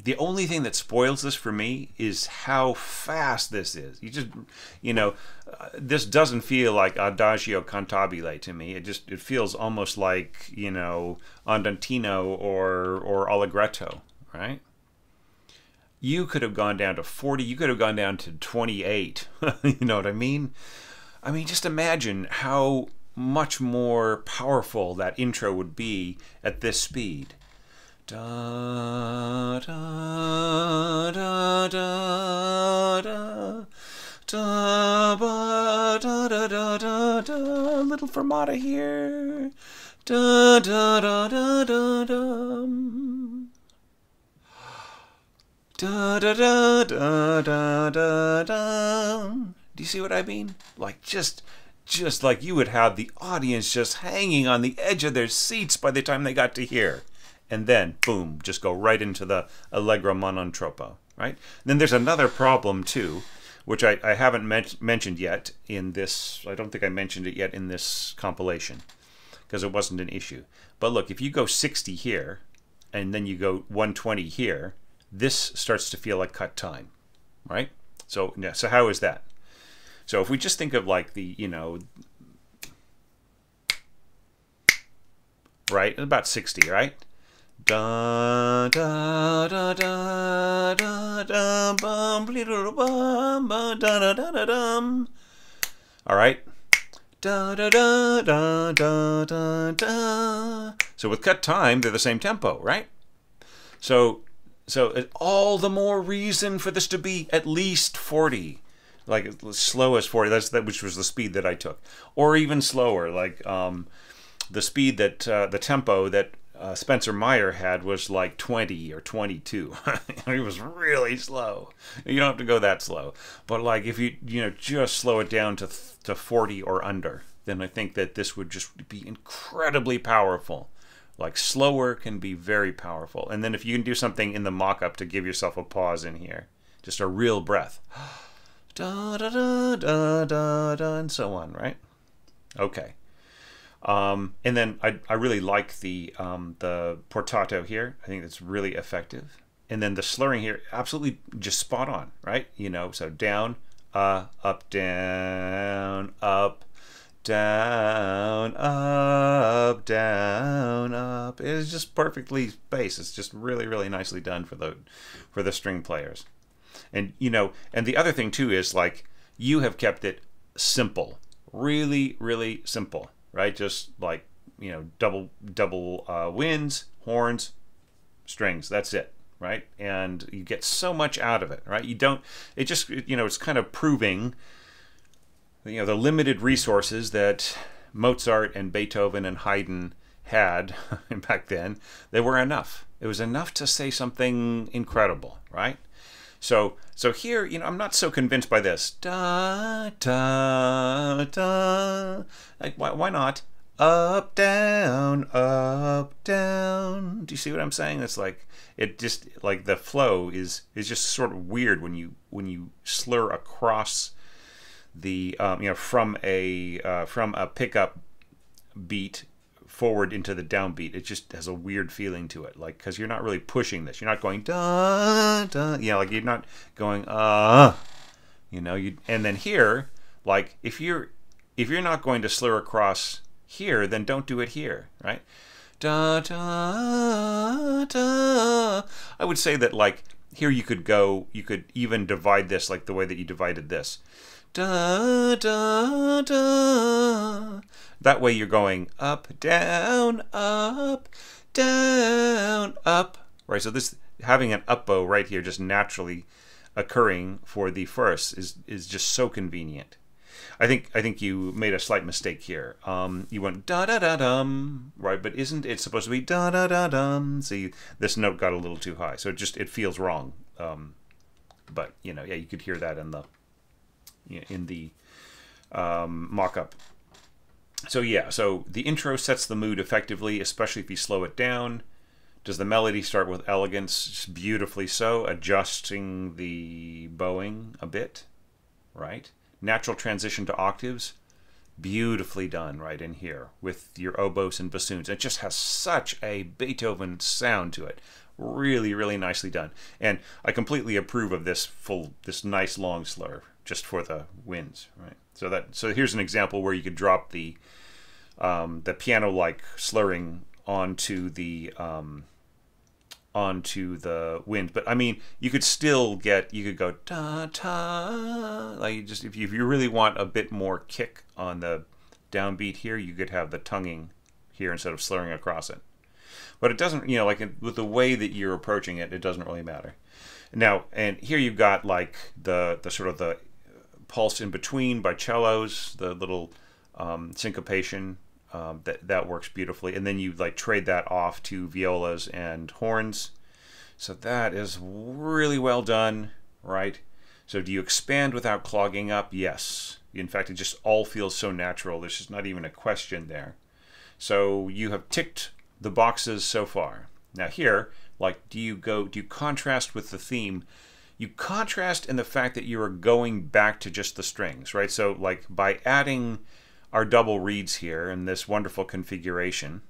the only thing that spoils this for me is how fast this is. You just, you know, this doesn't feel like Adagio cantabile to me. It feels almost like, you know, andantino or allegretto, right? You could have gone down to 40. You could have gone down to 28. You know what I mean? I mean, just imagine how much more powerful that intro would be at this speed. Da da da da da da ba da da da da da. Little fermata here. Da da da da da dum. Da da da da da da da. Do you see what I mean? Like just like you would have the audience just hanging on the edge of their seats by the time they got to here. And then, boom, just go right into the Allegro non troppo, right? And then there's another problem, too, which I haven't mentioned yet in this. I don't think I mentioned it yet in this compilation because it wasn't an issue. But look, if you go 60 here and then you go 120 here, this starts to feel like cut time, right? So, yeah, so how is that? So if we just think of like the, right, about 60, right? Da da da da da da bum bum da da da da dum. All right. Da da da da da da da. So with cut time, they're the same tempo, right? So all the more reason for this to be at least 40, like as slow as 40. Which was the speed that I took, or even slower, like the speed that the tempo that Spencer Myer had was like 20 or 22. It was really slow. You don't have to go that slow, but like if you just slow it down to 40 or under, then I think that this would just be incredibly powerful. Like slower can be very powerful. And then if you can do something in the mock-up to give yourself a pause in here, just a real breath, da da da da da da, and so on, right? Okay. And then I really like the portato here. I think that's really effective. And then the slurring here, absolutely just spot on, right? So down, up, down, up, down, up, down, up. It's just perfectly spaced. It's just really, really nicely done for the string players. And and the other thing too is like you have kept it simple, really, really simple. Right, just like double winds, horns, strings. That's it, right? And you get so much out of it, right? You don't. It just it's kind of proving the limited resources that Mozart and Beethoven and Haydn had back then. They were enough. It was enough to say something incredible, right? So here, I'm not so convinced by this. Da, da, da. Like, why not? Up, down, up, down. Do you see what I'm saying? It's like, it just, like the flow is just sort of weird when you slur across the, from a pickup beat forward into the downbeat. It just has a weird feeling to it, like because you're not really pushing this. You're not going da da. Like you're not going you. And then here, like if you're not going to slur across here, then don't do it here, right? Da da da. I would say that like here you could even divide this like the way that you divided this. Da da da. That way you're going up, down, up, right? So this having an up bow right here just naturally occurring for the first is just so convenient. I think you made a slight mistake here. You went da da da dum, right? But isn't it supposed to be da da da dum? See, this note got a little too high, so it feels wrong. But yeah, you could hear that in the mock-up. So yeah, so the intro sets the mood effectively, especially if you slow it down. Does the melody start with elegance? Just beautifully so, adjusting the bowing a bit, right? Natural transition to octaves, beautifully done right in here with your oboes and bassoons. It just has such a Beethoven sound to it. Really, really nicely done. And I completely approve of this nice long slur just for the winds, right? So here's an example where you could drop the piano-like slurring onto the wind. But I mean, you could go da ta, like just if you really want a bit more kick on the downbeat here, you could have the tonguing here instead of slurring across it. But it doesn't, with the way that you're approaching it, it doesn't really matter. Now, and here you've got like the sort of the pulse in between by cellos, the little syncopation that works beautifully. And then you like trade that off to violas and horns. So that is really well done, right? So do you expand without clogging up? Yes. In fact, it just all feels so natural. There's just not even a question there. So you have ticked the boxes so far. Now here, like, do you contrast with the theme? You contrast in the fact that you are going back to just the strings, right? So like by adding our double reeds here in this wonderful configuration,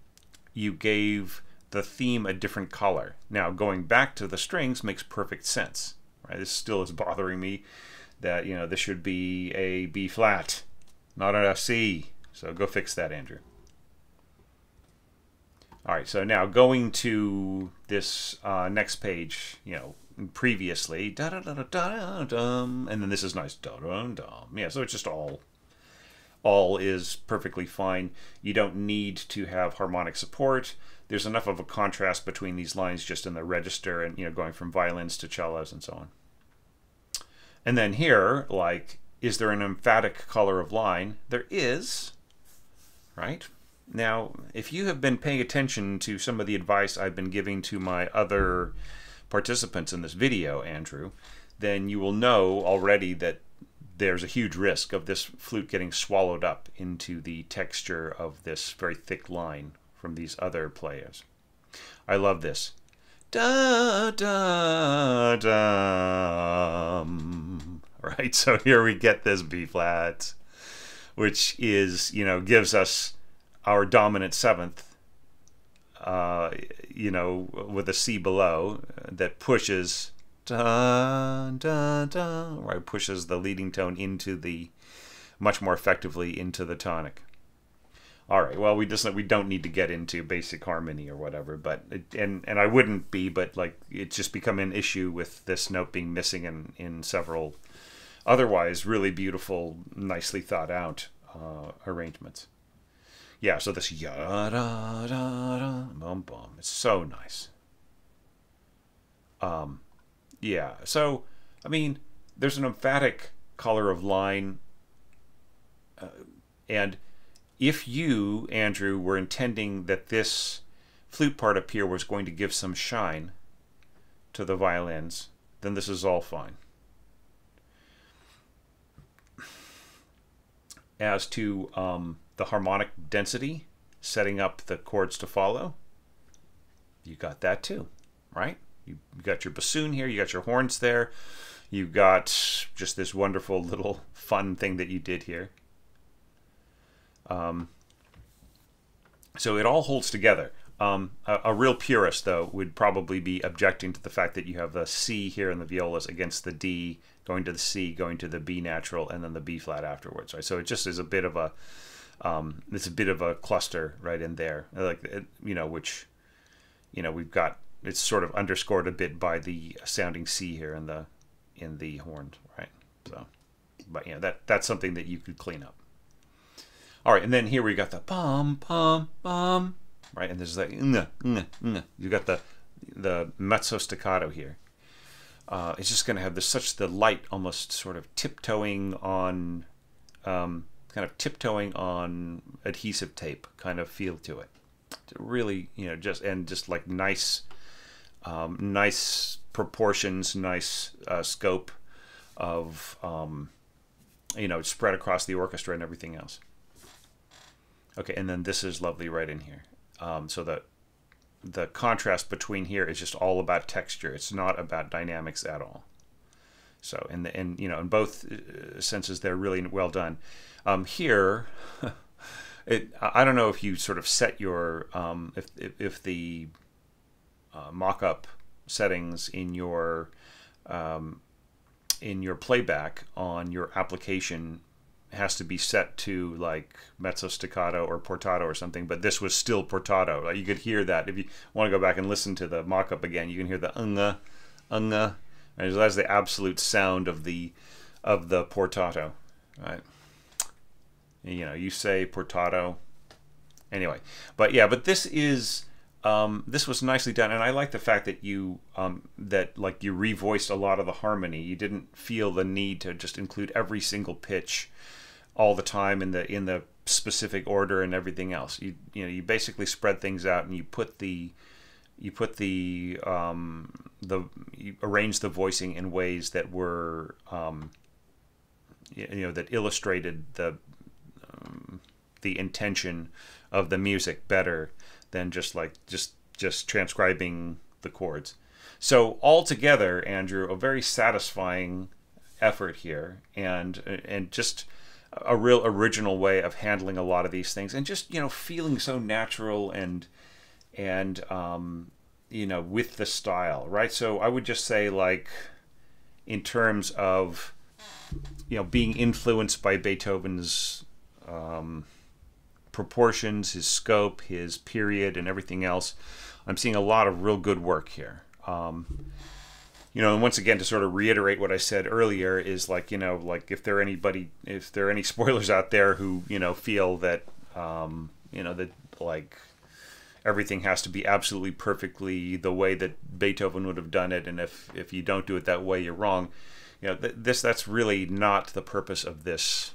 you gave the theme a different color. Now going back to the strings makes perfect sense, right? This still is bothering me that, you know, this should be a B flat, not a C. So go fix that, Andrew. All right, so now going to this next page, you know, previously, da da da da da dum, and then this is nice, da da dum. Yeah, so it's just all is perfectly fine. You don't need to have harmonic support. There's enough of a contrast between these lines just in the register, and, you know, going from violins to cellos and so on. And then here, like, is there an emphatic color of line? There is, right? Now, if you have been paying attention to some of the advice I've been giving to my other participants in this video, Andrew, then you will know already that there's a huge risk of this flute getting swallowed up into the texture of this very thick line from these other players. I love this. Da da da. Right, so here we get this B flat, which is, you know, gives us our dominant seventh, you know, with a C below that pushes, da, da, da, right, pushes the leading tone into the, much more effectively into the tonic. All right, well, we don't need to get into basic harmony or whatever, but and I wouldn't be, but like it's just become an issue with this note being missing in several otherwise really beautiful, nicely thought out arrangements. Yeah, so this ya da da da bum bum, it's so nice. Yeah, so I mean, there's an emphatic color of line, and if you, Andrew, were intending that this flute part up here was going to give some shine to the violins, then this is all fine. As to the harmonic density, setting up the chords to follow, you got that too, right? You got your bassoon here, you got your horns there, you got just this wonderful little fun thing that you did here. So it all holds together. A real purist, though, would probably be objecting to the fact that you have the C here in the violas against the D, going to the C, going to the B natural, and then the B flat afterwards, right? So it just is a bit of a, it's a bit of a cluster right in there, like, you know, which, you know, we've got, it's sort of underscored a bit by the sounding C here in the horns, right? So, but yeah, that's something that you could clean up. All right, and then here we got the bum bum bum, right? And there's like you got the mezzo staccato here. It's just going to have such the light, almost sort of tiptoeing on, kind of tiptoeing on adhesive tape kind of feel to it. Really, you know, just like nice, nice proportions, nice scope of, you know, spread across the orchestra and everything else. Okay, and then this is lovely right in here. So the contrast between here is just all about texture. It's not about dynamics at all. So, and you know, in both senses, they're really well done. Here, I don't know if you sort of set your if the mock-up settings in your playback on your application has to be set to like mezzo staccato or portato or something, but this was still portato. Like, you could hear that if you want to go back and listen to the mock-up again. You can hear the unga. And that's the absolute sound of the portato, right? You know, you say portato. Anyway, but yeah, but this is this was nicely done, and I like the fact that you like you revoiced a lot of the harmony. You didn't feel the need to just include every single pitch all the time in the specific order and everything else. You basically spread things out, and you arrange the voicing in ways that were that illustrated the intention of the music better than just transcribing the chords. So altogether, Andrew, a very satisfying effort here, and just a real original way of handling a lot of these things, and just feeling so natural and with the style, right? So I would just say, like, in terms of being influenced by Beethoven's proportions, his scope, his period, and everything else, I'm seeing a lot of real good work here. And once again, to sort of reiterate what I said earlier, is like if there are any spoilers out there who feel that that like everything has to be absolutely perfectly the way that Beethoven would have done it, and if you don't do it that way, you're wrong. That's really not the purpose of this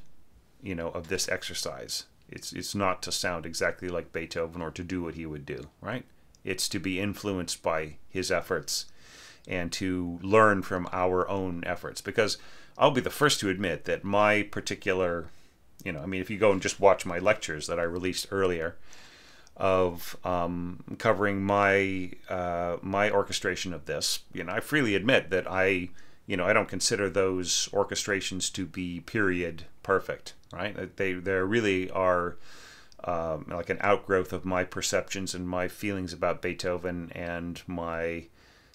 of this exercise. It's not to sound exactly like Beethoven or to do what he would do, right? It's to be influenced by his efforts and to learn from our own efforts. Because I'll be the first to admit that my particular, if you go and just watch my lectures that I released earlier of covering my my orchestration of this, I freely admit that I don't consider those orchestrations to be period perfect, right? They really are like an outgrowth of my perceptions and my feelings about Beethoven, and my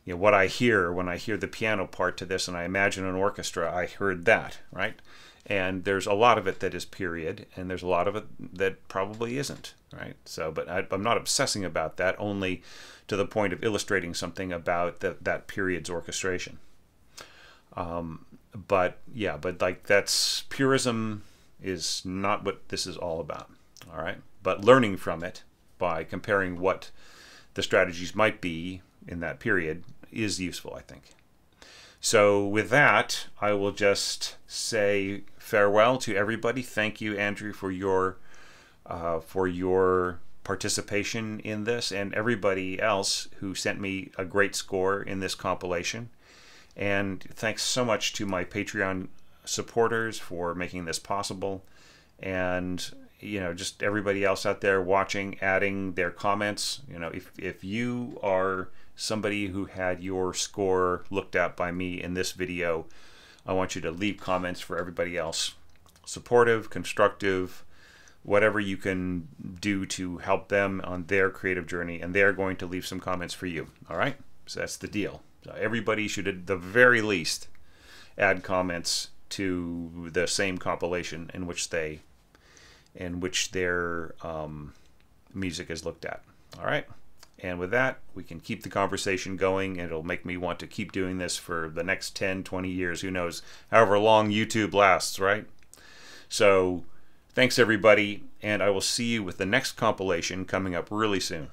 what I hear when I hear the piano part to this and I imagine an orchestra. I heard that, right? And there's a lot of it that is period, and there's a lot of it that probably isn't, right? So, but I'm not obsessing about that, only to the point of illustrating something about that period's orchestration. But like, that's purism is not what this is all about. All right, but learning from it by comparing what the strategies might be in that period is useful, I think. So with that, I will just say farewell to everybody. Thank you, Andrew, for your participation in this, and everybody else who sent me a great score in this compilation. And thanks so much to my Patreon supporters for making this possible, and just everybody else out there watching, adding their comments. If you are somebody who had your score looked at by me in this video, I want you to leave comments for everybody else. Supportive, constructive, whatever you can do to help them on their creative journey, and they're going to leave some comments for you. All right? So that's the deal. So everybody should, at the very least, add comments to the same compilation in which their music is looked at. All right? And with that, we can keep the conversation going, and it'll make me want to keep doing this for the next 10, 20 years. Who knows? However long YouTube lasts, right? So thanks, everybody, and I will see you with the next compilation coming up really soon.